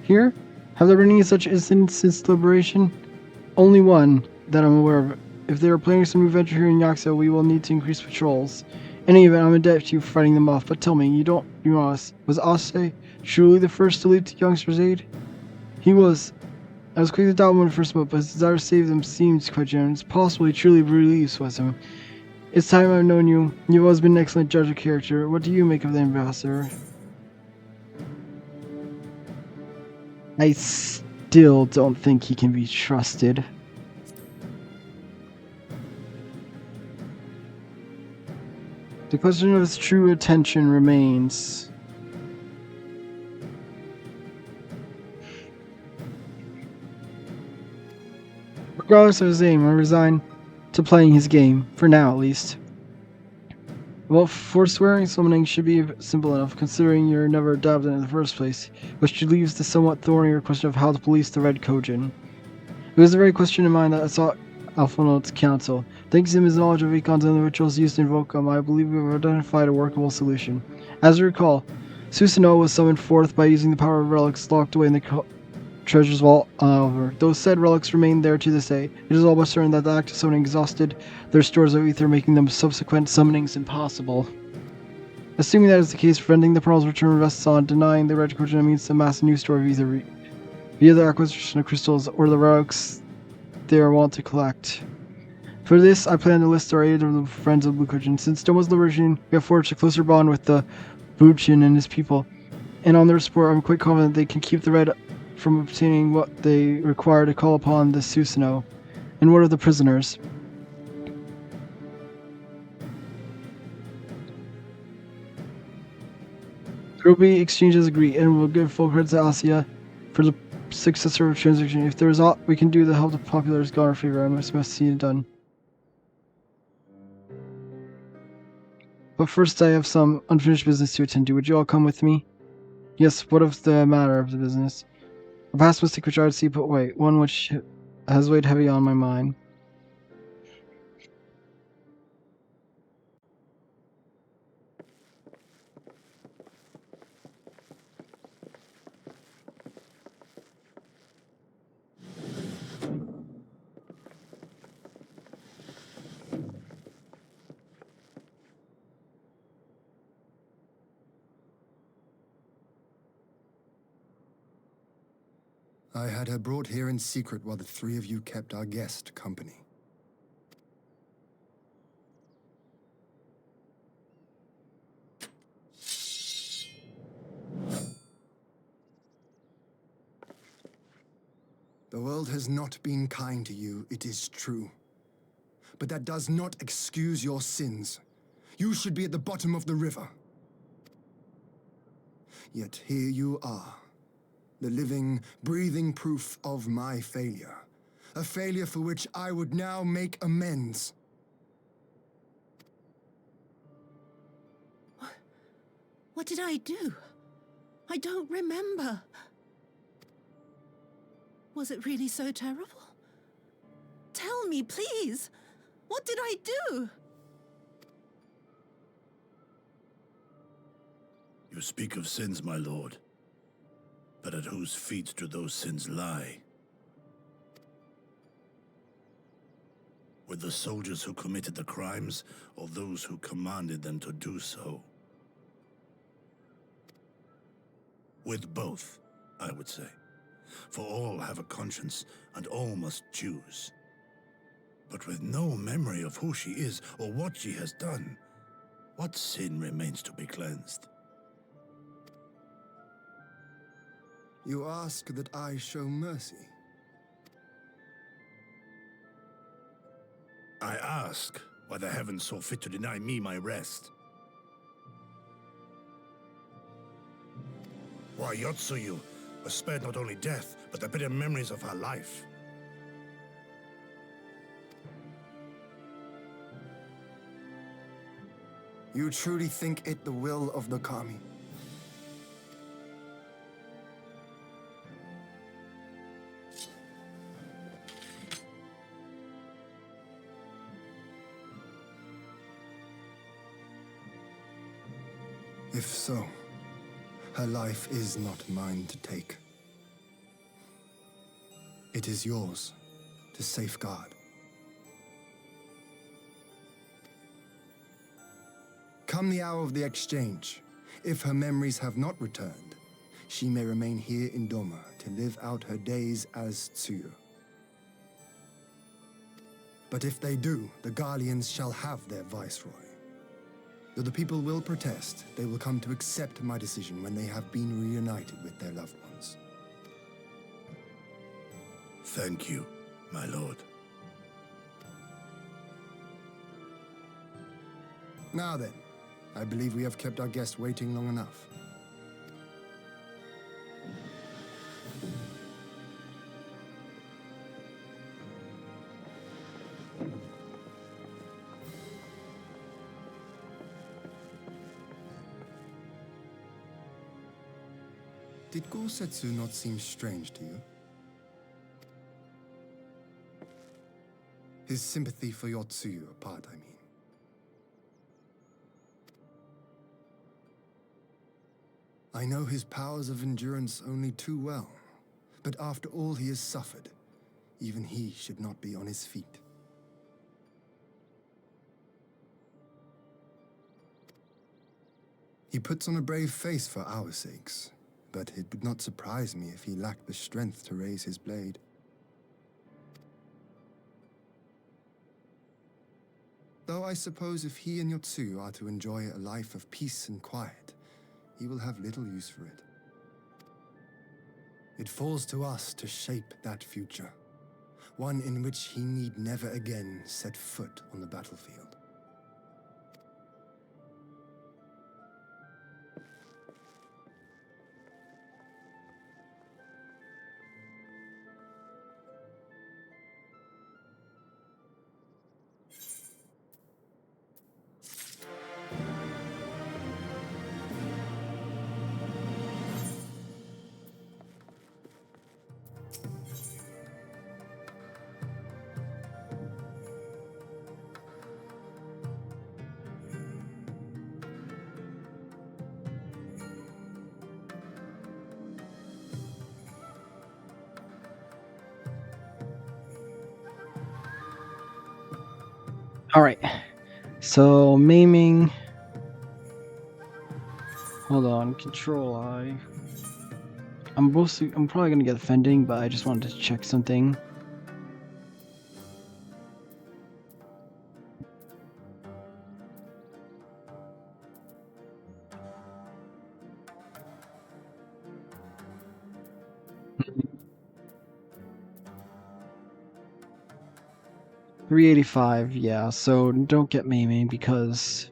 here? Have there been any such incidents since liberation? Only one that I'm aware of. If they are planning some new venture here in Yaxia, we will need to increase patrols. In any event, I'm in debt to you for fighting them off, but tell me, you know us. Was Ase truly the first to leap to youngsters' aid? He was. I was quick to doubt when we first met, but his desire to save them seems quite genuine. It's possible he truly believes was him. It's time I've known you. You've always been an excellent judge of character. What do you make of the ambassador? I still don't think he can be trusted. The question of his true attention remains. Regardless of his aim, I resign to playing his game, for now at least. Well, forswearing summoning should be simple enough, considering you're never adopted in the first place, which leaves the somewhat thornier question of how to police the Red Kojin. It was the very question in mind that I sought Alphonse's counsel. Thanks to his knowledge of icons and the rituals used to invoke them, I believe we have identified a workable solution. As you recall, Susanoo was summoned forth by using the power of relics locked away in the treasure's vault. However, those said relics remain there to this day. It is all but certain that the act of summoning exhausted their stores of ether, making them subsequent summonings impossible. Assuming that is the case, preventing the pearl's return rests on denying the Red Kojin means to amass a new store of ether via the acquisition of crystals or the relics they are wont to collect. For this, I plan to list our aid of the friends of Blue Kojin. Since Domo's liberation, we have forged a closer bond with the Buchin and his people, and on their support, I'm quite confident they can keep the Red from obtaining what they require to call upon the Susanoo. And what of the prisoners? There will be exchanges agreed, and we'll give full credit to Asia for the successor of transaction. If there is aught we can do to help the populace go in our favor, I must see it done. But first I have some unfinished business to attend to. Would you all come with me? Yes, what of the matter of the business? A past mistake which I would see put away, one which has weighed heavy on my mind. I had her brought here in secret while the three of you kept our guest company. The world has not been kind to you, it is true. But that does not excuse your sins. You should be at the bottom of the river. Yet here you are, the living, breathing proof of my failure. A failure for which I would now make amends. What did I do? I don't remember. Was it really so terrible? Tell me, please. What did I do? You speak of sins, my lord. But at whose feet do those sins lie? With the soldiers who committed the crimes, or those who commanded them to do so? With both, I would say. For all have a conscience, and all must choose. But with no memory of who she is, or what she has done, what sin remains to be cleansed? You ask that I show mercy. I ask why the heavens saw fit to deny me my rest. Why Yotsuyu, was spared not only death, but the bitter memories of her life. You truly think it the will of the Kami? If so, her life is not mine to take. It is yours to safeguard. Come the hour of the exchange, if her memories have not returned, she may remain here in Doma to live out her days as Tsuyu. But if they do, the Garleans shall have their viceroy. Though the people will protest, they will come to accept my decision when they have been reunited with their loved ones. Thank you, my lord. Now then, I believe we have kept our guest waiting long enough. Did Gorsetsu not seem strange to you? His sympathy for your Tsuyu apart, I mean. I know his powers of endurance only too well, but after all he has suffered, even he should not be on his feet. He puts on a brave face for our sakes, but it would not surprise me if he lacked the strength to raise his blade. Though I suppose if he and Yotsu are to enjoy a life of peace and quiet, he will have little use for it. It falls to us to shape that future, one in which he need never again set foot on the battlefield. Alright, so maiming. Hold on, control I. I'm probably gonna get fending, but I just wanted to check something. $385, yeah, so don't get maiming because...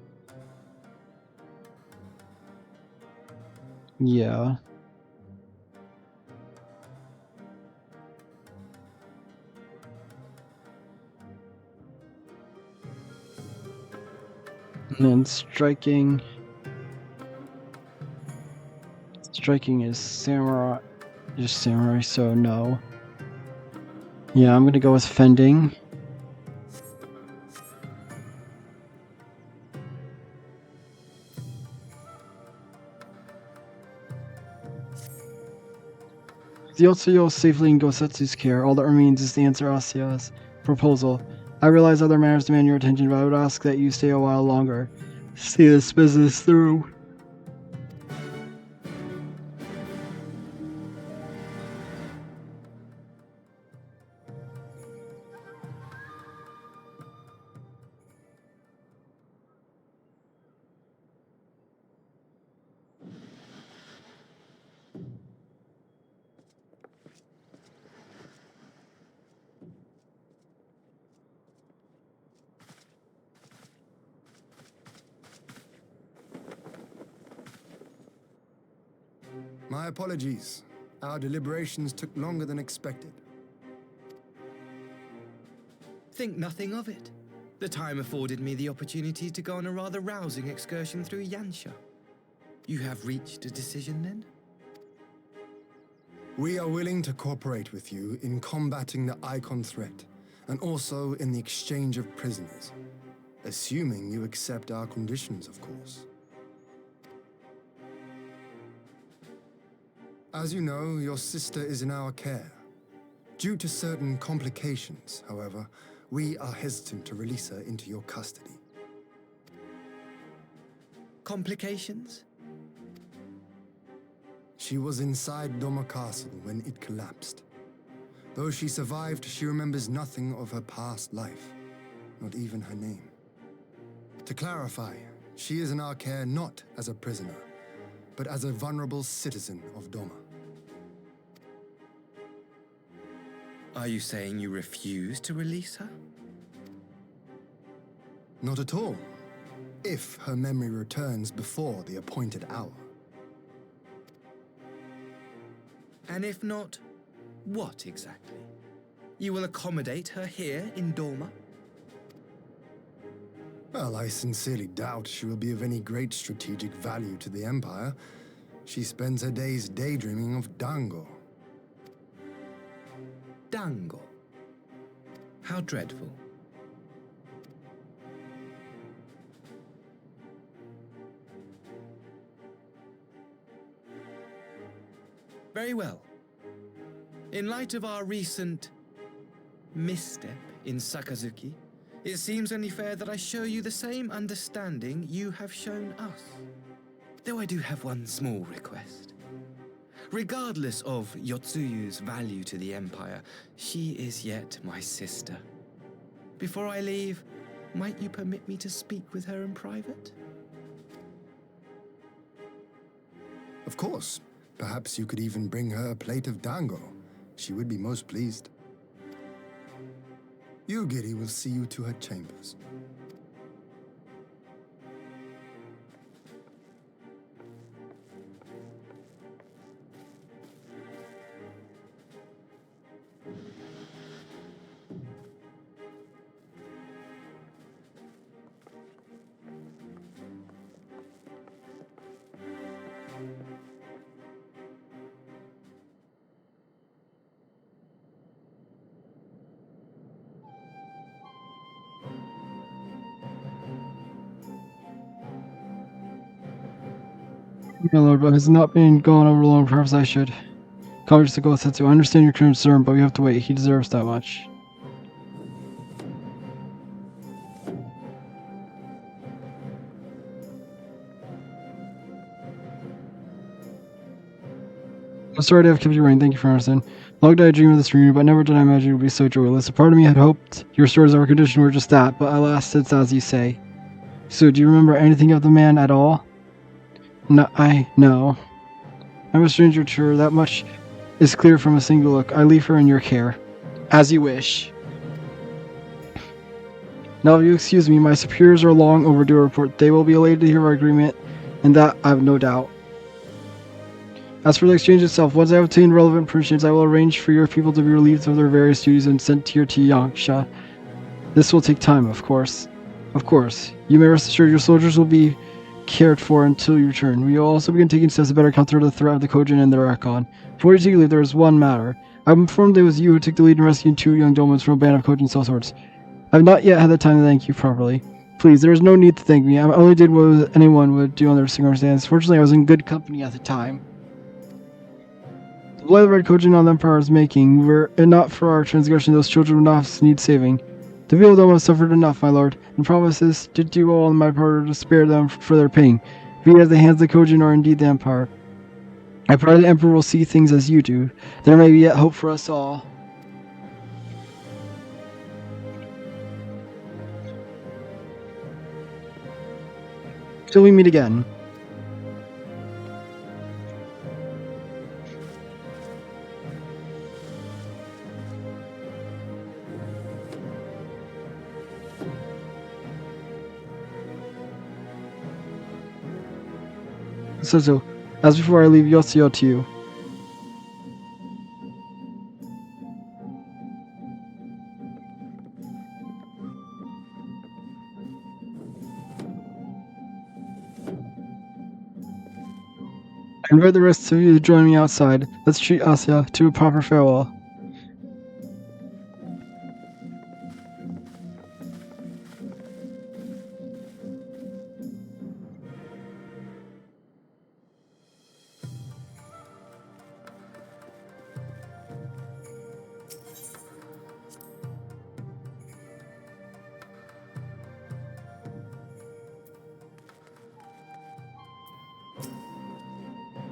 Yeah. And then striking... Striking is samurai... Just samurai, so no. Yeah, I'm gonna go with fending. The Otsuyo safely in Gosetsu's care. All that remains is the answer Asia's proposal. I realize other matters demand your attention, but I would ask that you stay a while longer. See this business through. My apologies. Our deliberations took longer than expected. Think nothing of it. The time afforded me the opportunity to go on a rather rousing excursion through Yansha. You have reached a decision then? We are willing to cooperate with you in combating the Icon threat, and also in the exchange of prisoners. Assuming you accept our conditions, of course. As you know, your sister is in our care. Due to certain complications, however, we are hesitant to release her into your custody. Complications? She was inside Doma Castle when it collapsed. Though she survived, she remembers nothing of her past life, not even her name. To clarify, she is in our care not as a prisoner, but as a vulnerable citizen of Doma. Are you saying you refuse to release her? Not at all, if her memory returns before the appointed hour. And if not, what exactly? You will accommodate her here in Doma? Well, I sincerely doubt she will be of any great strategic value to the Empire. She spends her days daydreaming of Dango. Dango? How dreadful. Very well. In light of our recent misstep in Sakazuki, it seems only fair that I show you the same understanding you have shown us. Though I do have one small request. Regardless of Yotsuyu's value to the Empire, she is yet my sister. Before I leave, might you permit me to speak with her in private? Of course. Perhaps you could even bring her a plate of dango. She would be most pleased. Yugiri will see you to her chambers. My lord, but has not been gone over long. Perhaps I should. College to go Setsu. I understand your concern, but we have to wait. He deserves that much. I'm sorry to have kept you waiting. Thank you for understanding. Long did I dream of this reunion, but never did I imagine it would be so joyless. A part of me had hoped your stories of our condition were just that, but alas, it's as you say. So, do you remember anything of the man at all? No, no. I'm a stranger to her. That much is clear from a single look. I leave her in your care. As you wish. Now, if you excuse me, my superiors are long overdue a report. They will be elated to hear our agreement, and that I have no doubt. As for the exchange itself, once I have obtained relevant permissions, I will arrange for your people to be relieved of their various duties and sent here to Yangsha. This will take time, of course. Of course. You may rest assured your soldiers will be cared for until you return. We will also begin taking steps to better counter the threat of the Kojin and their Archon. Before you take leave, there is one matter. I'm informed it was you who took the lead in rescuing 2 young Domans from a band of Kojin sellswords. I have not yet had the time to thank you properly. Please, there is no need to thank me. I only did what anyone would do under circumstances. Fortunately, I was in good company at the time. The blood of the Red Kojin on the Empire is making. Were it not for our transgression, those children would not need saving. The people of Doma have suffered enough, my lord, and promises to do all in my power to spare them for their pain, be it at the hands of the Kojin or indeed the Empire. I pray the Emperor will see things as you do. There may be yet hope for us all. Till we meet again. So, as before I leave Yotsuyo to you. I invite the rest of you to join me outside. Let's treat Asya to a proper farewell.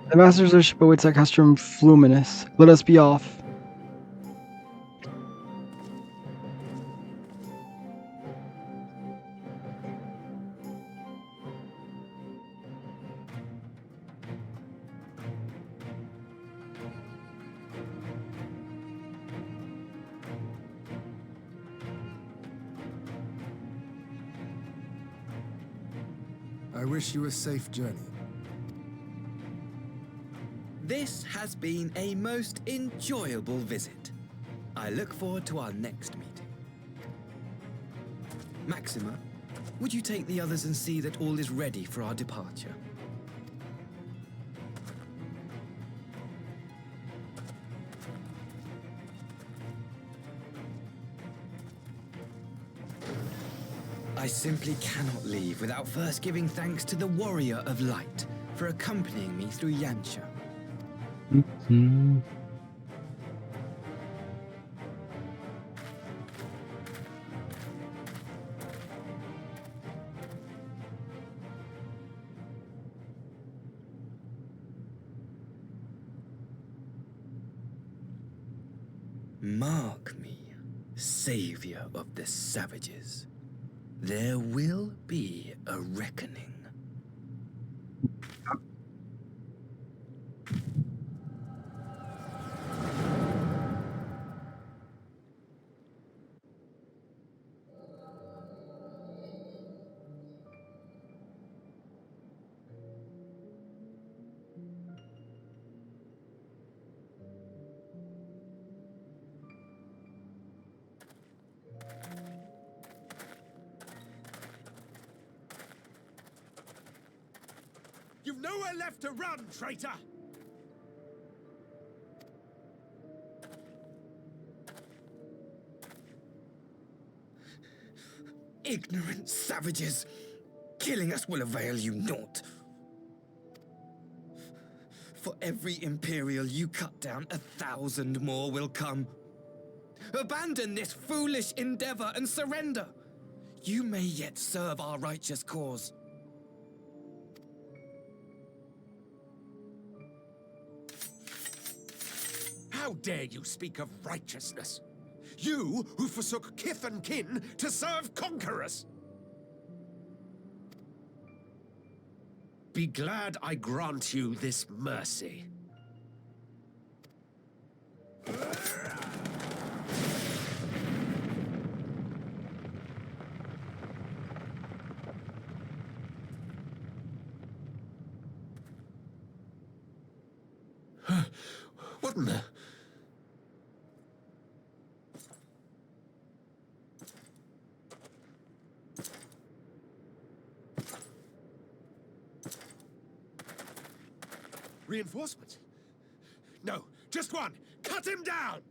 The master's ship awaits at Castrum Fluminus. Let us be off. I wish you a safe journey. This has been a most enjoyable visit. I look forward to our next meeting. Maxima, would you take the others and see that all is ready for our departure? I simply cannot leave without first giving thanks to the Warrior of Light for accompanying me through Yansha. Mark me, savior of the savages. There will be a reckoning. You've nowhere left to run, traitor! Ignorant savages! Killing us will avail you naught. For every Imperial you cut down, 1,000 more will come. Abandon this foolish endeavor and surrender. You may yet serve our righteous cause. How dare you speak of righteousness? You who forsook kith and kin to serve conquerors! Be glad I grant you this mercy. What in the... Reinforcements? No, just one! Cut him down!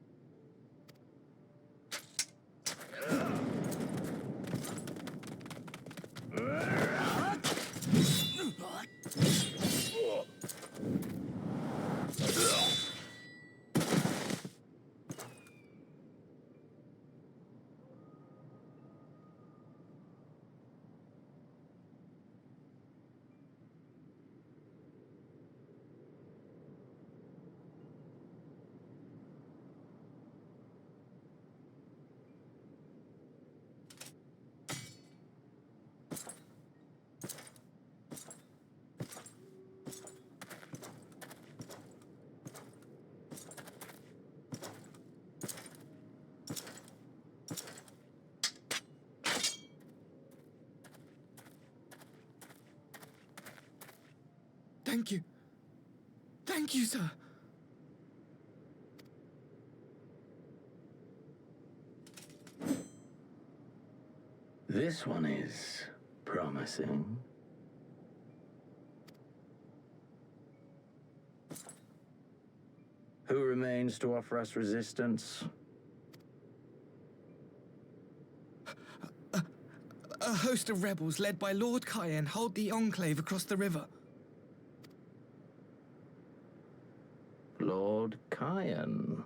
Thank you. Thank you, sir. This one is promising. remains to offer us resistance? A host of rebels led by Lord Cayenne hold the Enclave across the river. Lord Cayenne?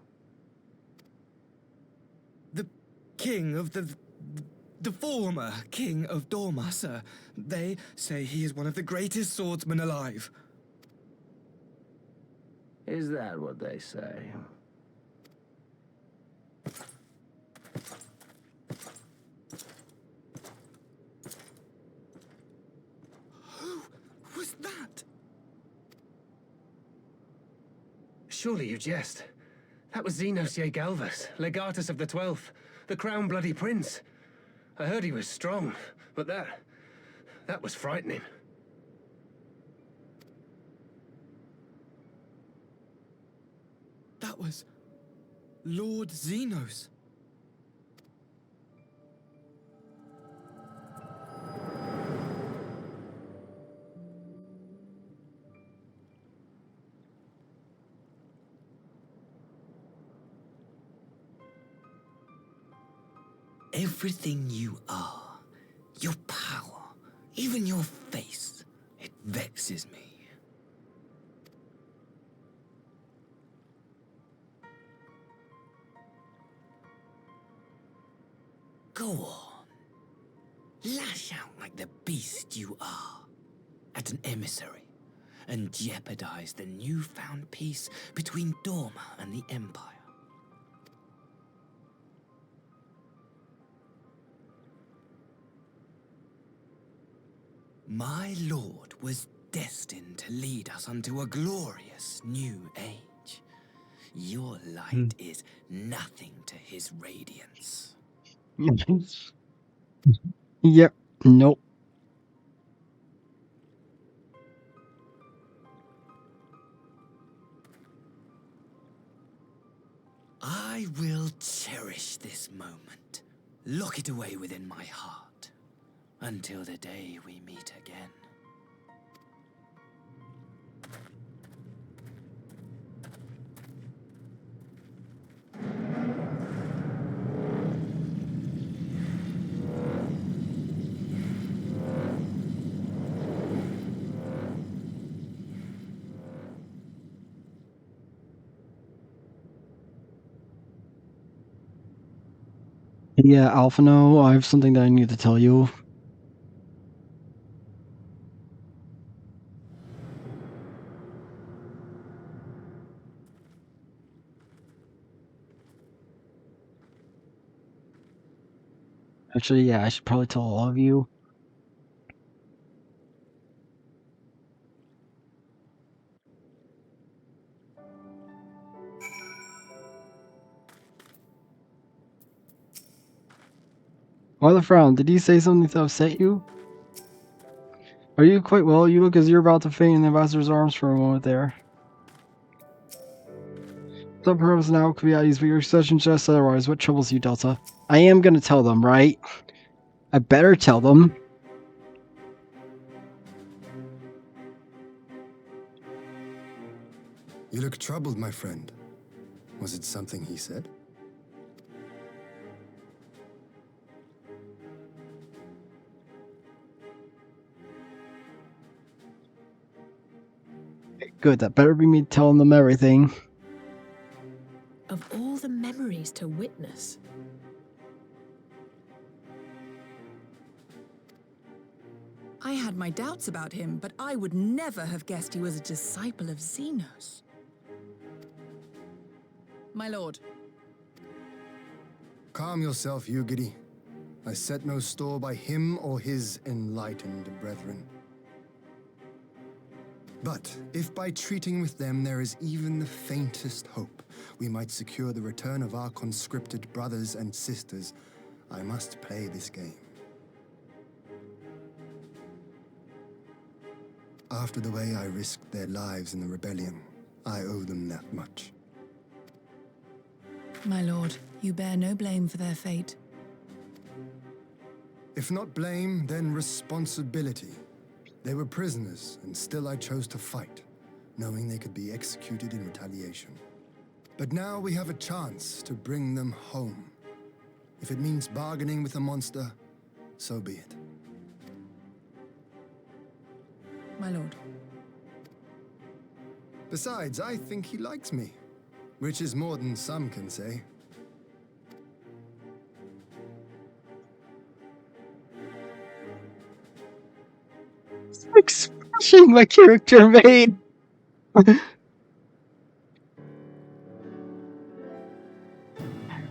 The king of the former king of Dorma, sir. They say he is one of the greatest swordsmen alive. Is that what they say? Who was that? Surely you jest. That was Xenos Galvus, legatus of the 12th, the Crown Bloody Prince. I heard he was strong, but that was frightening. That was Lord Xenos. Everything you are, your power, even your face, it vexes me. Go on. Lash out like the beast you are at an emissary and jeopardize the newfound peace between Dorma and the Empire. My lord was destined to lead us unto a glorious new age. Your light is nothing to his radiance. Yep. Nope. I will cherish this moment, lock it away within my heart, until the day we meet again. Yeah, Alphino, I have something that I need to tell you. Actually, yeah, I should probably tell all of you. Why the frown? Did he say something to upset you? Are you quite well? You look as you're about to faint in the ambassador's arms for a moment there. Some purpose now could be at ease, but your session suggests otherwise. What troubles you, Delta? I am gonna tell them, right? I better tell them. You look troubled, my friend. Was it something he said? Good, that better be me telling them everything. Of all the memories to witness. I had my doubts about him, but I would never have guessed he was a disciple of Xenos. My lord. Calm yourself, Yugiri. I set no store by him or his enlightened brethren. But if by treating with them there is even the faintest hope, we might secure the return of our conscripted brothers and sisters, I must play this game. After the way I risked their lives in the rebellion, I owe them that much. My lord, you bear no blame for their fate. If not blame, then responsibility. They were prisoners, and still I chose to fight, knowing they could be executed in retaliation. But now we have a chance to bring them home. If it means bargaining with a monster, so be it. My lord. Besides, I think he likes me, which is more than some can say. Expression my character made.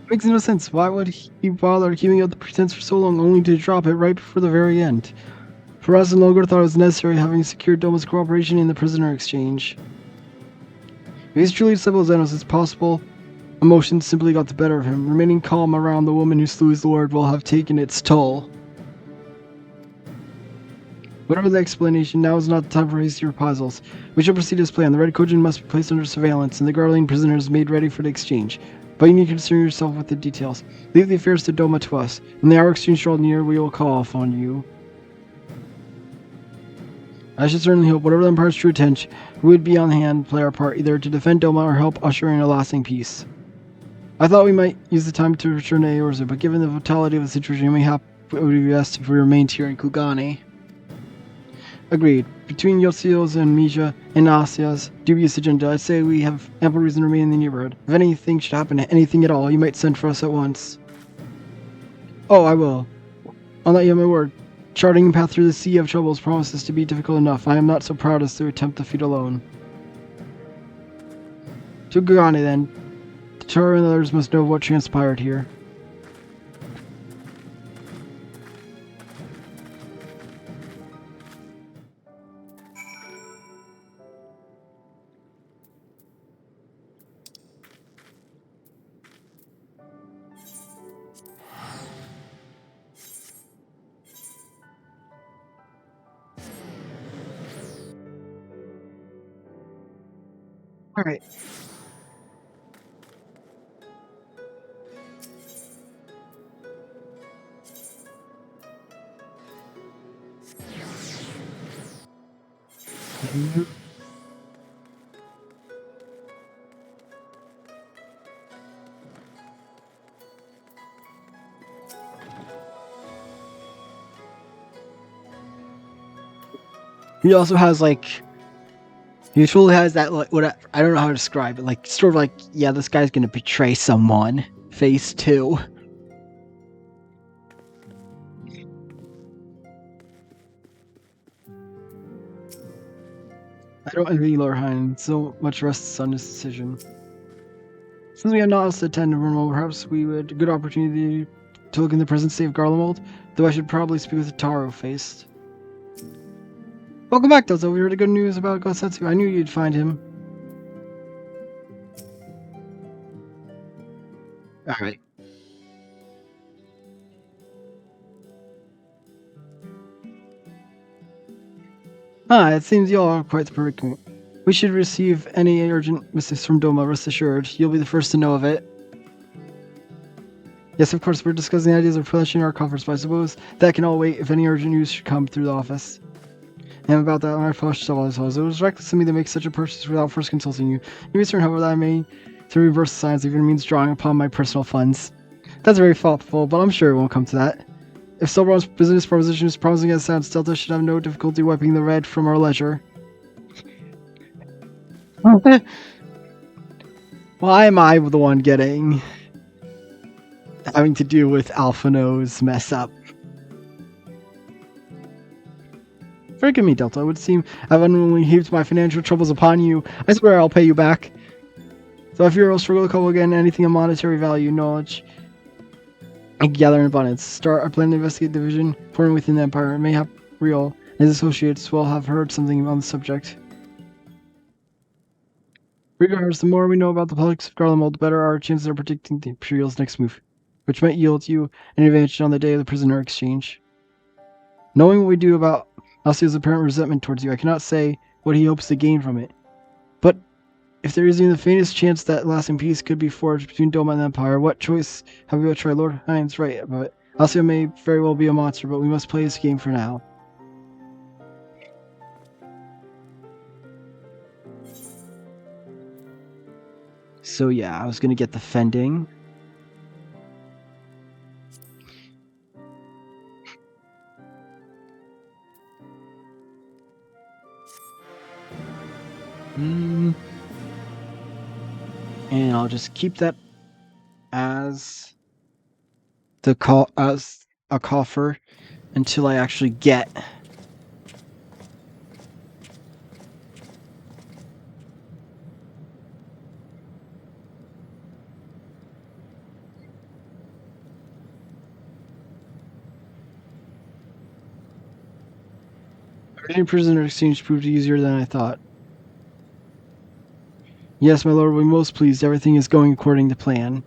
Makes no sense. Why would he bother keeping up the pretense for so long only to drop it right before the very end? Faraz no longer thought it was necessary, having secured Doma's cooperation in the prisoner exchange. If he's truly as simple as Xenos, it's possible emotions simply got the better of him. Remaining calm around the woman who slew his lord will have taken its toll. Whatever the explanation, now is not the time for hasty reprisals. We shall proceed as planned. The Red Kojin must be placed under surveillance, and the Garlean prisoners made ready for the exchange. But you need to concern yourself with the details. Leave the affairs to Doma to us. When the hour exchange draws near, we will call off on you. I should certainly hope, whatever the Empire's true intention, we would be on hand to play our part, either to defend Doma or help usher in a lasting peace. I thought we might use the time to return to Eorza, but given the vitality of the situation, it would be best if we remained here in Kugane. Agreed. Between Yosio's and Misha and Asia's dubious agenda, I'd say we have ample reason to remain in the neighborhood. If anything should happen, anything at all, you might send for us at once. Oh, I will. I'll let you have my word. Charting a path through the sea of troubles promises to be difficult enough. I am not so proud as to attempt the feat alone. To Kugane, then. The Taro and others must know what transpired here. Alright. He also has he totally has that I don't know how to describe it, sort of yeah, this guy's gonna betray someone face too. I don't envy Lorheim, so much rests on his decision. Since we have not else to attend to Vermo, perhaps we would a good opportunity to look in the present state of Garlemald, though I should probably speak with Taro faced. Welcome back, Delta. We heard the good news about Gosetsu. I knew you'd find him. Alright. It seems you all are quite the predicament. We should receive any urgent missives from Doma, rest assured. You'll be the first to know of it. Yes, of course, we're discussing the ideas of replenishing our coffers, but I suppose that can all wait if any urgent news should come through the office. And about that, my flush it was reckless of me to make such a purchase without first consulting you. You may certain, however, that I may to reverse the science even means drawing upon my personal funds. That's very thoughtful, but I'm sure it won't come to that. If Silver's business proposition is promising as sounds, Delta should have no difficulty wiping the red from our ledger. Why am I the one having to do with Alphino's mess up? Forgive me, Delta. It would seem I've unwillingly heaped my financial troubles upon you. I swear I'll pay you back. So if you struggle to couple again anything of monetary value, knowledge, and gather in abundance. Start our plan to investigate division forming within the Empire. Mayhap Real and his associates will have heard something on the subject. Regardless, the more we know about the politics of Garlemald, the better our chances of predicting the Imperial's next move, which might yield you an advantage on the day of the prisoner exchange. Knowing what we do about Alcio's apparent resentment towards you, I cannot say what he hopes to gain from it. But if there is even the faintest chance that lasting peace could be forged between Doma and the Empire, what choice have we got to try? Lord Hein's right about it. Alcio may very well be a monster, but we must play this game for now. So yeah, I was gonna get the fending. And I'll just keep that as as a coffer until I actually get Urgent prisoner exchange proved easier than I thought. Yes, my lord, we're most pleased. Everything is going according to plan.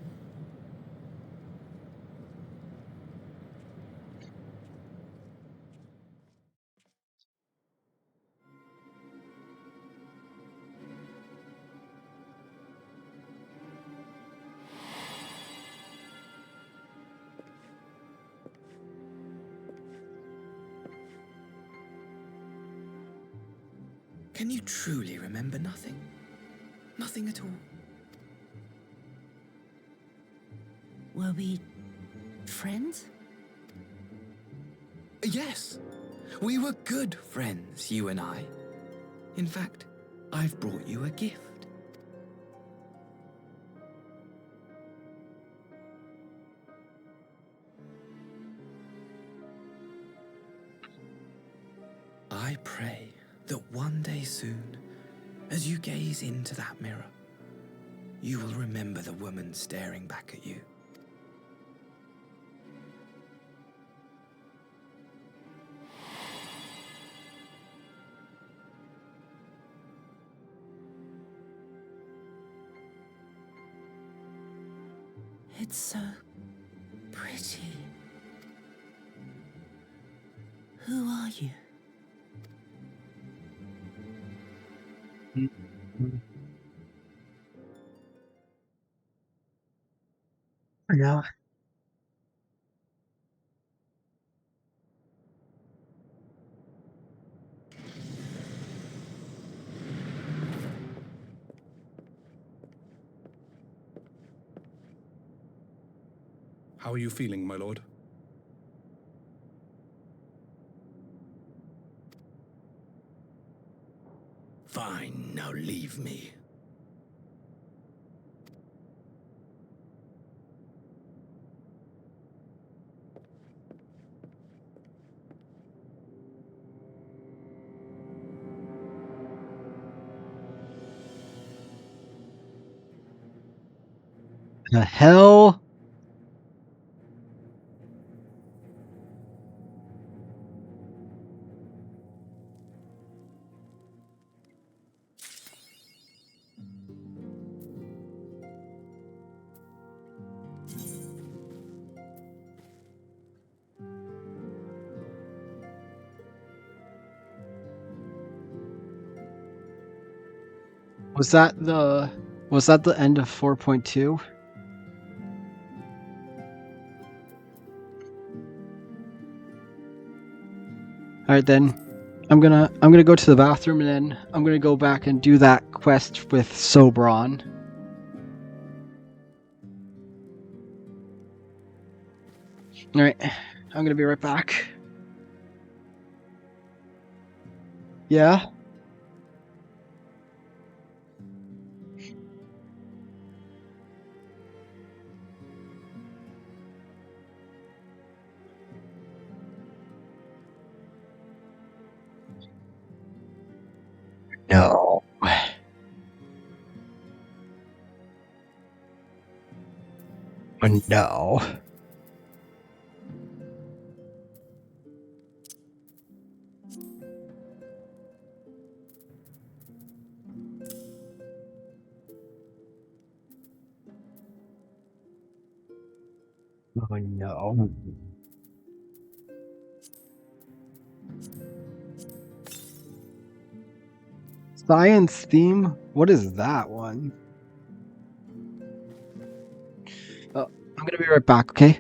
Can you truly remember nothing? Nothing at all? Were we friends? Yes. We were good friends, you and I. In fact, I've brought you a gift. I pray that one day soon, as you gaze into that mirror, you will remember the woman staring back at you. It's so pretty. Who are you? Yeah. How are you feeling, my lord? Fine, now leave me. The hell? Was that the end of 4.2? All right, then I'm gonna go to the bathroom, and then I'm gonna go back and do that quest with Sobron. All right, I'm gonna be right back. Yeah. No. No. Oh no. Science theme? What is that one? Oh, I'm gonna be right back, okay?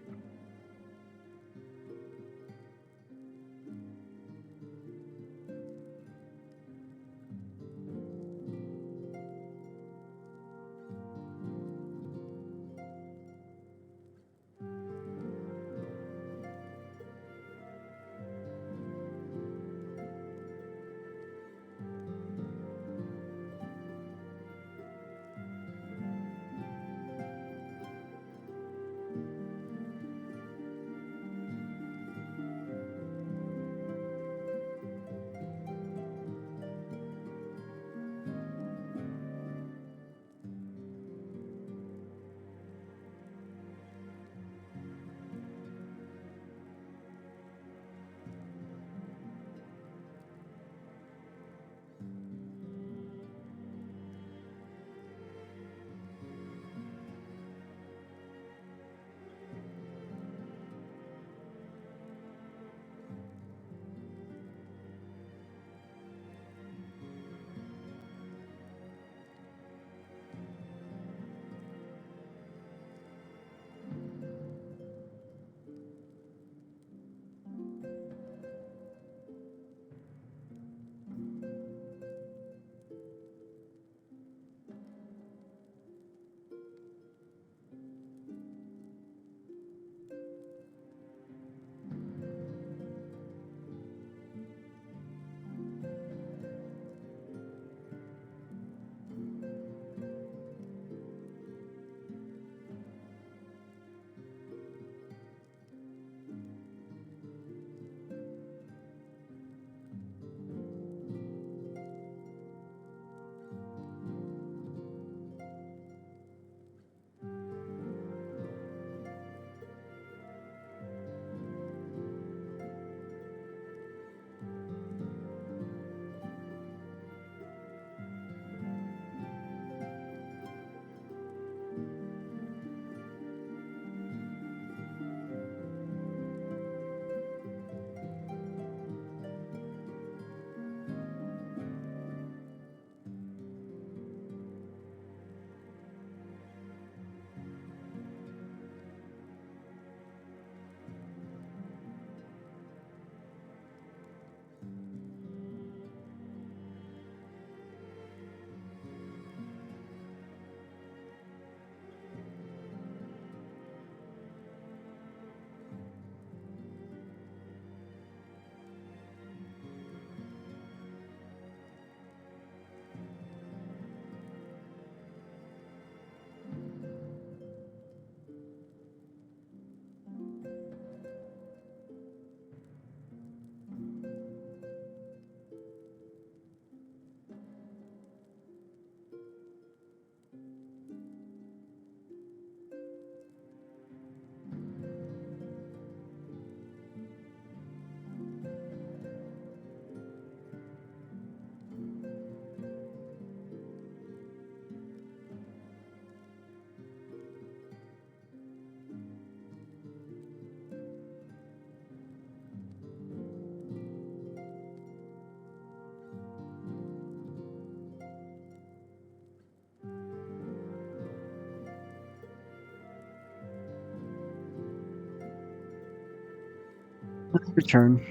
Return.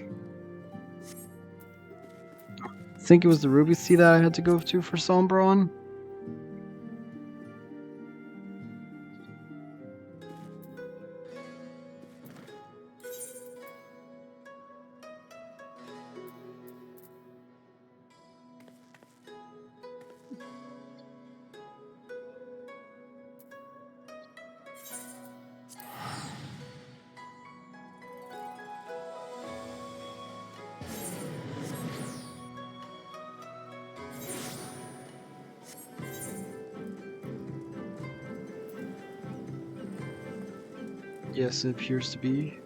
I think it was the Ruby Sea that I had to go to for Sombron. Yes, it appears to be.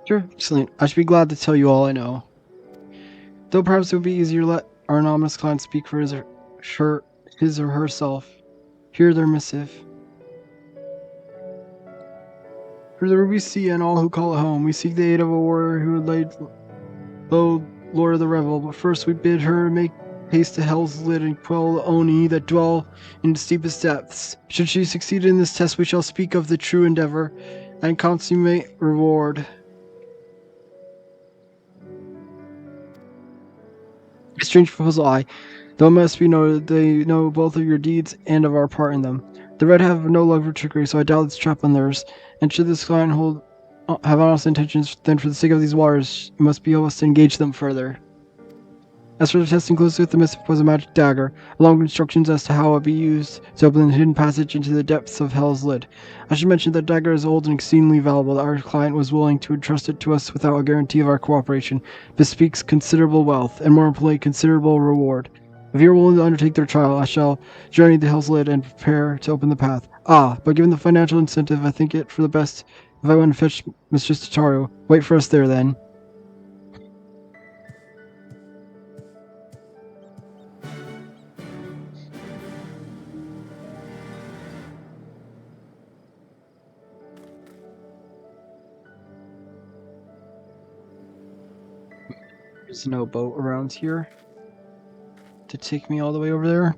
Sure, excellent. I should be glad to tell you all I know. Though perhaps it would be easier to let our anonymous client speak for his or herself. Hear their missive. For the Ruby Sea and all who call it home, we seek the aid of a warrior who would lay low Lord of the Revel, but first we bid her make haste to Hell's Lid and quell the Oni that dwell in the steepest depths. Should she succeed in this test, we shall speak of the true endeavor and consummate reward. A strange proposal, though it must be noted they know both of your deeds and of our part in them. The Red have no love for trickery, so I doubt it's trap on theirs. And should this client have honest intentions, then for the sake of these waters, you must be able to engage them further. As for the testing closely with the missive was a magic dagger, along with instructions as to how it be used to open the hidden passage into the depths of Hell's Lid. I should mention that dagger is old and exceedingly valuable. That our client was willing to entrust it to us without a guarantee of our cooperation. Bespeaks considerable wealth, and more importantly, considerable reward. If you are willing to undertake their trial, I shall journey to Hell's Lid and prepare to open the path. But given the financial incentive, I think it for the best if I went and fetch Mistress Tataru. Wait for us there, then. There's no boat around here to take me all the way over there.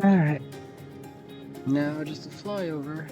Alright. Now just a flyover.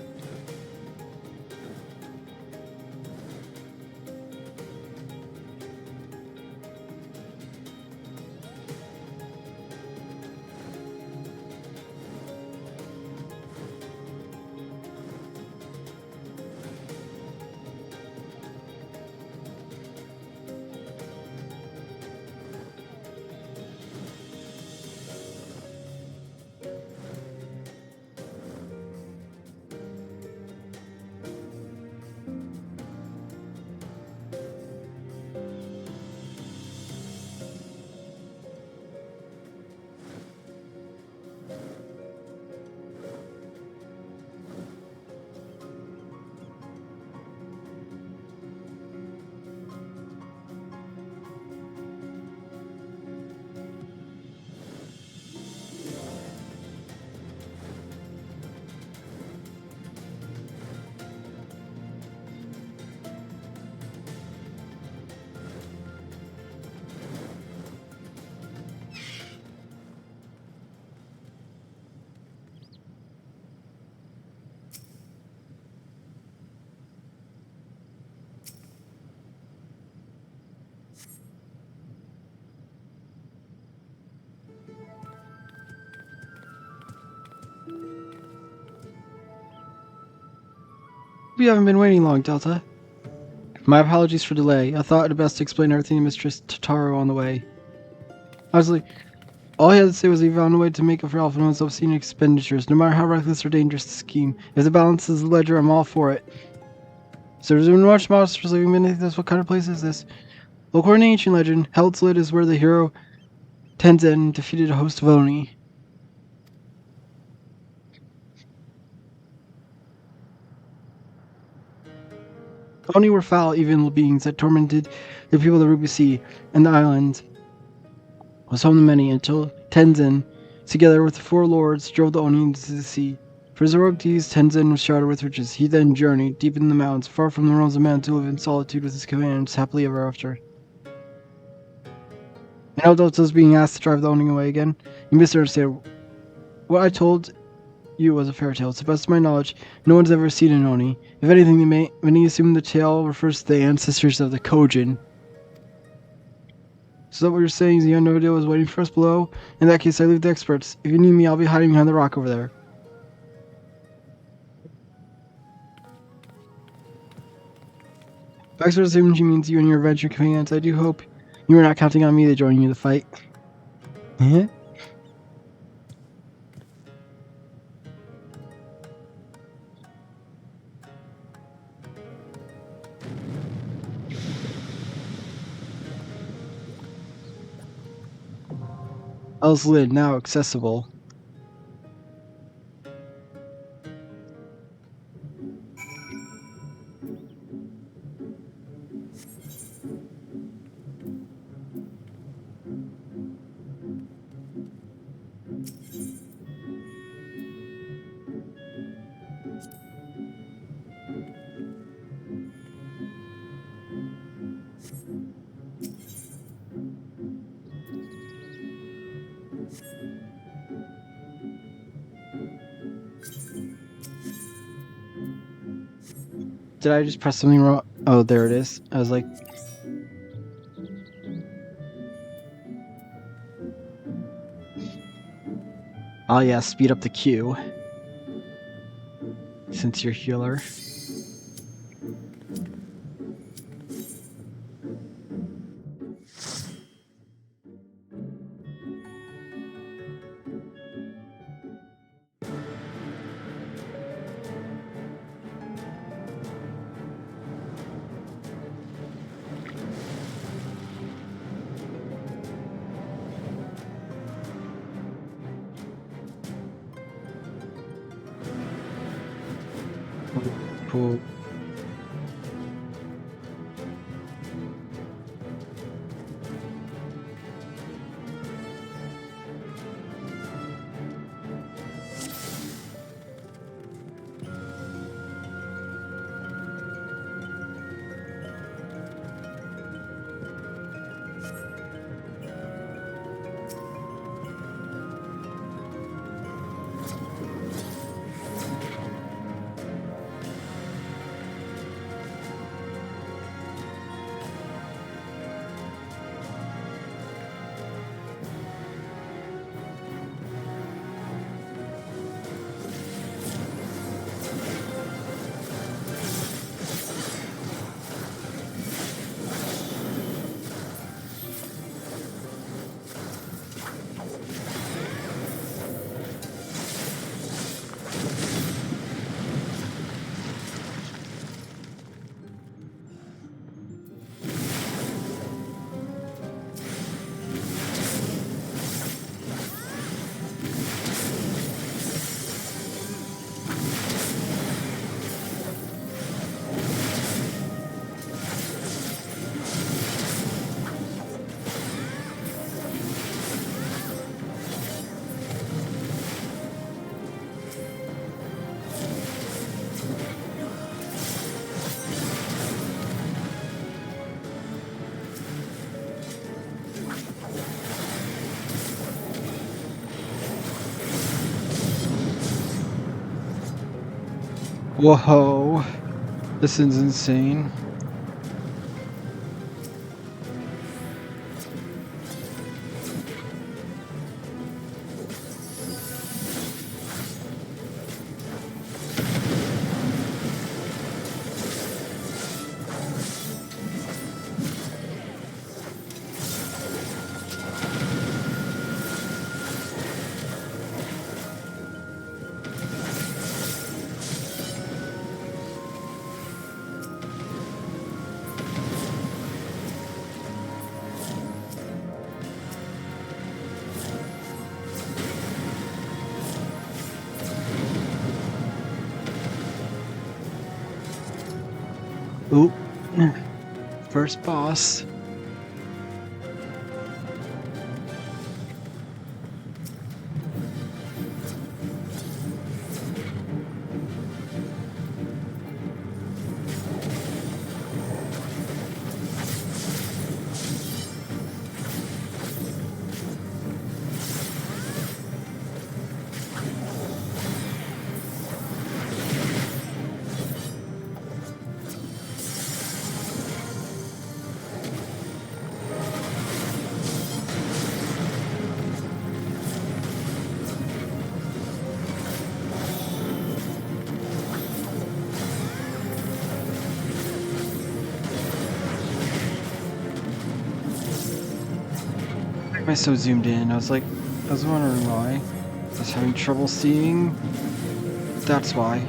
We haven't been waiting long, Delta. My apologies for delay. I thought it best to explain everything to Mistress Totaro on the way. Honestly, all he had to say was he found a way to make up for Alphinaud's obscene expenditures, no matter how reckless or dangerous the scheme. If it balances the ledger, I'm all for it. So there's been much monsters living beneath this. What kind of place is this? Well, according to ancient legend, Hell's Lid is where the hero Tenzin defeated a host of Oni. Oni were foul, evil beings that tormented the people of the Ruby Sea, and the island was home to many until Tenzin, together with the four lords, drove the Oni into the sea. For his heroic deeds, Tenzin was showered with riches. He then journeyed deep in the mountains, far from the realms of man, to live in solitude with his companions, happily ever after. Now Delta's being asked to drive the Oni away again. You misunderstand. What I told you was a fairy tale. To the best of my knowledge, no one's ever seen an Oni. If anything, many assume the tale refers to the ancestors of the Kojin. So that what you're saying is the unknown deal is waiting for us below? In that case, I leave the experts. If you need me, I'll be hiding behind the rock over there. Baxter assumes she means you and your adventure companions. I do hope you are not counting on me to join you in the fight. Hell's Lid now accessible. Did I just press something wrong? Oh, there it is. I was like... Oh yeah, speed up the queue. Since you're healer. Cool. Whoa, this is insane. Oop. First boss. Why am I so zoomed in? I was wondering why. I was having trouble seeing. That's why.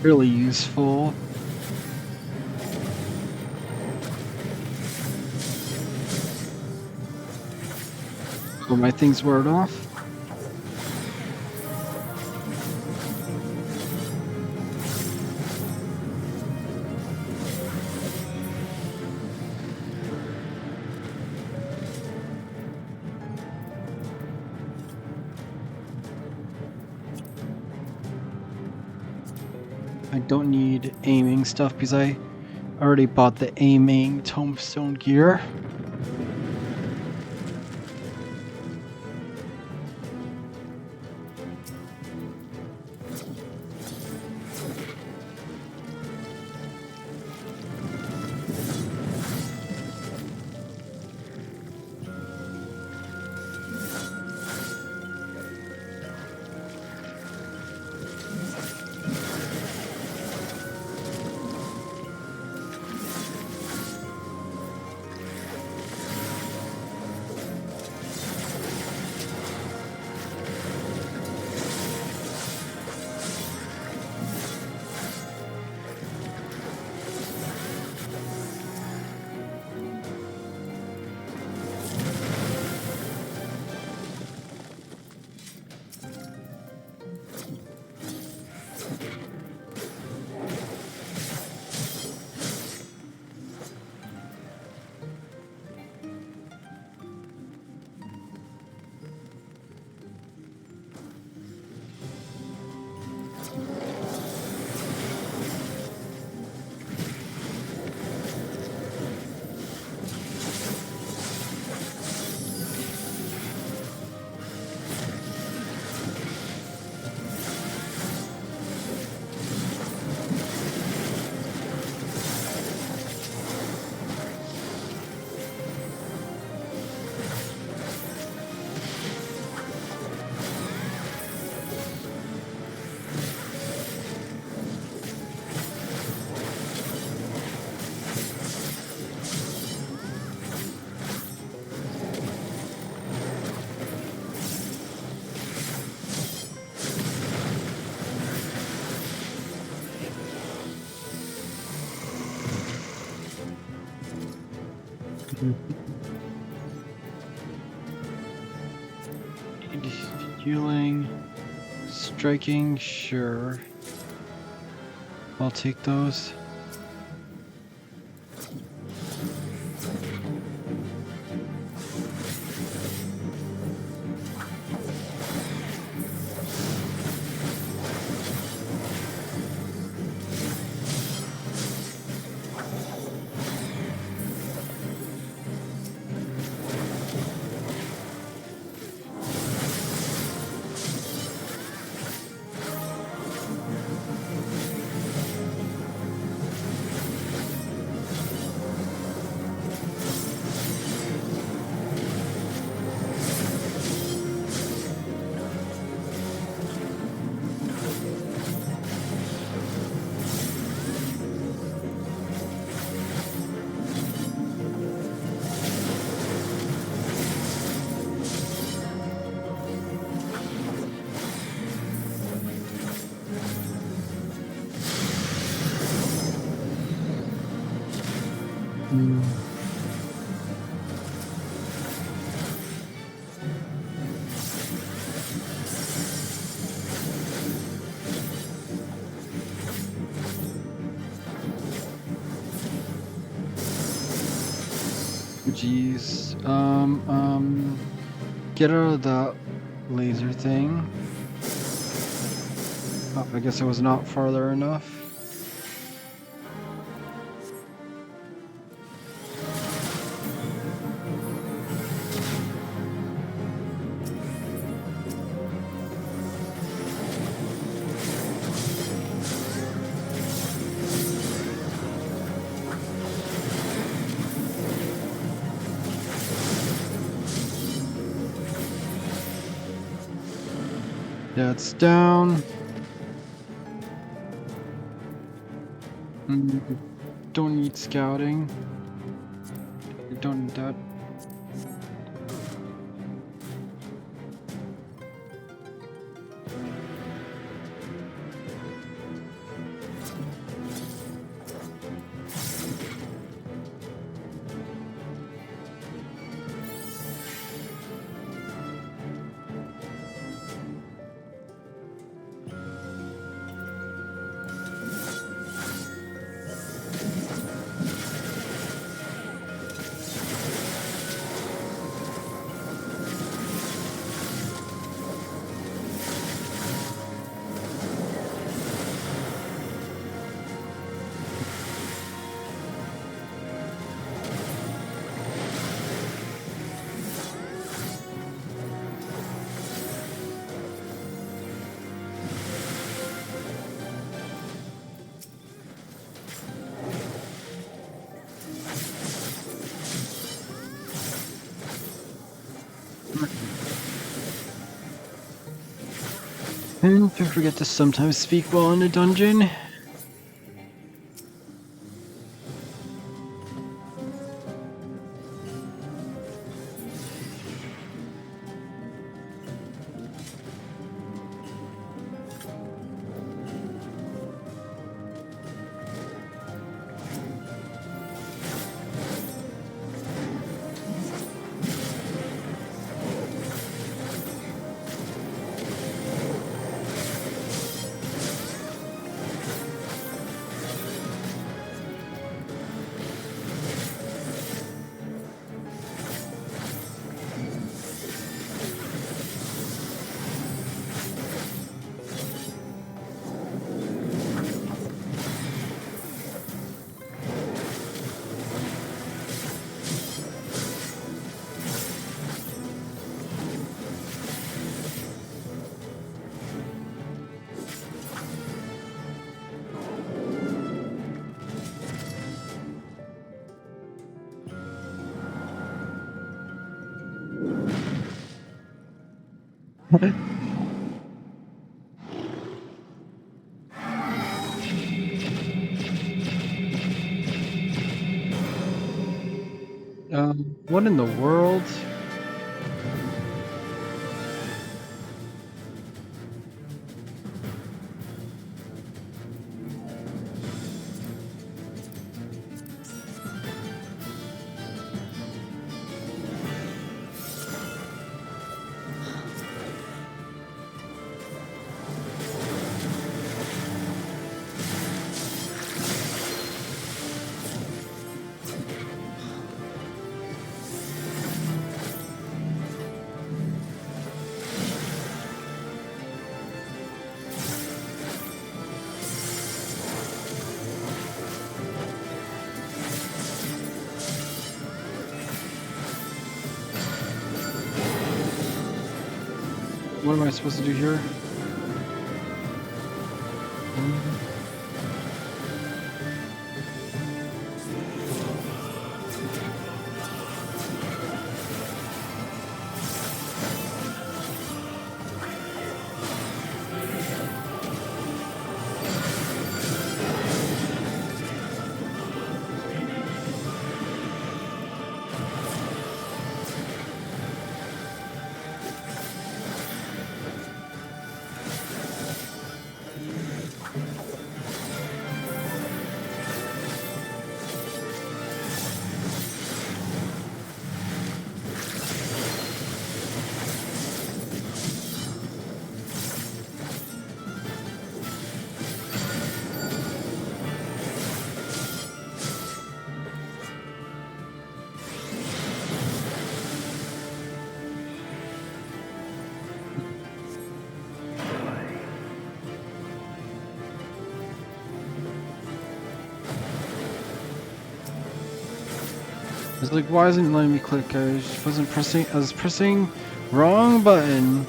Really useful. Oh, my thing's word off. I don't need aiming stuff because I already bought the aiming tombstone gear. Healing, striking, sure. I'll take those. Jeez. Get out of the laser thing. Oh, I guess I was not farther enough. That's down. Don't need scouting. Don't need that. And don't forget to sometimes speak while in a dungeon. What in the world? What am I supposed to do here? It's like, why isn't it letting me click? I was pressing wrong button.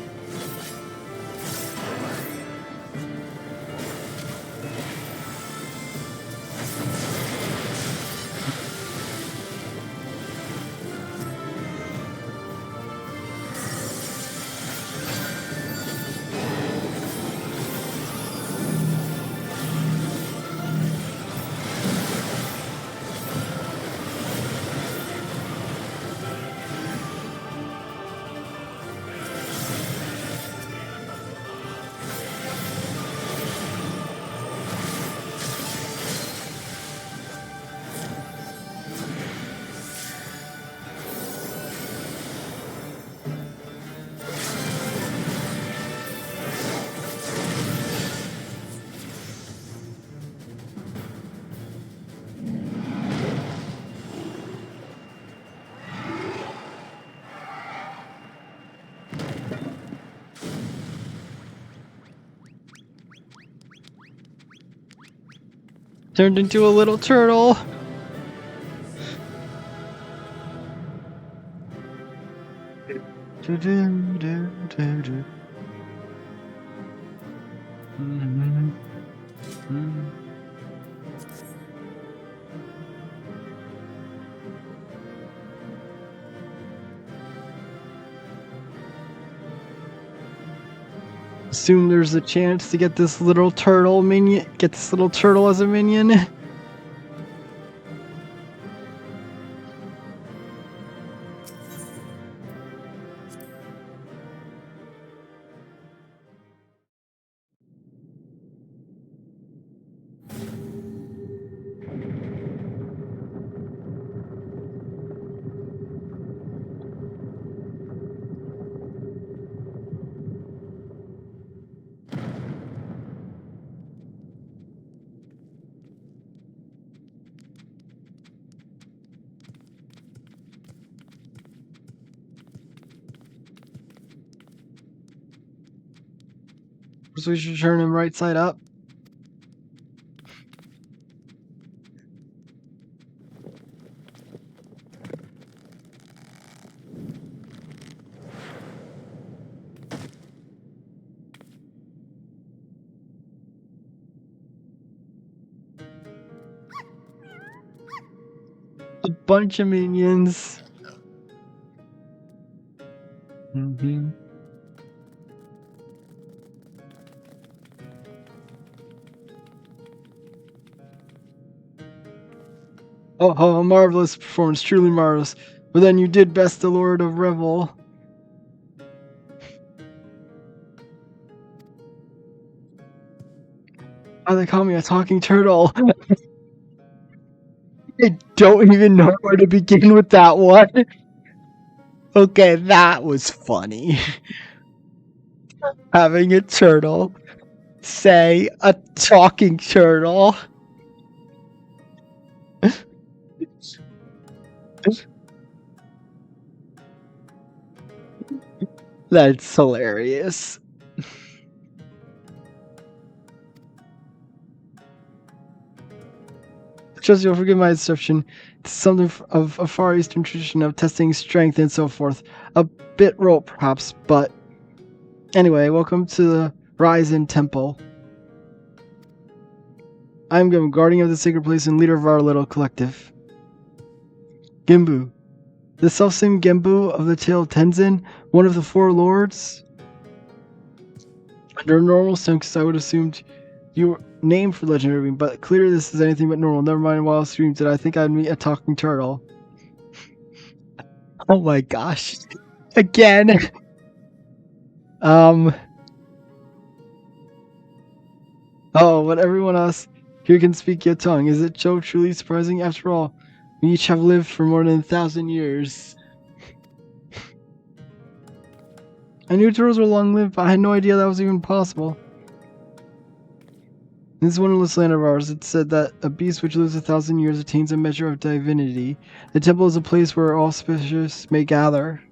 Turned into a little turtle. Assume there's a chance to get this little turtle minion. Get this little turtle as a minion. So we should turn him right side up. A bunch of minions. Oh, marvelous performance, truly marvelous. But then you did best the Lord of Revel. Oh, they call me a talking turtle. I don't even know where to begin with that one. Okay, that was funny. Having a turtle say a talking turtle. That's hilarious. Trust you'll forgive my deception. It's something of a Far Eastern tradition of testing strength and so forth. A bit rote, perhaps, but anyway, welcome to the Ryzen Temple. I'm Gimbu, guardian of the sacred place and leader of our little collective. Gimbu. The selfsame Gimbu of the tale of Tenzin, one of the four lords? Under normal circumstances, I would have assumed you were named for legendary being, but clearly this is anything but normal. Never mind wild streams did I think I'd meet a talking turtle. Oh my gosh. Again. Oh, but everyone else here can speak your tongue. Is it so truly surprising? After all, we each have lived for more than 1,000 years. I knew turtles were long-lived, but I had no idea that was even possible. In this wondrous land of ours, it's said that a beast which lives 1,000 years attains a measure of divinity. The temple is a place where all auspicious may gather.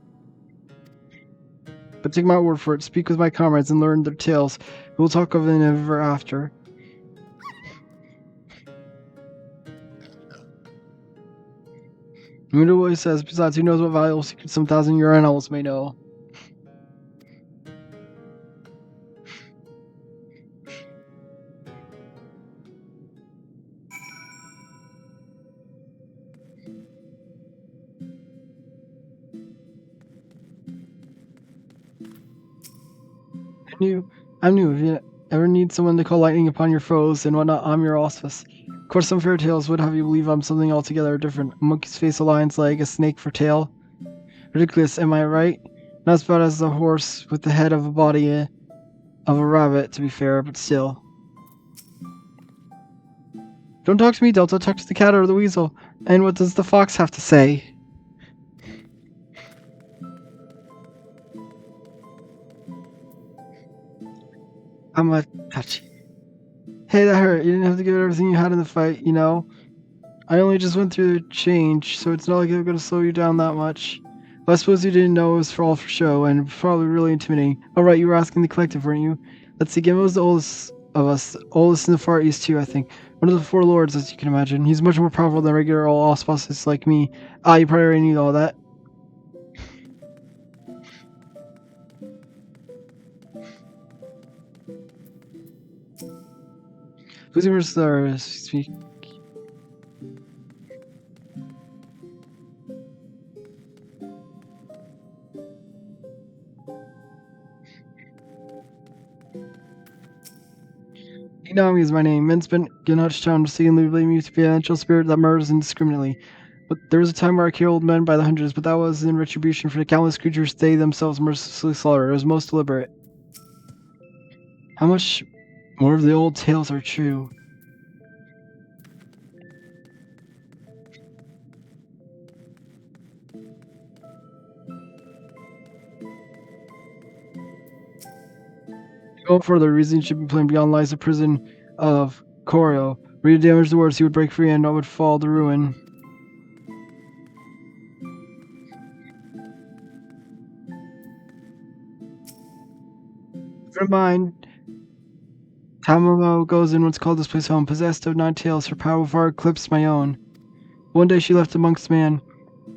But take my word for it, speak with my comrades and learn their tales. We will talk of them ever after. I mean, what he says. Besides, who knows what valuable secrets some thousand-year animals may know. I'm new. If you ever need someone to call lightning upon your foes and whatnot, I'm your auspice. Of course, some fairy tales would have you believe I'm something altogether different. A monkey's face, a lion's leg, a snake for tail. Ridiculous, am I right? Not as bad as a horse with the head of a body of a rabbit, to be fair, but still. Don't talk to me, Delta. Talk to the cat or the weasel. And what does the fox have to say? I'm a touchy. Hey, that hurt. You didn't have to give it everything you had in the fight, you know? I only just went through the change, so it's not like I'm gonna slow you down that much. But I suppose you didn't know it was all for show, and probably really intimidating. Oh right, you were asking the collective, weren't you? Let's see, Gimmo was the oldest of us. Oldest in the Far East too, I think. One of the four lords, as you can imagine. He's much more powerful than regular old auspices like me. Ah, you probably already knew all that. Who's your star? Speak. Inami is my name. Men spent Genotchtown seemingly believe me to be an angel spirit that murders indiscriminately. But there was a time where I killed men by the hundreds, but that was in retribution for the countless creatures they themselves mercilessly slaughtered. It was most deliberate. How much more of the old tales are true? Go further, reason should be plain. Beyond lies the prison of Koryo. Where you damage the words, he would break free and I would fall to ruin. Never mind. Tamamo goes in what's called this place home, possessed of 9 tails, her power far eclipsed my own. One day she left amongst man.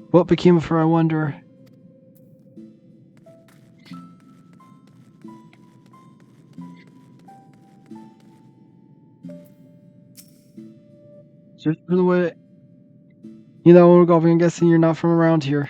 What became of her, I wonder? Just for the way... You know, we're golfing, I'm guessing you're not from around here.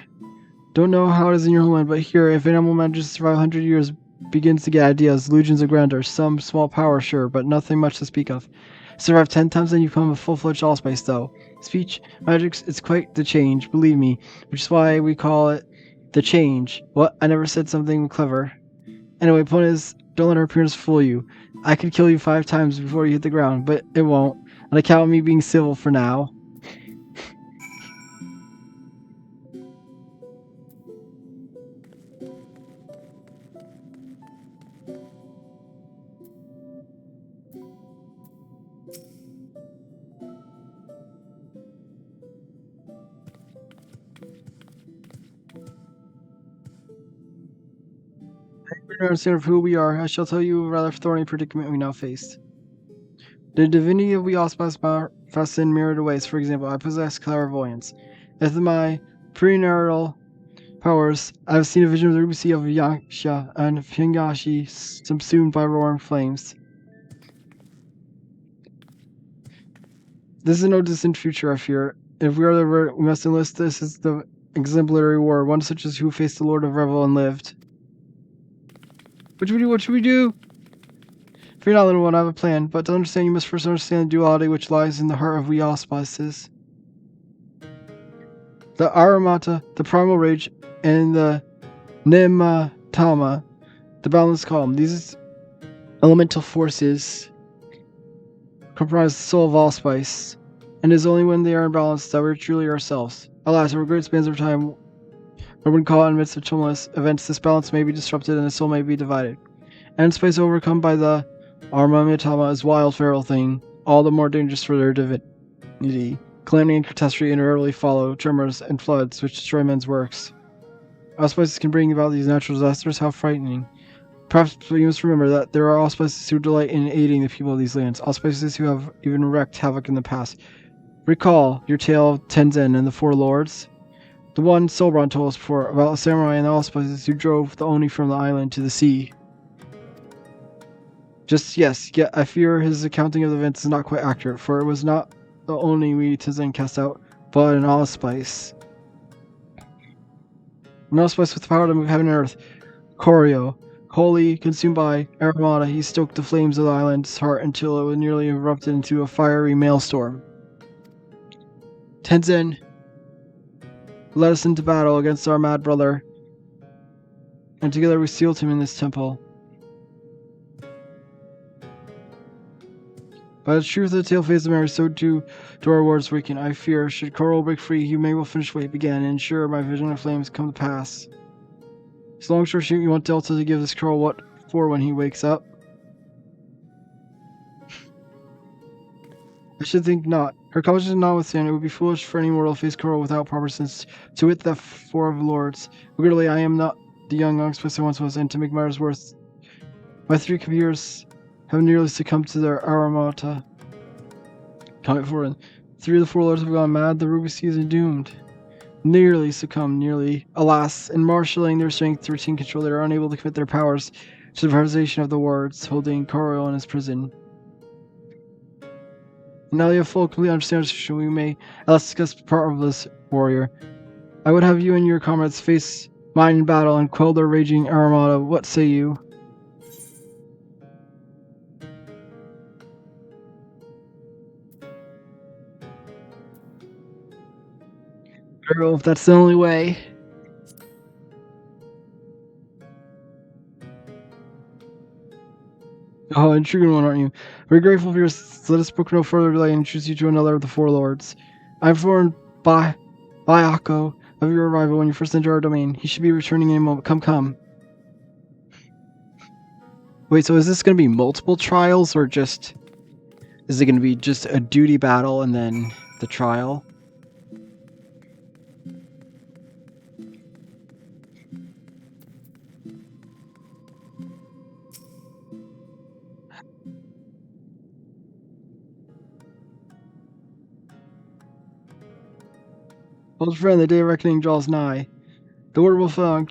Don't know how it is in your homeland, but here, if an animal manages to survive 100 years, begins to get ideas, illusions of grandeur, some small power, sure, but nothing much to speak of. Survive 10 times and you become a full-fledged allspice, though. Speech, magic, it's quite the change, believe me, which is why we call it the change. What? I never said something clever. Anyway, point is, don't let her appearance fool you. I could kill you 5 times before you hit the ground, but it won't. On account of me being civil for now. Understand of who we are, I shall tell you a rather thorny predicament we now face. The divinity of we auspice manifests in myriad ways. For example, I possess clairvoyance. With my prenuptial powers, I have seen a vision of the ruby sea of Yaksha and Hingashi subsumed by roaring flames. This is no distant future, I fear. If we are the we must enlist this as the exemplary war, one such as who faced the Lord of Revel and lived. What should we do? What should we do? Fear not, little one, I have a plan, but to understand you must first understand the duality which lies in the heart of we auspices. The Aramata, the primal rage, and the Nematama, the balanced calm. These elemental forces comprise the soul of allspice, and it is only when they are in balance that we are truly ourselves. Alas, over great spans of time, or when caught in the midst of tumultuous events, this balance may be disrupted and the soul may be divided. And space overcome by the Armamitama is wild, feral thing, all the more dangerous for their divinity. Calamity and catastrophe inevitably follow, tremors and floods which destroy men's works. Auspices can bring about these natural disasters, how frightening. Perhaps you must remember that there are auspices who delight in aiding the people of these lands, auspices who have even wreaked havoc in the past. Recall your tale of Tenzin and the Four Lords. The one Solbron told us before about a samurai and the allspices who drove the Oni from the island to the sea. Yet I fear his accounting of the events is not quite accurate, for it was not the Oni we Tizen cast out, but an allspice. An allspice with the power to move heaven and earth. Koryo. Wholly consumed by Aramata, he stoked the flames of the island's heart until it was nearly erupted into a fiery maelstrom. Tenzin led us into battle against our mad brother, and together we sealed him in this temple. By the truth of the tale fades of Mary, so too do our words weaken. I fear, should Koryo break free, he may well finish what he began, and ensure my vision of flames come to pass. So long short shoot, you want Delta to give this Koryo what for when he wakes up? I should think not. Her conscience notwithstanding, it would be foolish for any mortal to face Koryo without proper sense, to wit that four of lords. Regrettably, I am not the young Oxford I once was, and to make matters worse, my 3 compeers have nearly succumbed to their Aramata. Comment for it. 3 of the 4 lords have gone mad, the Ruby Sea is doomed. Nearly succumbed, nearly. Alas, in marshalling their strength to retain control, they are unable to commit their powers to the preservation of the wards, holding Koryo in his prison. Now you have full complete understanding, we may at last discuss part of this, warrior. I would have you and your comrades face mine in battle and quell their raging Aramata. What say you? Very well, if that's the only way. Oh, intriguing one, aren't you? Very grateful for your let us book no further delay and introduce you to another of the 4 lords. I am informed by Akko of your arrival when you first enter our domain. He should be returning in a moment. Come. Wait, so is this going to be multiple trials, or just... is it going to be just a duty battle and then the trial? Old friend, the day of reckoning draws nigh. The word will fall.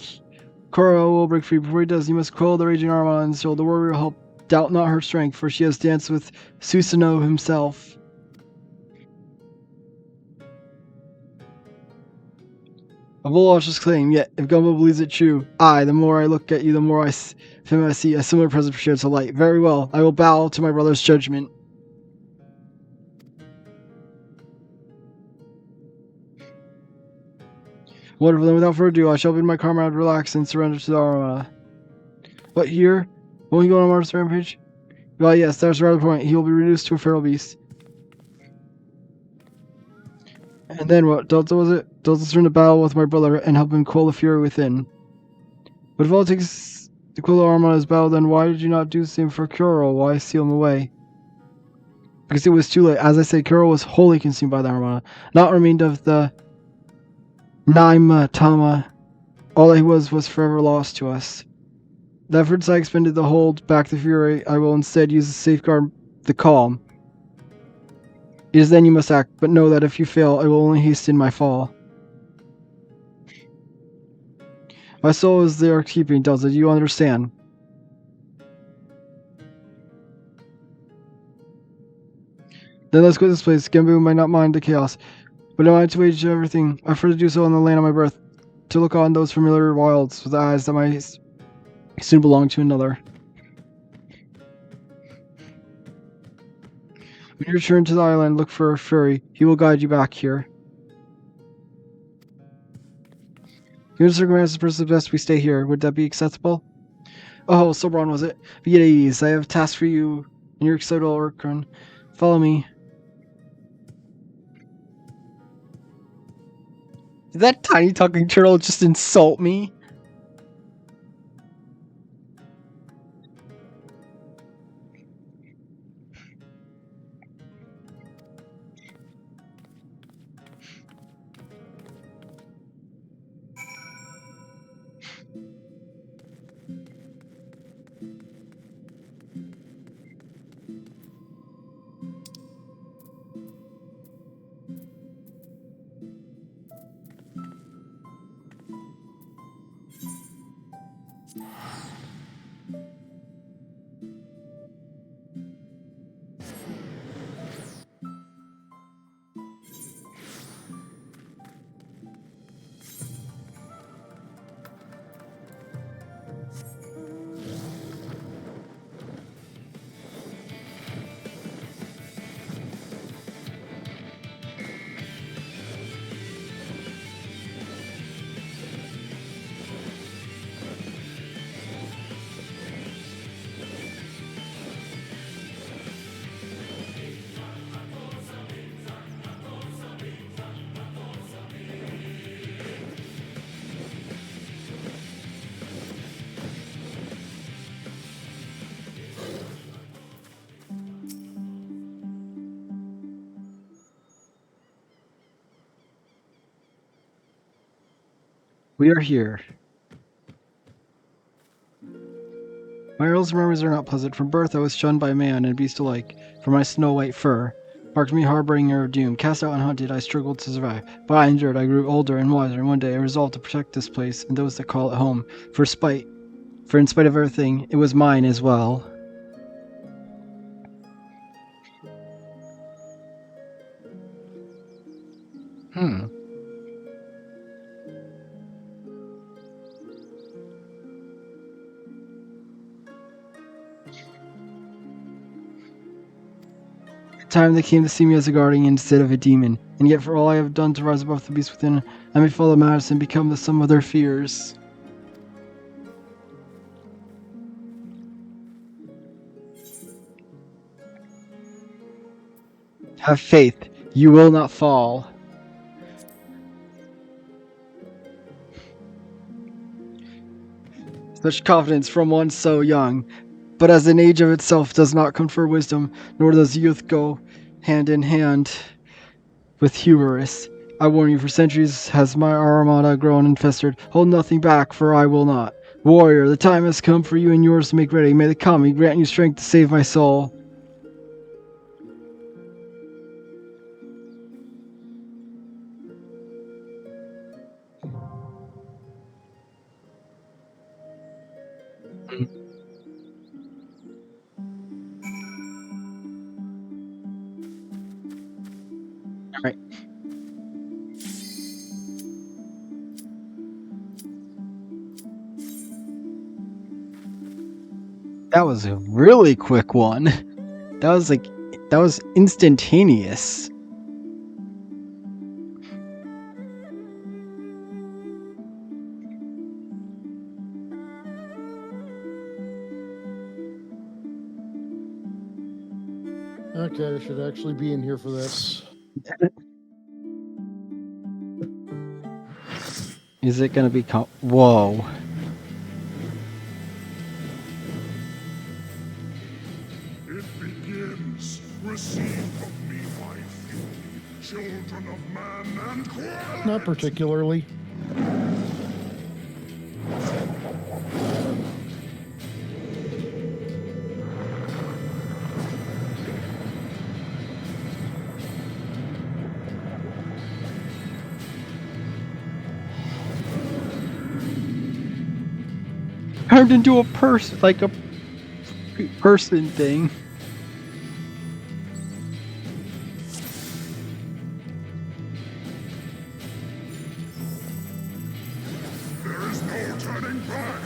Koryo will break free. Before he does, you must quell the raging Armada, and so the warrior will help. Doubt not her strength, for she has danced with Susanoo himself. A voluptuous claim, yet if Gumbo believes it true, the more I look at you, the more I see a similar presence shared to light. Very well, I will bow to my brother's judgment. Wonderful, then without further ado, I shall bid my comrade relax and surrender to the Armada. What, here? Won't he go on a martyr's rampage? Well, yes, that's rather the point. He will be reduced to a feral beast. And then what? Delta, was it? Delta's turn to battle with my brother and help him quell the fury within. But if all it takes to quell the Armada's battle, then why did you not do the same for Koryo? Why seal him away? Because it was too late. As I said, Koryo was wholly consumed by the Armada. Not remained of the Naima Tama. All that he was forever lost to us. The efforts I expended to hold back the fury, I will instead use to safeguard the calm. It is then you must act, but know that if you fail, I will only hasten my fall. My soul is their keeping, Delta. Do you understand? Then let's go to this place. Genbu might not mind the chaos, but I to wage everything. I prefer to do so on the land of my birth, to look on those familiar wilds with eyes that might soon belong to another. When you return to the island, look for Fury. He will guide you back here. Given the circumstances, perhaps best we stay here. Would that be acceptable? Oh, Sobron was it? Be at ease. I have a task for you and your excited Orkran. Follow me. Did that tiny talking turtle just insult me? We are here. My earliest memories are not pleasant. From birth I was shunned by man and beast alike, for my snow-white fur marked me harbinger of doom. Cast out and hunted, I struggled to survive. But I endured, I grew older and wiser, and one day I resolved to protect this place and those that call it home. For in spite of everything, it was mine as well. Time they came to see me as a guardian instead of a demon, and yet for all I have done to rise above the beast within, I may follow madness and become the sum of their fears. Have faith, you will not fall. Such confidence from one so young, but as an age of itself does not confer wisdom, nor does youth go hand in hand with hubris. I warn you, for centuries has my armada grown and festered. Hold nothing back, for I will not. Warrior, the time has come for you and yours to make ready. May the Kami grant you strength to save my soul. Alright. That was a really quick one. That was instantaneous. Okay, I should actually be in here for this. Is it gonna be whoa. It begins. Receive of me my fury, children of man and quality. Not particularly. Turned into a person, like a person thing. There is no turning back.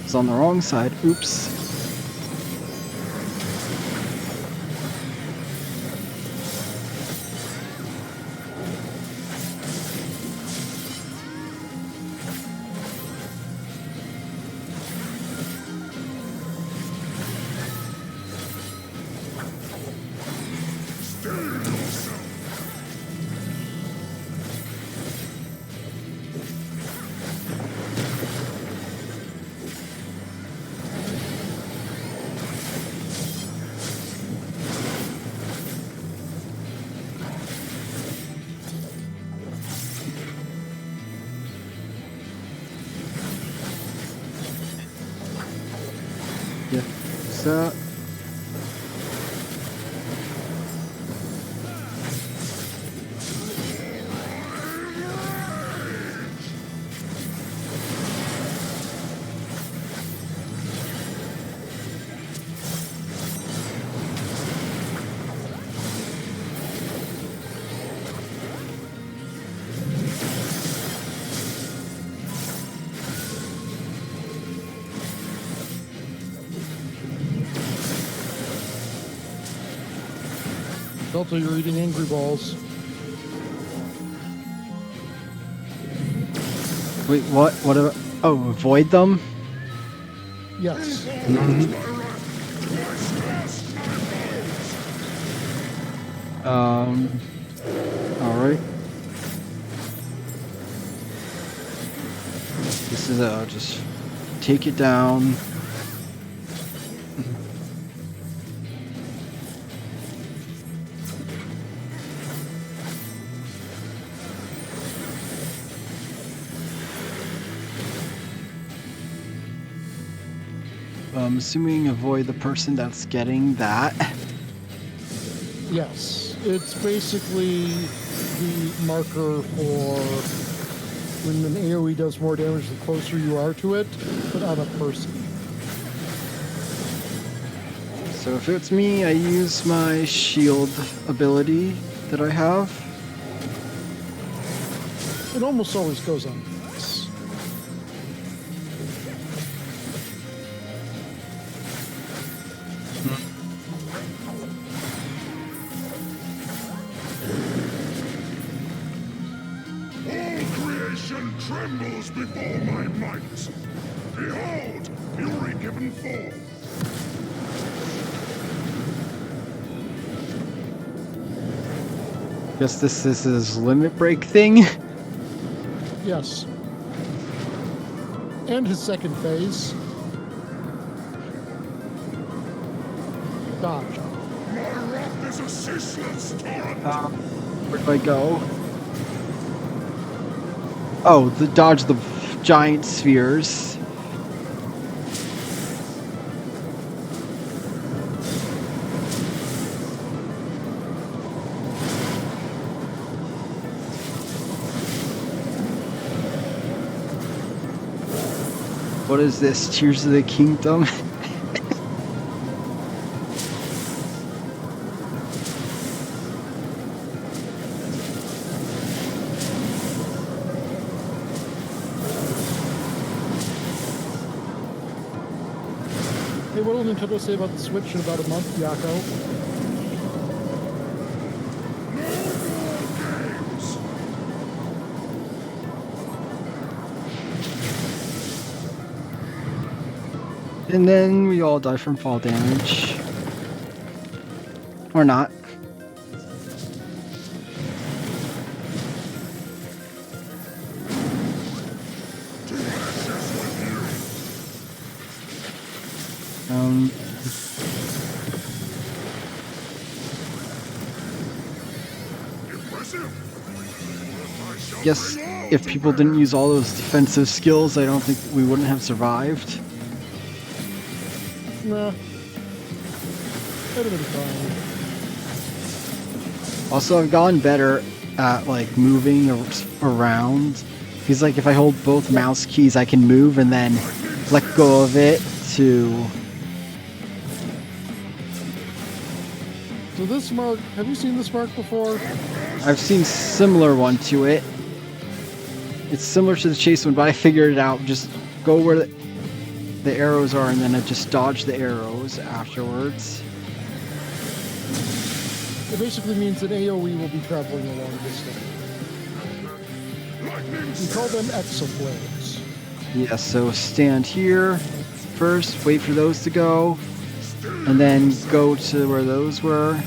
It's on the wrong side. Oops. Yeah. So. Delta, you're eating Angry Balls. Wait, what? What about? Oh, avoid them? Yes. Alright. This is just take it down. I'm assuming avoid the person that's getting that. Yes. It's basically the marker for when an AoE does more damage the closer you are to it, but on a person. So if it's me, I use my shield ability that I have. It almost always goes on this. Trembles before my might. Behold, fury given forth. Guess this is his limit break thing. Yes. And his second phase. Dodge. My wrath is a ceaseless torrent. Where do I go? Oh, dodge the giant spheres. What is this? Tears of the Kingdom? Hey, what will Nintendo say about the Switch in about a month, Yako? And then we all die from fall damage. Or not. Guess if people didn't use all those defensive skills, I don't think we wouldn't have survived. Nah. That'd have been fine. Also, I've gotten better at like moving around. Because like if I hold both mouse keys, I can move and then let go of it to... So this mark, have you seen this mark before? I've seen similar one to it. It's similar to the chase one, but I figured it out. Just go where the arrows are and then I just dodge the arrows afterwards. It basically means that AoE will be traveling along distance. We call them exoplanes. Yeah, so stand here first, wait for those to go, and then go to where those were.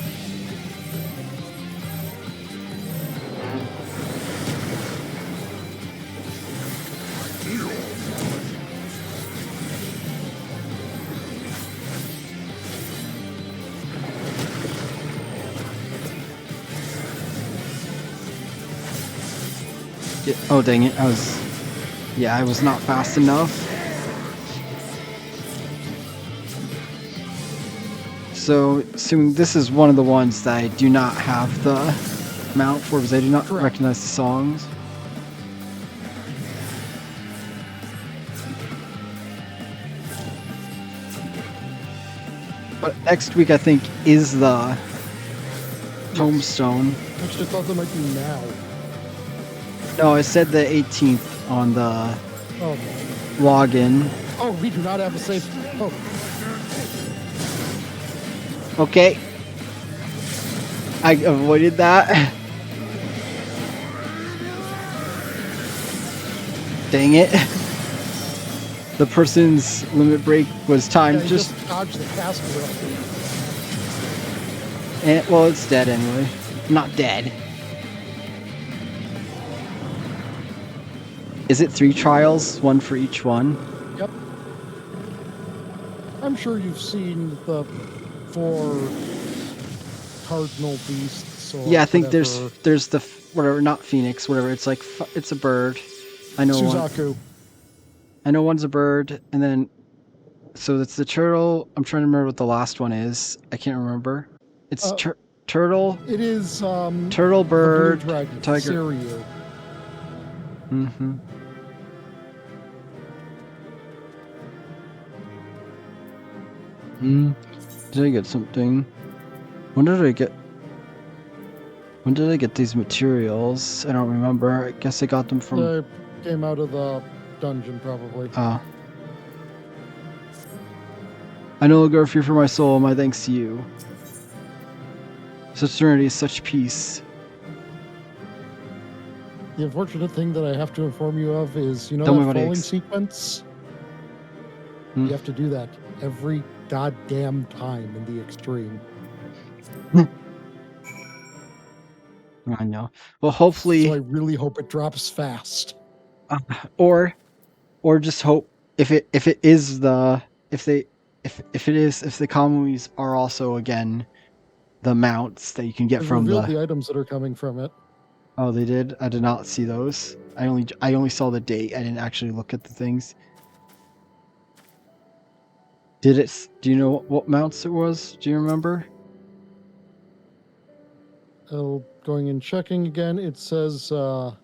Oh dang it, I was not fast enough. So, assuming this is one of the ones that I do not have the mount for because I do not recognize the songs. But next week I think is the Tombstone. Actually, I thought that might be now. No, I said the 18th on the login. Oh, we do not have a safe. Oh. Okay. I avoided that. Dang it. The person's limit break was timed Yeah, just... dodge the cast rail. And, well, it's dead anyway. Not dead. Is it 3 trials? 1 for each one? Yep. I'm sure you've seen the 4 cardinal beasts. Or Yeah, I think whatever. there's the whatever, not phoenix, whatever. It's like it's a bird. I know Suzaku. I know one's a bird, and then so it's the turtle. I'm trying to remember what the last one is. I can't remember. It's turtle. It is turtle, bird, the blue dragon, tiger. Siryu. Mm-hmm. Did I get something? When did I get these materials? I don't remember. I guess I got them from... They came out of the dungeon, probably. I no longer fear for my soul, my thanks to you. Such serenity, such peace. The unfortunate thing that I have to inform you of is, you know, Tell me that about falling eggs. sequence? You have to do that every goddamn time in the extreme. I know. Well, hopefully... So I really hope it drops fast. Or just hope if the commies are also again the mounts that you can get They've from revealed the... the items that are coming from it. Oh, they did? I did not see those. I only saw the date. I didn't actually look at the things. Do you know what mounts it was? Do you remember? Going and checking again, it says oh,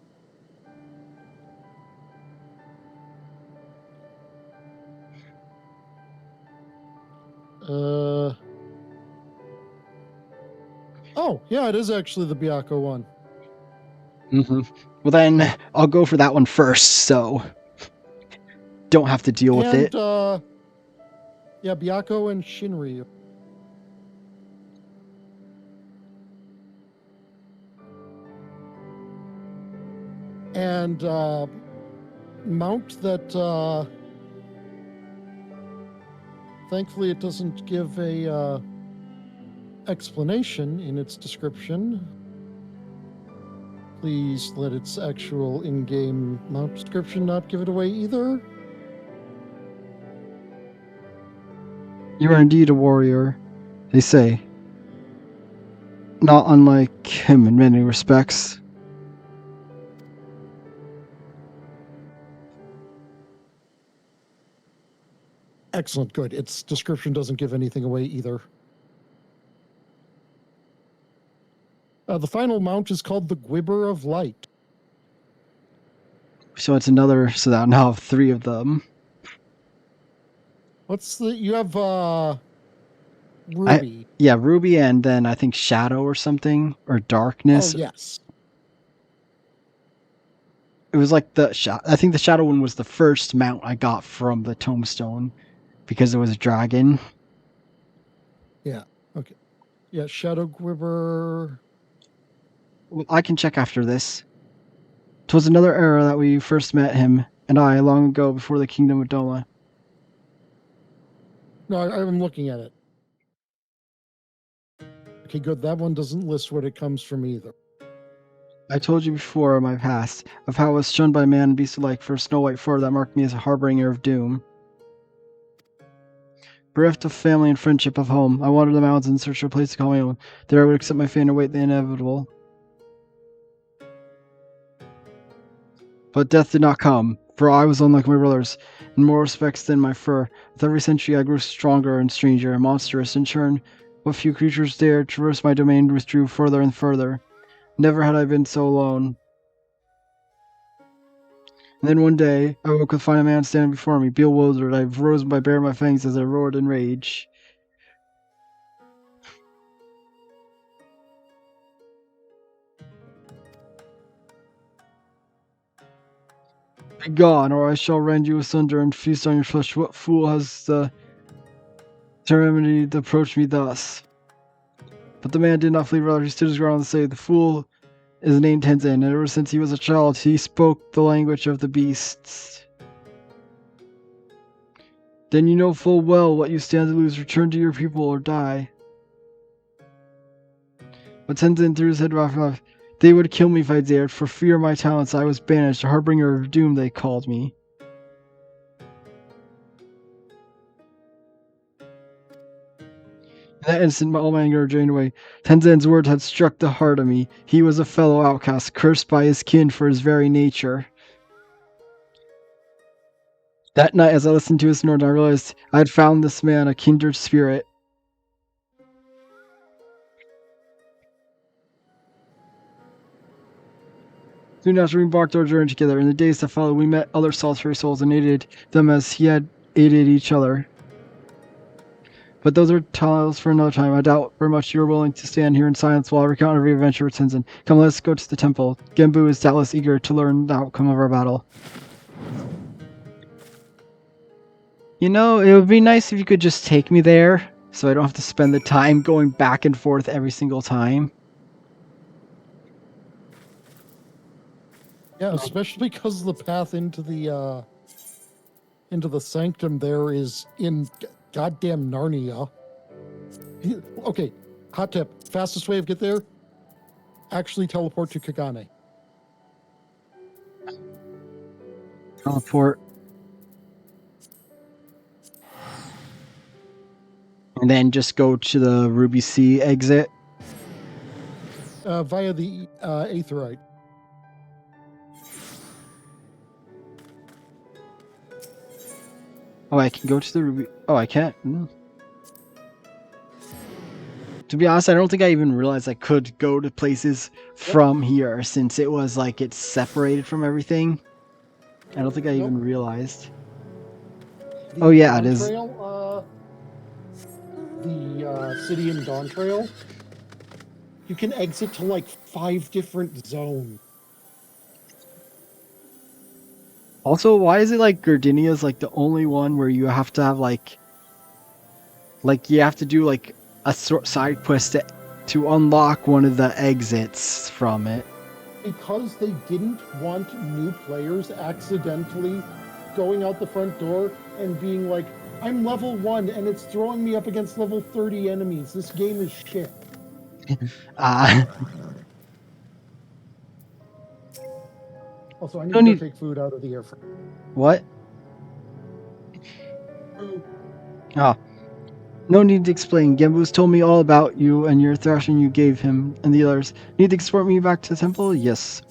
yeah, it is actually the Byakko one. Well, then I'll go for that one first, so don't have to deal with it. Yeah, Byakko and Shinryu. And mount that thankfully it doesn't give a explanation in its description. Please let its actual in-game mount description not give it away either. You are indeed a warrior, they say. Not unlike him in many respects. Excellent, good. Its description doesn't give anything away either. The final mount is called the Gwibber of Light. So it's another, so that now have 3 of them. You have Ruby. Yeah, Ruby, and then I think Shadow or something, or Darkness. Oh, yes. It was like I think the Shadow one was the first mount I got from the Tombstone, because it was a dragon. Yeah, okay. Yeah, Shadow Gwibber. Well, I can check after this. 'Twas another era that we first met him, and I, long ago before the kingdom of Doma. No, I'm looking at it. Okay, good. That one doesn't list what it comes from either. I told you before of my past, of how I was shunned by man and beast alike for a snow-white fur that marked me as a harbinger of doom. Bereft of family and friendship of home, I wandered the mountains in search of a place to call my own. There I would accept my fate and await the inevitable. But death did not come, for I was unlike my brothers, in more respects than my fur. With every century I grew stronger and stranger, monstrous in turn. What few creatures dared traverse my domain withdrew further and further. Never had I been so alone. And then one day, I woke to find a man standing before me, bewildered. I rose by bare my fangs as I roared in rage. Be gone, or I shall rend you asunder and feast on your flesh. What fool has the temerity to approach me thus? But the man did not flee, rather he stood his ground and said, "The fool is named Tenzin, and ever since he was a child, he spoke the language of the beasts." "Then you know full well what you stand to lose. Return to your people or die." But Tenzin threw his head off. "They would kill me if I dared. For fear of my talents, I was banished. A harbinger of doom, they called me." In that instant, all my anger drained away. Tenzin's words had struck the heart of me. He was a fellow outcast, cursed by his kin for his very nature. That night, as I listened to his snort, I realized I had found this man a kindred spirit. Soon after we embarked our journey together, in the days that followed, we met other solitary souls and aided them as he had aided each other. But those are tales for another time. I doubt very much you're willing to stand here in silence while I recount every adventure with Tenzin. Come, let's go to the temple. Genbu is doubtless eager to learn the outcome of our battle. You know, it would be nice if you could just take me there, so I don't have to spend the time going back and forth every single time. Yeah, especially because the path into the sanctum there is in goddamn Narnia. Okay, hot tip. Fastest way to get there, actually teleport to Kagane. Teleport. And then just go to the Ruby Sea exit. Via the Aetheryte. Oh, I can go to the Ruby... Oh, I can't? To be honest, I don't think I even realized I could go to places from here, since it was like it's separated from everything. I don't think I even realized. Oh yeah, it is. Trail, the City and Dawn Trail. You can exit to like 5 different zones. Also, why is it like Gardenia's like the only one where you have to have like you have to do like a side quest to unlock one of the exits from it? Because they didn't want new players accidentally going out the front door and being like, I'm level 1 and it's throwing me up against level 30 enemies. This game is shit. Also, I need to take food out of the air fryer. What? Ah. No need to explain. Genbu's told me all about you and your thrashing you gave him and the others. Need to escort me back to the temple? Yes.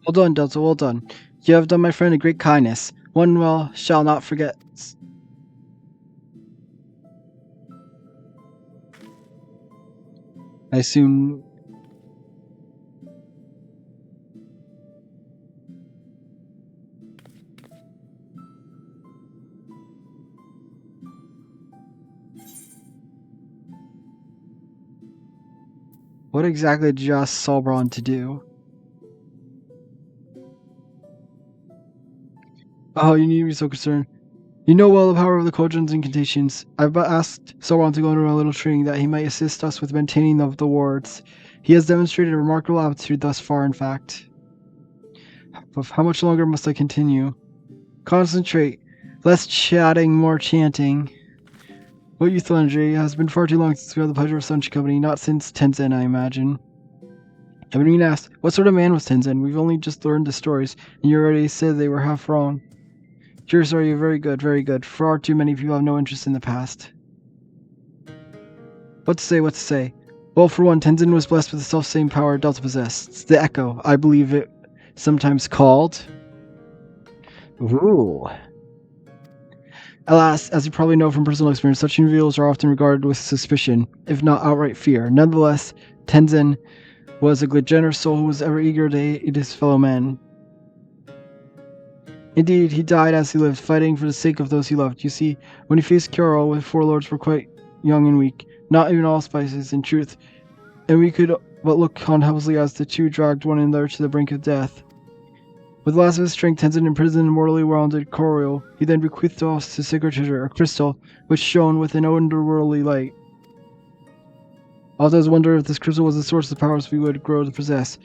Well done, Delta, well done. You have done my friend a great kindness. One well shall not forget. I assume... What exactly did you ask Solbron to do? Oh, you need to be so concerned. You know well the power of the cauldrons and incantations. I've asked Solbron to go into a little training that he might assist us with maintaining of the wards. He has demonstrated a remarkable aptitude thus far, in fact. But how much longer must I continue? Concentrate. Less chatting, more chanting. What you thought, Andre? It has been far too long since we had the pleasure of Sunshine Company. Not since Tenzin, I imagine. I haven't even asked, what sort of man was Tenzin? We've only just learned the stories, and you already said they were half wrong. Yours are you very good, very good. Far too many people have no interest in the past. What to say, what to say? Well, for one, Tenzin was blessed with the self-same power Delta possessed. It's the Echo, I believe it sometimes called. Ooh. Alas, as you probably know from personal experience, such individuals are often regarded with suspicion, if not outright fear. Nonetheless, Tenzin was a generous soul who was ever eager to aid his fellow men. Indeed, he died as he lived, fighting for the sake of those he loved. You see, when he faced Kuro, the four lords were quite young and weak, not even allspices in truth, and we could but look on helplessly as the two dragged one another to the brink of death. With the last of his strength, Tenzin imprisoned and mortally wounded Kuro. He then bequeathed to us his sacred treasure, a crystal, which shone with an underworldly light. Others wonder if this crystal was the source of the powers we would grow to possess.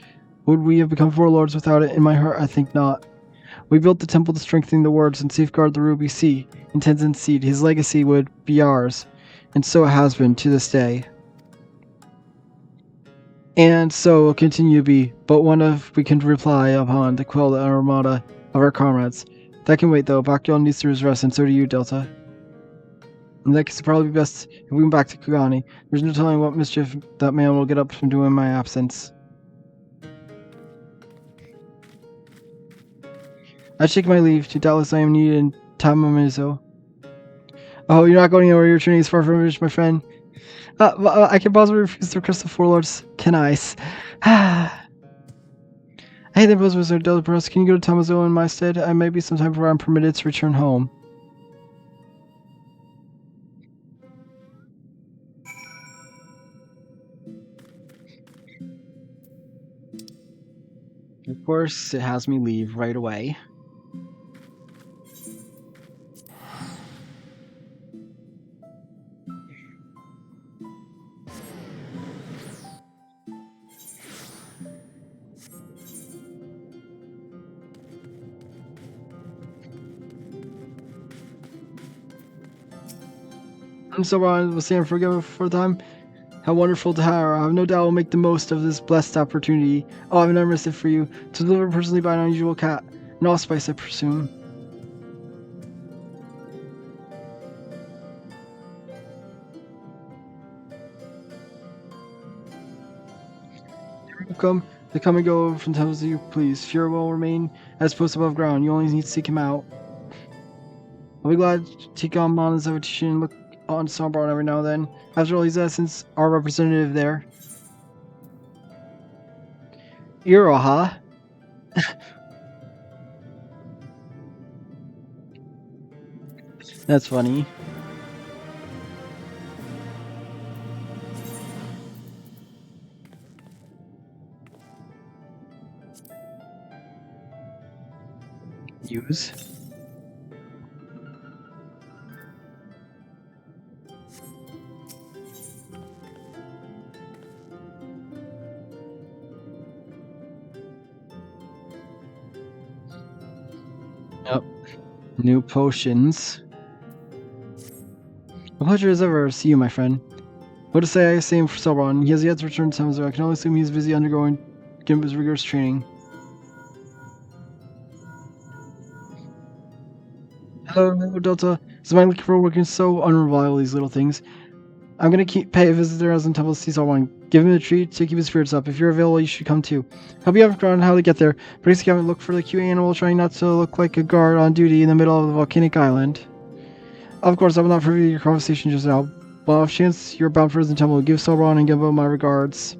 Would we have become four lords without it? In my heart, I think not. We built the temple to strengthen the wards and safeguard the ruby sea. In Tenzin's seed, his legacy would be ours, and so it has been to this day. And so will continue to be, but one of we can rely upon to quell the armada of our comrades. That can wait though. Backyol needs to his rest, and so do you, Delta. In that case, it'd probably be best if we went back to Kugani. There's no telling what mischief that man will get up from doing in my absence. I take my leave. To doubtless I am needed in Tamamizo. Oh, you're not going anywhere. Your journey is far from finished, my friend. I can possibly refuse the request of four lords. Can I? I hate the impose Wizard Delta Bros. Can you go to Tamazo in my stead? I may be sometime before I'm permitted to return home. Of course, it has me leave right away. I'm so wrong. Was Sam forgiven for the time? How wonderful to have. I have no doubt we'll make the most of this blessed opportunity. Oh, I've never missed it for you. To deliver personally by an unusual cat. An allspice, I presume. Welcome. The come and go from temples you please. Fear will remain as post above ground. You only need to seek him out. I'll be glad to take on Mana's invitation and look on Sombron every now and then. After all, he's since our representative there. Iroha? That's funny. Use. Yep. New potions. A pleasure as ever to see you, my friend. What to say I same for Sombron. He has yet to return to Tamazo. I can only assume he's busy undergoing Gimba's rigorous training. Hello, Delta. Is my looking for working so unreliable, these little things? I'm gonna pay a visit there as in Temple to see Sombron. Give him a treat to keep his spirits up. If you're available, you should come too. Help you out on how to get there. Basically, haven't looked for the QA animal, trying not to look like a guard on duty in the middle of the volcanic island. Of course, I will not preview your conversation just now, but if chance you're bound for Resident Temple, give Sombron and Gimba my regards.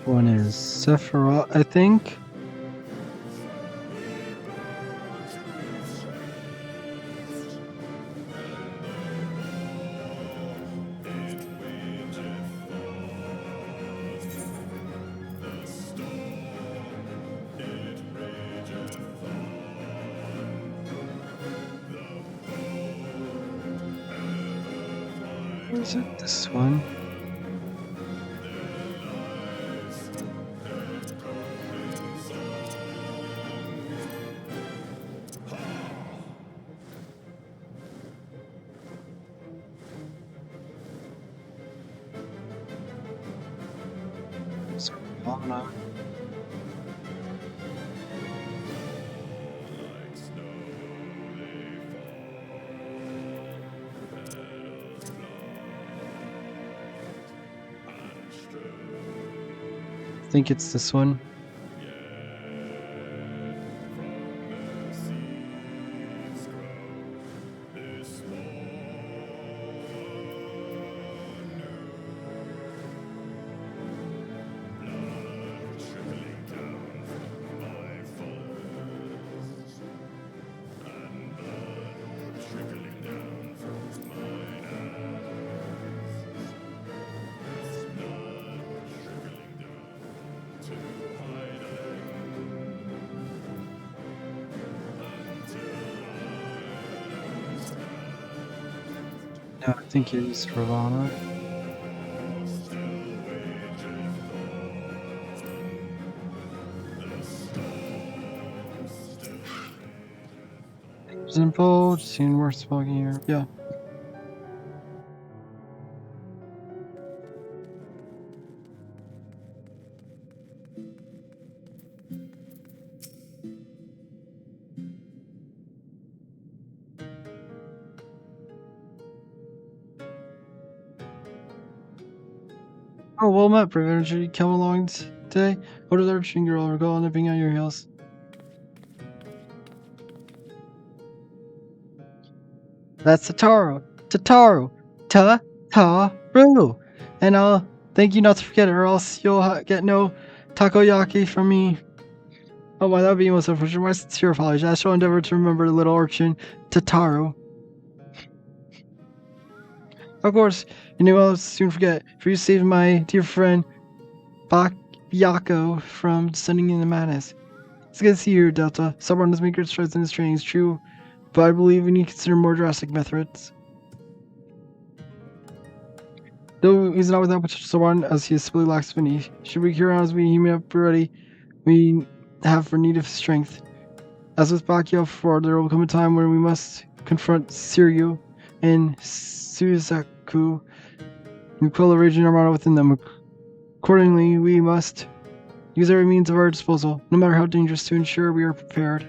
One is Sephiroth, I think. Is it this one? Savannah. I think it's this one. No, I think it is Ravana. Simple, just seeing worth smoking here. Yeah. Oh, well met, Brave. Did you come along today? What other urchin girl are going nipping at your heels? That's Tataru. Tataru. Ta-ta-ru. And thank you not to forget it, or else you'll get no takoyaki from me. Oh my, that would be most unfortunate. My sincere apologies. I shall endeavor to remember the little urchin, Tataru. Of course, you know I'll soon forget, for you saved my dear friend, Bakyako, from descending into madness. It's good to see you, Delta. Someone has made great strides in his training, is true, but I believe we need to consider more drastic methods. Though he's not without potential, someone, as he is simply lacks beneath. Should we carry on as we human up ready, we have for need of strength. As with Bakyako before, there will come a time when we must confront Siryu and Suzaku and quell the raging armada within them. Accordingly, we must use every means of our disposal, no matter how dangerous, to ensure we are prepared.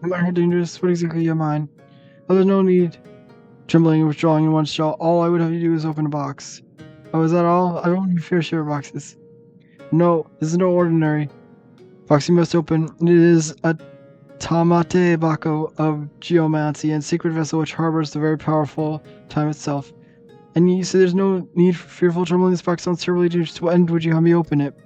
No matter how dangerous, what exactly you mind? Oh, there's no need trembling and withdrawing in one shot. All I would have you do is open a box. Oh, is that all? I don't want to be fair share of boxes. No, this is no ordinary box you must open. It is a Tamate Bako of geomancy and secret vessel which harbors the very powerful time itself. And you say there's no need for fearful trembling. This box sounds terribly dangerous. To what end would you have me open it?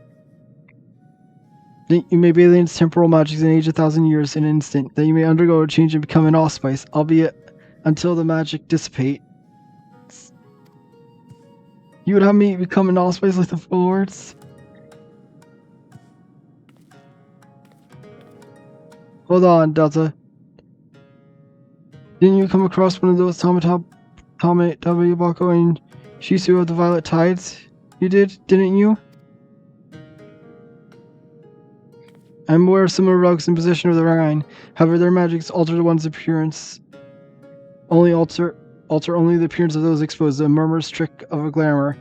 You may bathe in its temporal magics and age 1,000 years in an instant, that you may undergo a change and become an allspice, albeit until the magic dissipates. You would have me become an allspice like the lords? Hold on, Delta. Didn't you come across one of those Tame W. Bako and Shisu of the Violet Tides? You did, didn't you? I'm aware of similar relics in possession of the Rhine. However, their magics alter the one's appearance. Alter only the appearance of those exposed, the murmurous trick of a glamour.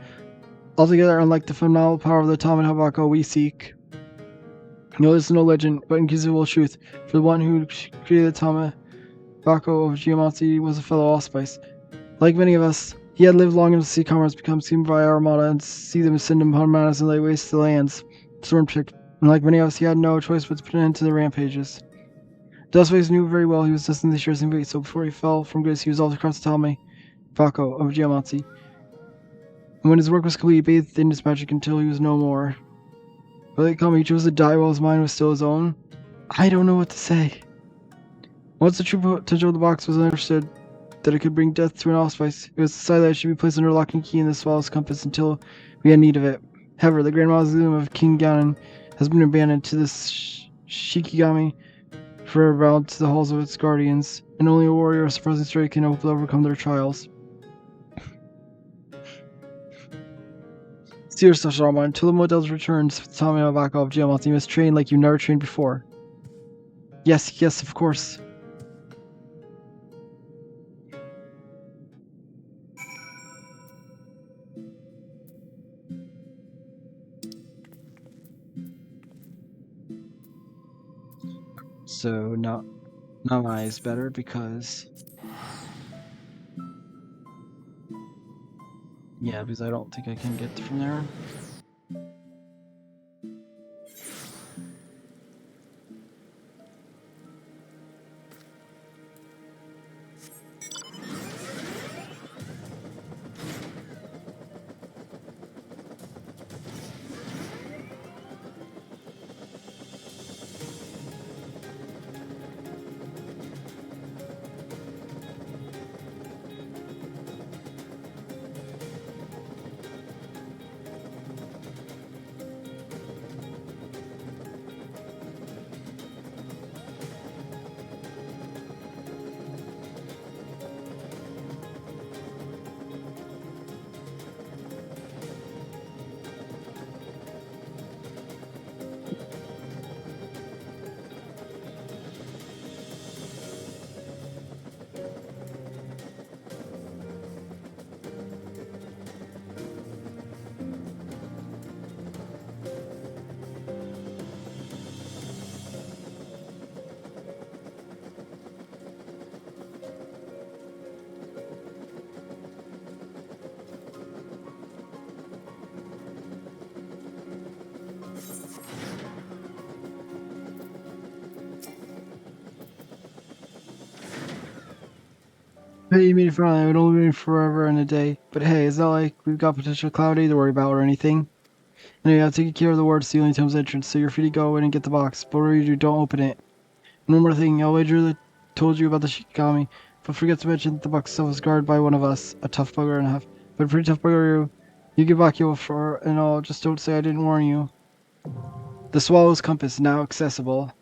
Altogether unlike the phenomenal power of the Tame Bako we seek. No, this is no legend, but inconceivable truth. For the one who created the Tame Bako of geomancy was a fellow allspice. Like many of us, he had lived long enough to see commerce become seen by our armada and see them send him upon madness and lay waste the lands, storm-picked. And like many of us, he had no choice but to put an end to the rampages. Dustface knew very well he was destined to share his fate, so before he fell from grace, he resolved to cross the Tame Bako of geomancy. And when his work was complete, he bathed in his magic until he was no more. But like he chose to die while his mind was still his own. I don't know what to say. Once the true potential of the box was understood, that it could bring death to an allspice, it was decided that it should be placed under lock and key in the swallow's compass until we had need of it. However, the Grand Mausoleum of King Ganon has been abandoned to this Shikigami forever bound to the halls of its guardians, and only a warrior of surprising strength can overcome their trials. See yourself, Rama, until the models returns with Tommy back off jail, you must train like you never trained before. Yes, of course. So now my is better because I don't think I can get from there. Hey, you made it finally. It would only been forever and a day. But hey, it's not like we've got potential Cloudy to worry about or anything. Anyway, I've taken care of the ward sealing Tom's entrance, so you're free to go in and get the box. But whatever you do, don't open it. And one more thing, I'll wager that told you about the Shikigami, but forget to mention that the box itself was guarded by one of us, a tough bugger and a half. But a pretty tough bugger you get back you for and all, just don't say I didn't warn you. The Swallow's Compass, now accessible.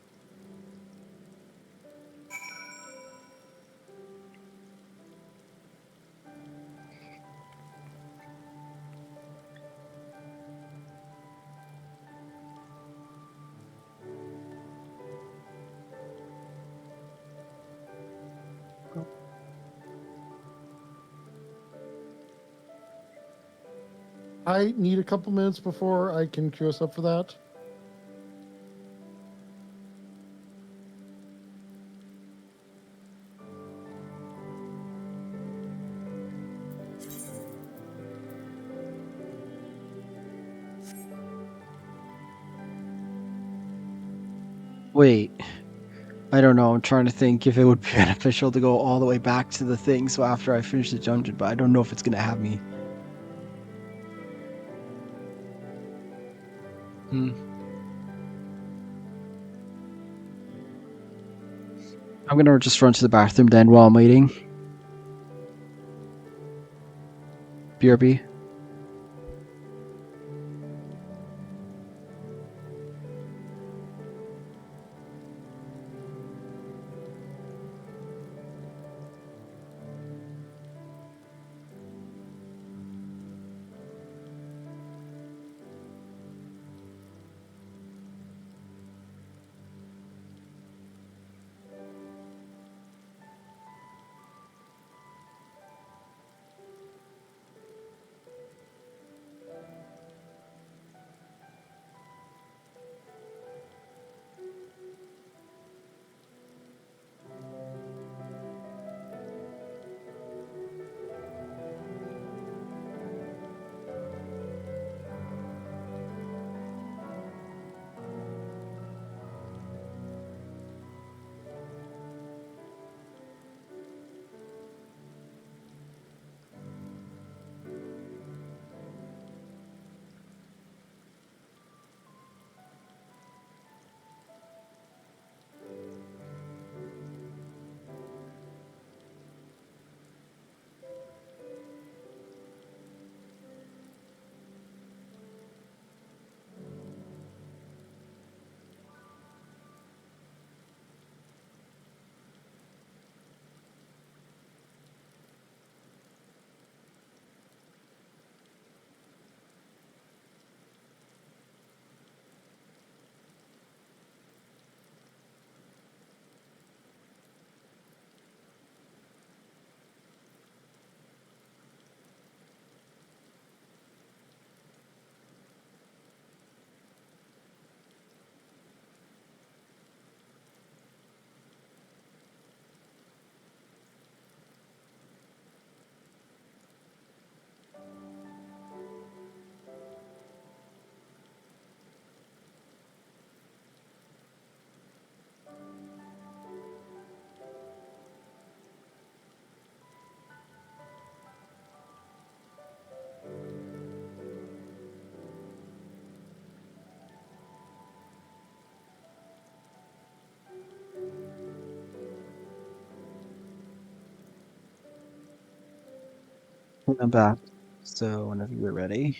I need a couple minutes before I can queue us up for that. Wait. I don't know, I'm trying to think if it would be beneficial to go all the way back to the thing so after I finish the dungeon, but I don't know if it's gonna have me. I'm gonna just run to the bathroom then while I'm waiting. BRB. I'm back. So whenever you're ready.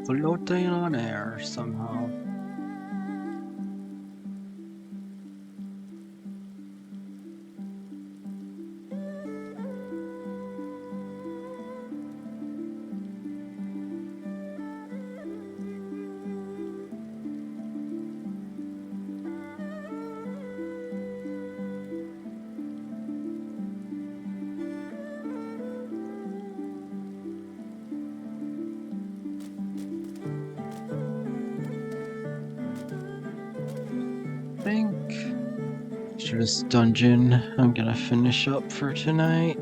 Floating on air somehow. Think after this dungeon, I'm gonna finish up for tonight.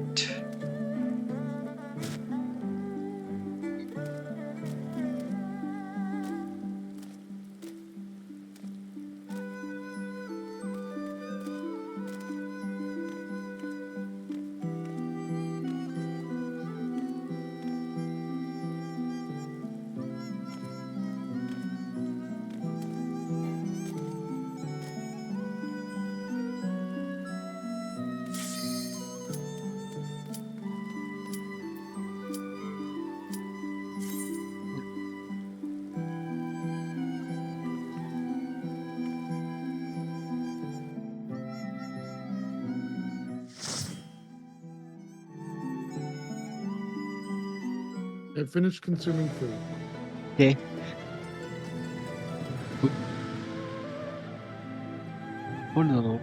I finished consuming food. Okay. Oh no.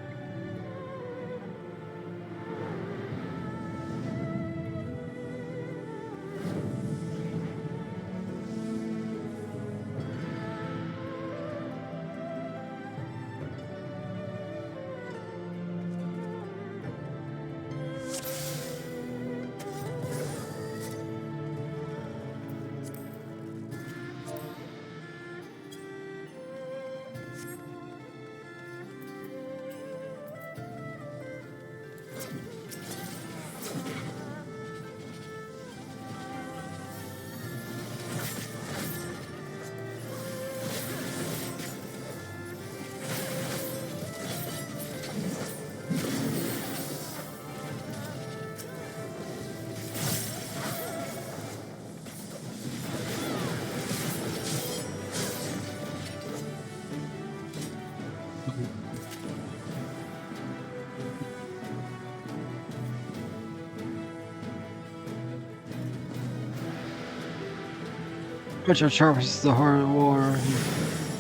Which are sharpest the hard war.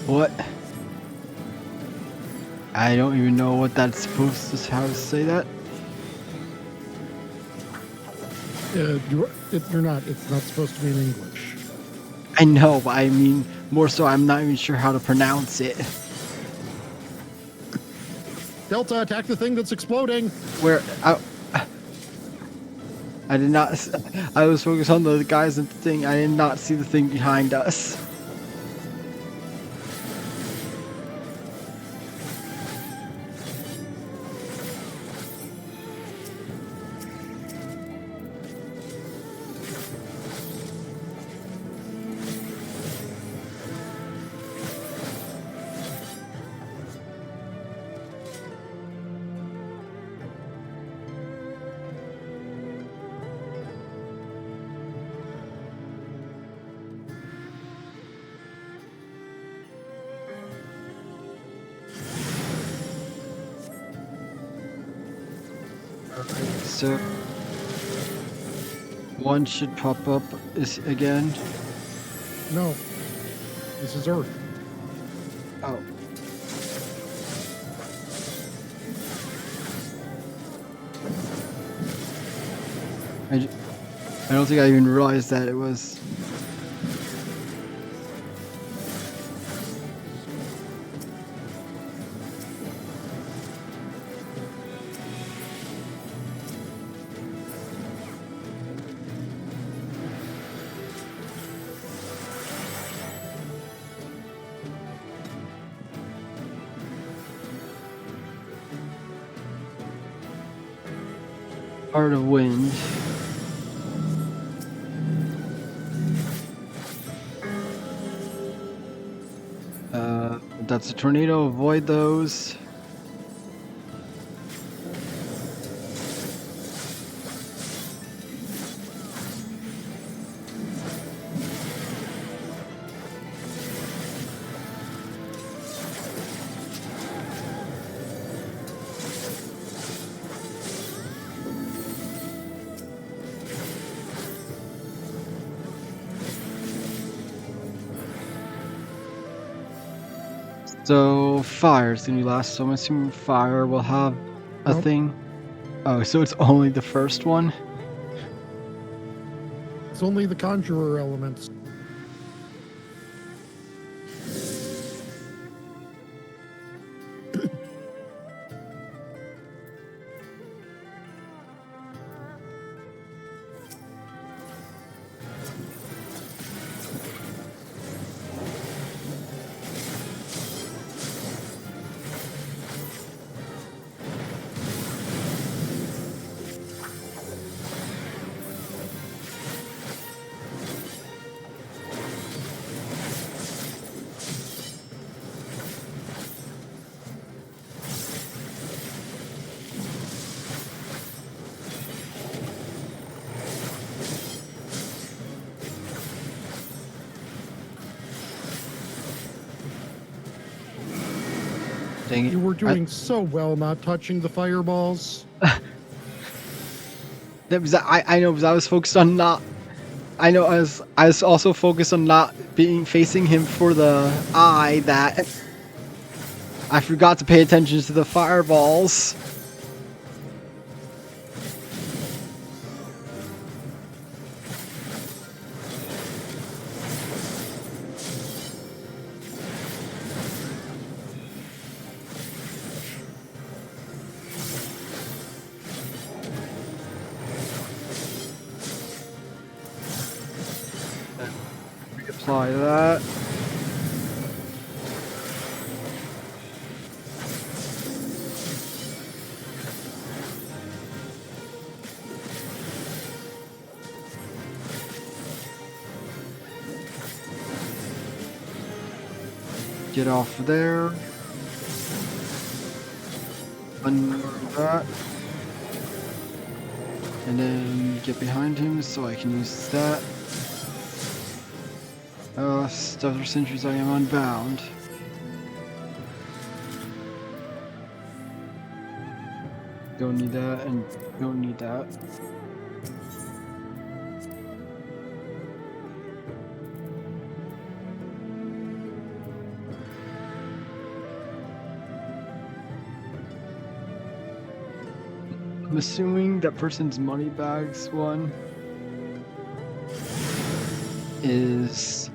What? I don't even know what that's supposed to how to say that. You're not. It's not supposed to be in English. I know, but I mean more so. I'm not even sure how to pronounce it. Delta, attack the thing that's exploding. Where I did not. I was focused on the guys and the thing. I did not see the thing behind us. So one should pop up is again. No, this is Earth. Oh. I don't think I even realized that it was. Part of wind. That's a tornado. Avoid those. So fire's gonna be last, so I'm assuming fire will have a thing. Oh, so it's only the first one? It's only the conjurer elements. Dang it. You were doing so well not touching the fireballs. That was I know because I was focused on not I know I was also focused on not being facing him for the eye that I forgot to pay attention to the fireballs. Apply that. Get off there. Unmove that. And then get behind him so I can use that. Stutter sentries, I am unbound. Don't need that and don't need that. I'm assuming that person's money bags one is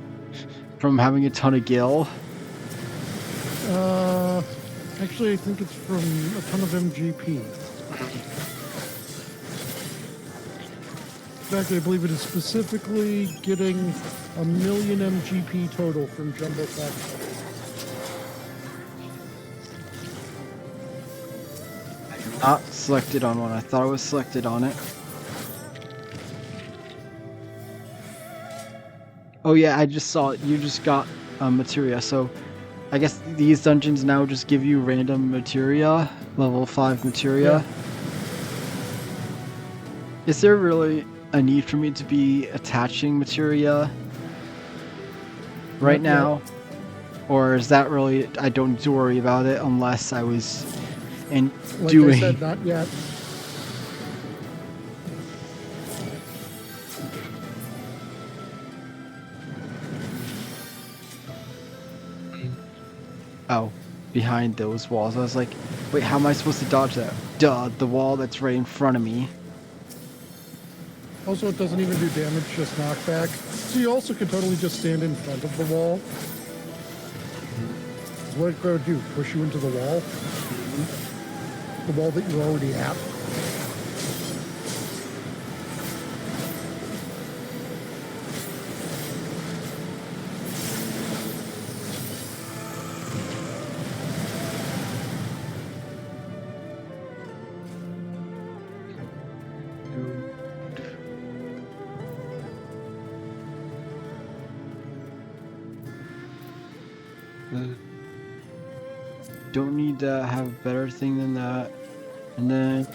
from having a ton of gil. Actually, I think it's from a ton of MGP. In fact, I believe it is specifically getting 1 million MGP total from Jumbo Pack. Not selected on one. I thought I was selected on it. Oh yeah, I just saw it. You just got materia, so I guess these dungeons now just give you random materia, level 5 materia. Yeah. Is there really a need for me to be attaching materia right now? Or is that really, I don't need to worry about it unless I was Like I said, not yet. Oh, behind those walls. I was like, wait, how am I supposed to dodge that? Duh, the wall that's right in front of me. Also, it doesn't even do damage, just knockback. So you also could totally just stand in front of the wall. What it's going to do, push you into the wall? The wall that you're already at. Don't need to have a better thing than that. And then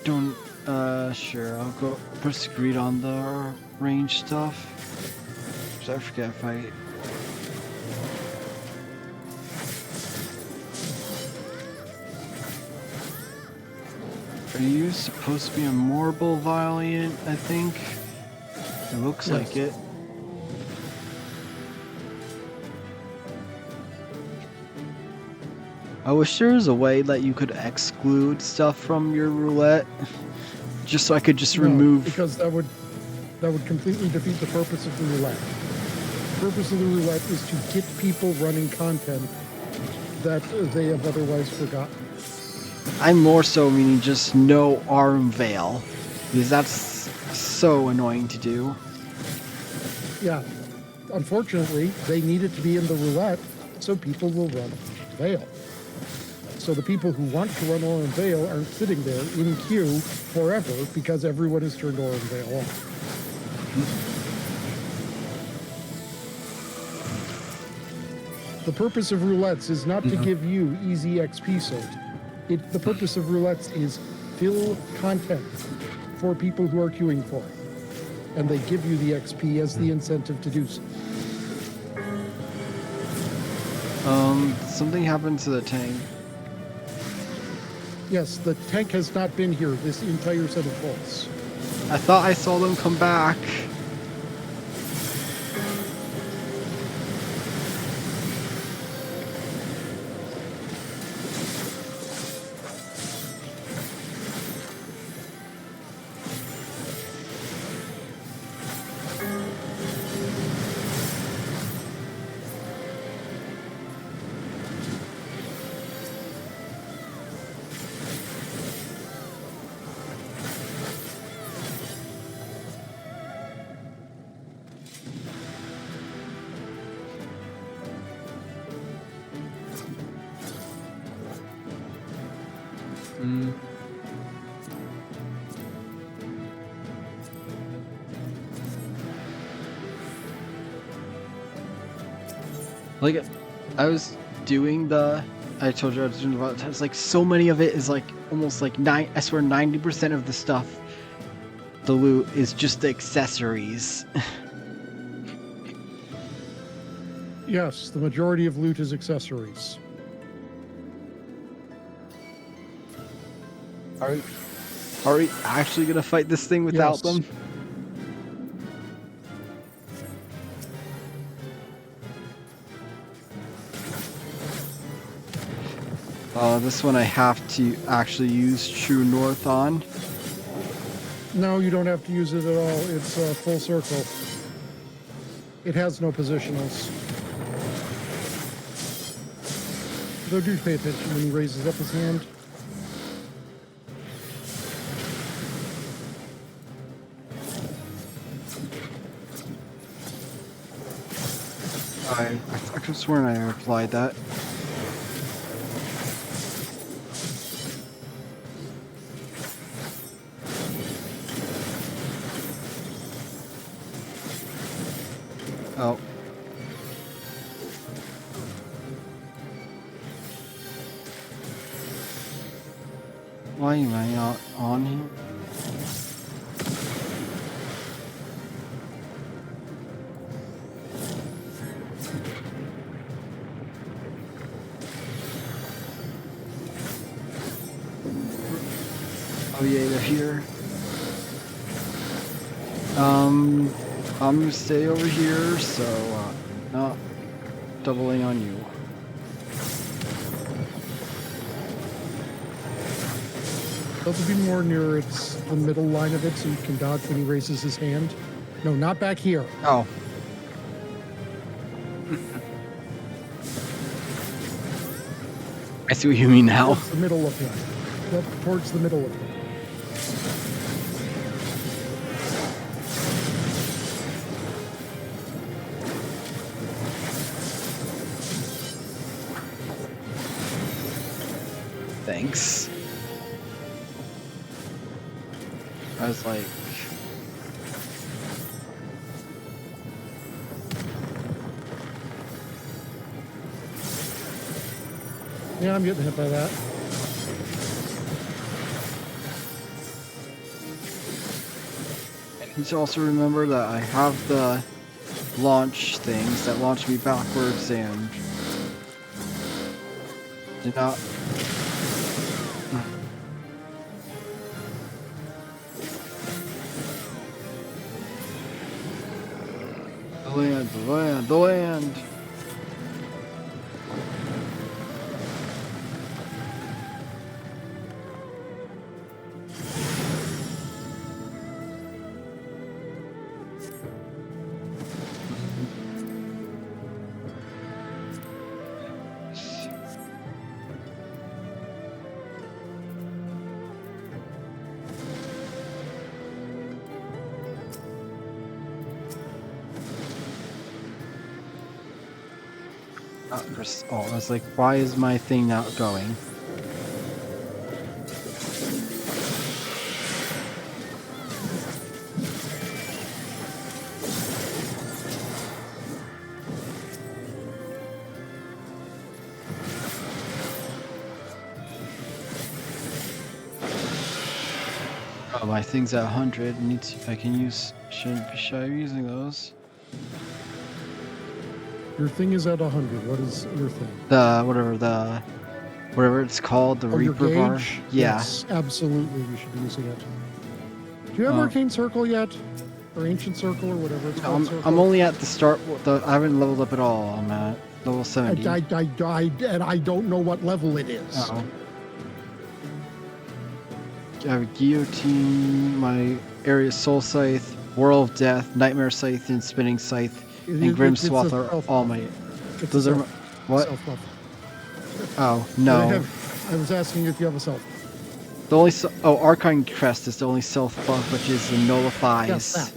don't sure, I'll go put screed on the range stuff. So I forget if I Are you supposed to be a Morbal Valiant, I think? It looks like it. I wish there was a way that you could exclude stuff from your roulette, just so I could just remove. Because that would completely defeat the purpose of the roulette. The purpose of the roulette is to get people running content that they have otherwise forgotten. I'm more so meaning just no arm veil, because that's so annoying to do. Yeah, unfortunately, they need it to be in the roulette, so people will run veil. So the people who want to run Oran Veil aren't sitting there in queue forever because everyone has turned Oran Veil on. The purpose of roulettes is not to give you easy XP souls. The purpose of roulettes is fill content for people who are queuing for it. And they give you the XP as the incentive to do so. Something happened to the tank. Yes, the tank has not been here this entire set of vaults. I thought I saw them come back. Like, I was doing the, I told you I was doing about, it's like so many of it is like almost like I swear 90% of the stuff, the loot is just the accessories. Yes, the majority of loot is accessories. Are we actually gonna fight this thing without Yes. them? This one I have to actually use True North on. No, you don't have to use it at all. It's full circle. It has no positionals. Though do pay attention when he raises up his hand. I could have sworn I applied that. Oh. Why am I not on here? Oh yeah, they're here. I'm gonna stay over here, so not doubling on you. Does it be more near the middle line of it so you can dodge when he raises his hand? No, not back here. Oh. I see what you mean now. Towards the middle of him. Yep, towards the middle of him. Thanks. I was like... Yeah, I'm getting hit by that. I need to also remember that I have the launch things that launch me backwards and did not... The land. Oh, I was like, why is my thing not going? Oh, my thing's at 100. Need to see if I can use. Shouldn't be shy of using those. Your thing is at 100. What is your thing? Whatever it's called, the your Reaper bar. gauge? Yeah. Yes, absolutely. You should be using it. Do you have Arcane Circle yet? Or Ancient Circle, or whatever it's called? I'm only at the start. I haven't leveled up at all. I'm at level 70. And I don't know what level it is. Uh-oh. I have a Guillotine, my area Soul Scythe, Whirl of Death, Nightmare Scythe, and Spinning Scythe, and Grim Swath are all my... Those are... What? Oh, no. I was asking if you have a self. The only... Arcane Crest is the only self-buff, which is the Nullifies. Yes, that.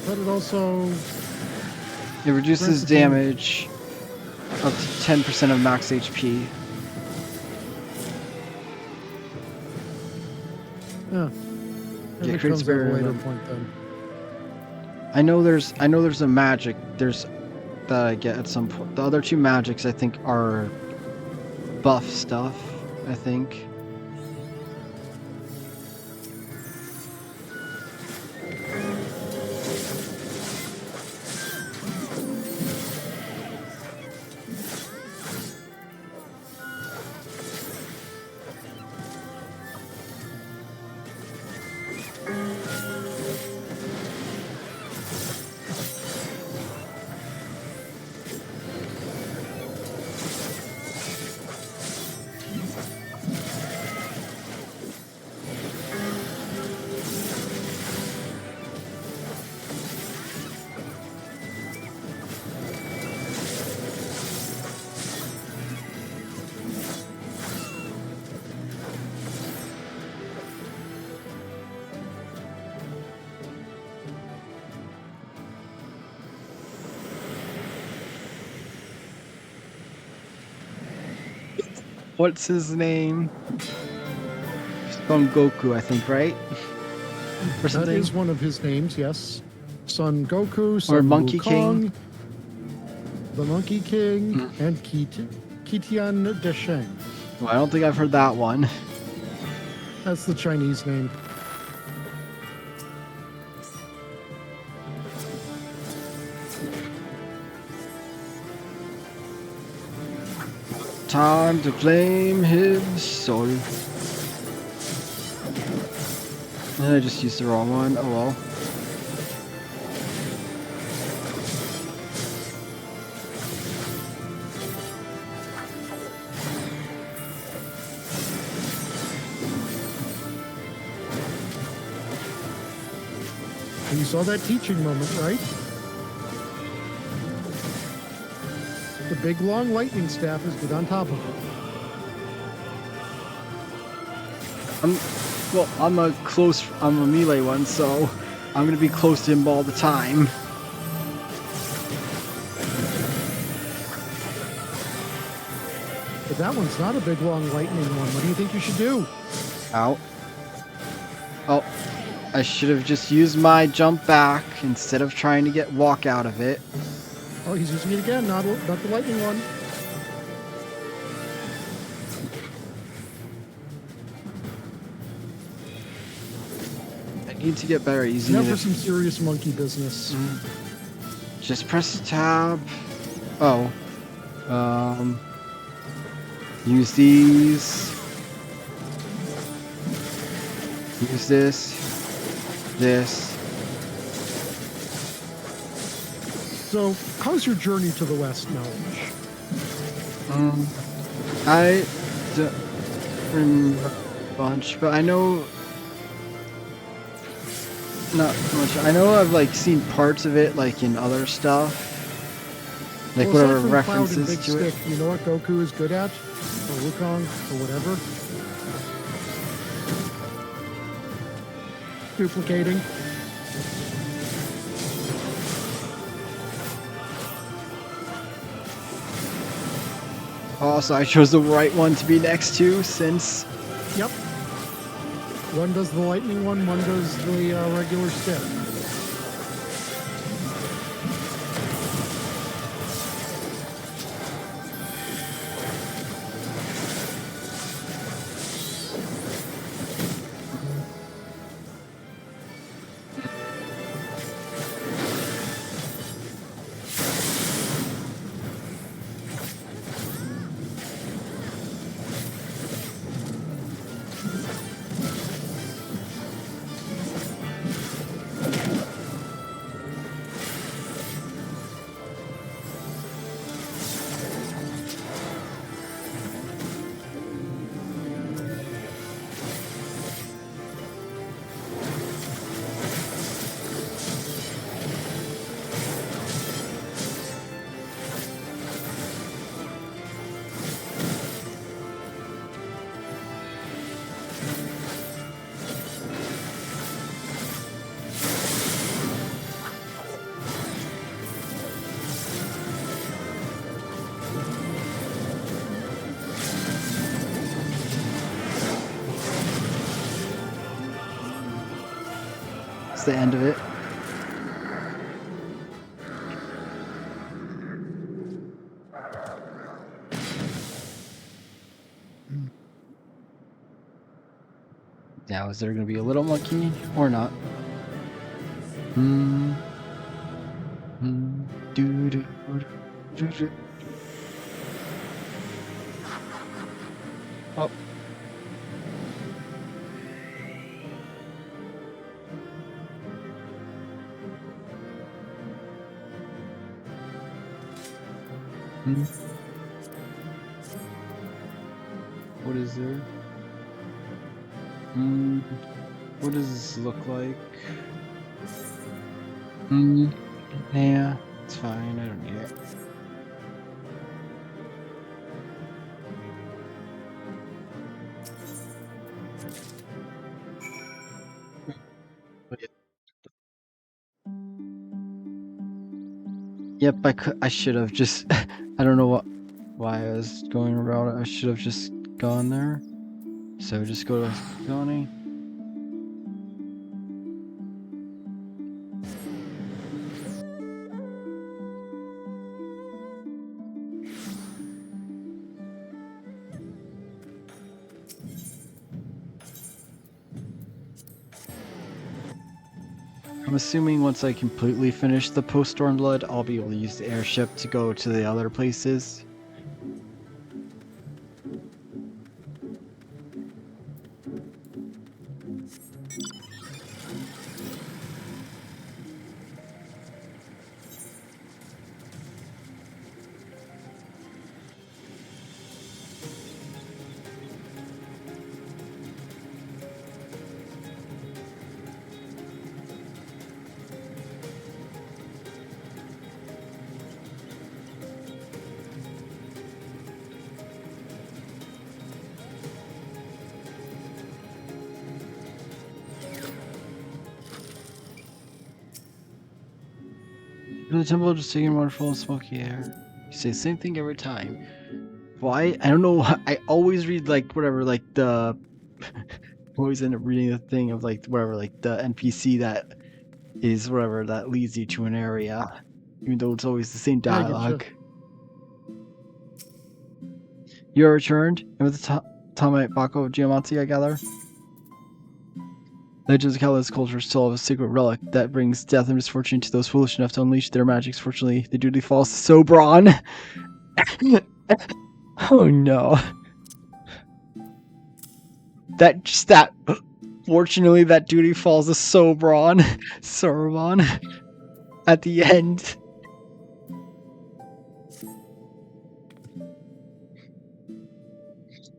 But it also... It reduces damage up to 10% of max HP. Yeah. Yeah, It creates comes at a later barrier. point then. I know there's a magic that I get at some point. The other two magics I think are buff stuff, I think. What's his name? Son Goku, I think, right? Or something? That is one of his names, yes. Son Goku, Son or Monkey Wukong, King. The Monkey King, and Kitian Desheng. Well, I don't think I've heard that one. That's the Chinese name. Time to claim his soul. And I just used the wrong one. Oh well. You saw that teaching moment, right? The big long lightning staff is good on top of it. I'm a melee one, so I'm gonna be close to him all the time. But that one's not a big long lightning one. What do you think you should do? Ow. Oh, I should have just used my jump back instead of trying to walk out of it. Oh, he's using it again, not the lightning one. I need to get better at using Never it. some serious monkey business. Just press tab. Oh. Use these. Use this. So, how's your journey to the west, Knowledge? I don't remember a bunch, but I know not much. I know I've like seen parts of it like in other stuff, like Well, whatever aside from references Cloud and Big to it. Stick, you know what Goku is good at? Or Wukong, or whatever? Duplicating. Oh, so I chose the right one to be next to since. Yep. One does the lightning one does the regular stick. the end of it. Now, is there going to be a little monkey or not? Do, do, do, do. Oh. What is there? What does this look like? Yeah, it's fine. I don't need it. Yep, I should have just. I don't know why I was going around it. I should have just gone there. So just go to Goni. I'm assuming once I completely finish the post-Stormblood, I'll be able to use the airship to go to the other places. The temple just taking wonderful and smoky air. You say the same thing every time. Why? I don't know. I always read like whatever, like the. Always end up reading the thing of like whatever, like the NPC that is whatever that leads you to an area, even though it's always the same dialogue. You are returned, and with the Tamai Bako of Geomancy, I gather. Legends of Kala's culture still have a secret relic that brings death and misfortune to those foolish enough to unleash their magics. Fortunately, the duty falls to Sobron. Oh no. Fortunately, that duty falls to Sobron. At the end.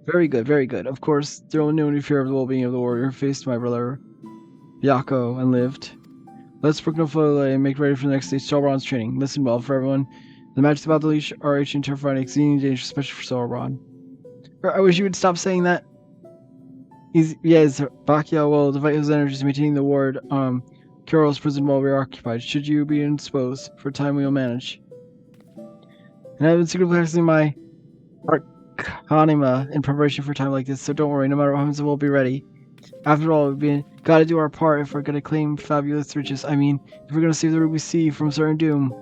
Very good, very good. Of course, there will no fear of the well-being of the warrior who faced my brother Yako and lived. Let's brook no further delay and make ready for the next stage. Sauron's training. Listen well for everyone. The magics about the leash are ancient, terrifying, exceedingly dangerous, especially for Sauron. I wish you would stop saying that. Yes, Bakia will devote his energies maintaining the ward, Carol's prison while we are occupied. Should you be indisposed, for time we will manage. And I've been secretly practicing my Arcanima in preparation for a time like this, so don't worry, no matter what happens, we'll be ready. After all, we've gotta do our part if we're gonna claim fabulous riches. I mean, if we're gonna save the Ruby Sea from certain doom.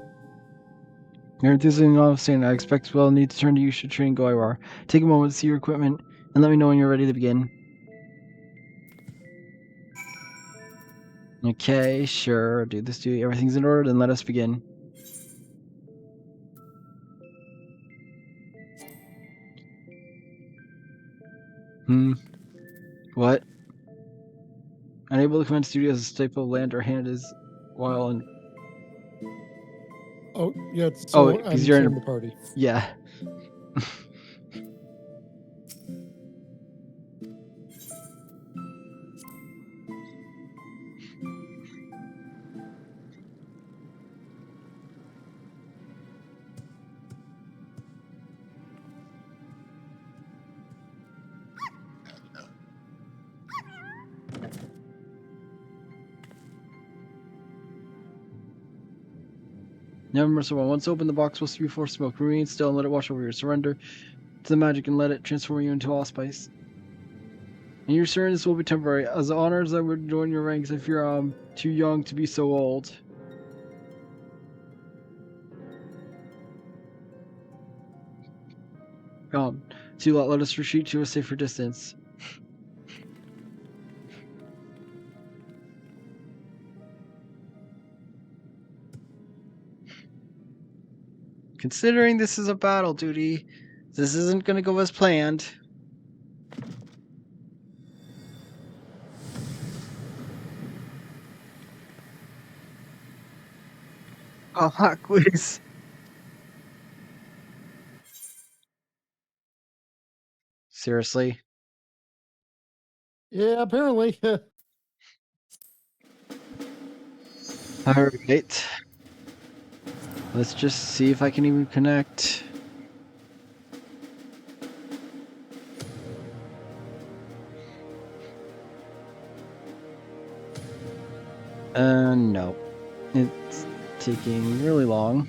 Your enthusiasm notwithstanding, I expect we'll need to turn to you should train Goiwar. Take a moment to see your equipment, and let me know when you're ready to begin. Okay, sure, do this duty. Everything's in order, then let us begin. What? Unable to commence duty as a staple of land or hand is while in. Oh yeah, so because you're in the party. Yeah. Never mercy one. Once open, the box will spew forth smoke. Remain still and let it wash over you. Surrender to the magic and let it transform you into allspice. And your service will be temporary. As honors, I would join your ranks if you're too young to be so old. So let us retreat to a safer distance. Considering this is a battle duty, this isn't gonna go as planned. Oh, hot quiz. Seriously? Yeah, apparently. Alright. Let's just see if I can even connect. No. It's taking really long.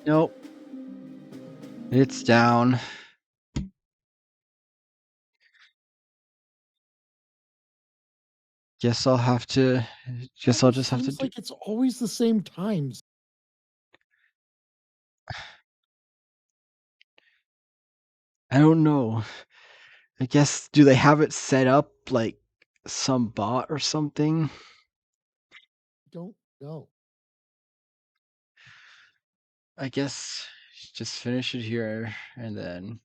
Nope. It's down. Guess I'll have to. Guess I'll just have to Seems do. like it's always the same times. I don't know. I guess, do they have it set up like some bot or something? Don't know. I guess just finish it here and then.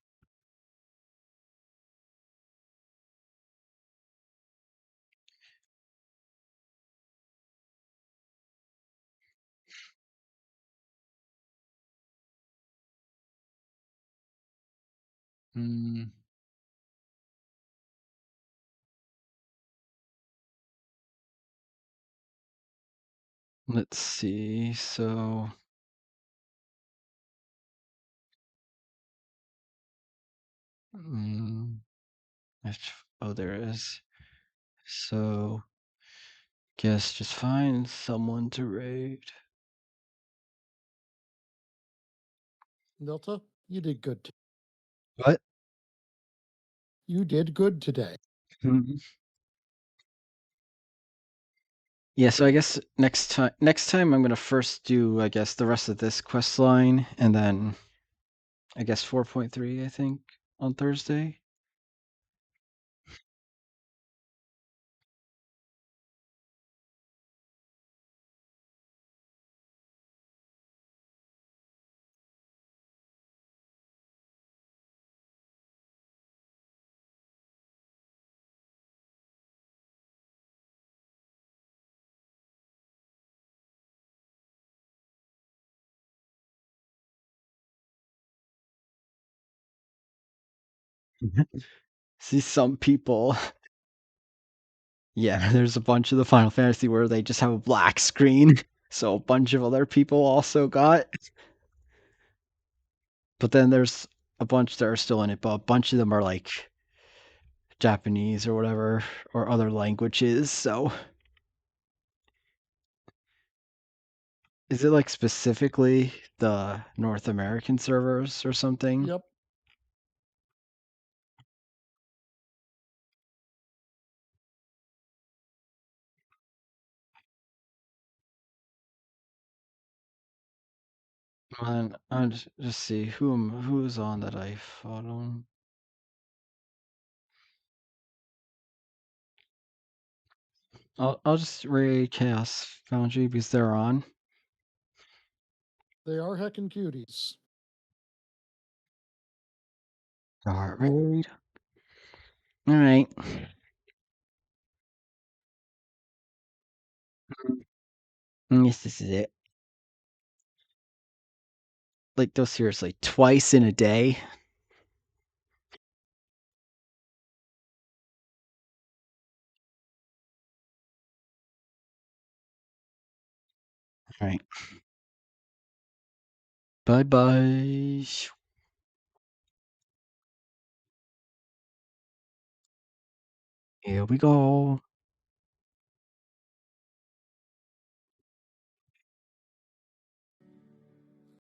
Hmm. Let's see. So. Oh, there it is. So. Guess just find someone to raid. Delta, you did good. What? You did good today. Yeah, so I guess next time I'm gonna first do, I guess, the rest of this quest line, and then I guess 4.3, I think, on Thursday. See some people. Yeah, there's a bunch of the Final Fantasy where they just have a black screen. So a bunch of other people also got. But then there's a bunch that are still in it, but a bunch of them are like Japanese or whatever, or other languages. So is it like specifically the North American servers or something? Yep. And I'll just see who's on that I follow. I'll just raid Chaos Foundry because they're on. They are heckin' cuties. Start raid. All right. Yes, this is it. Like, though, seriously, twice in a day. All right. Bye bye. Here we go.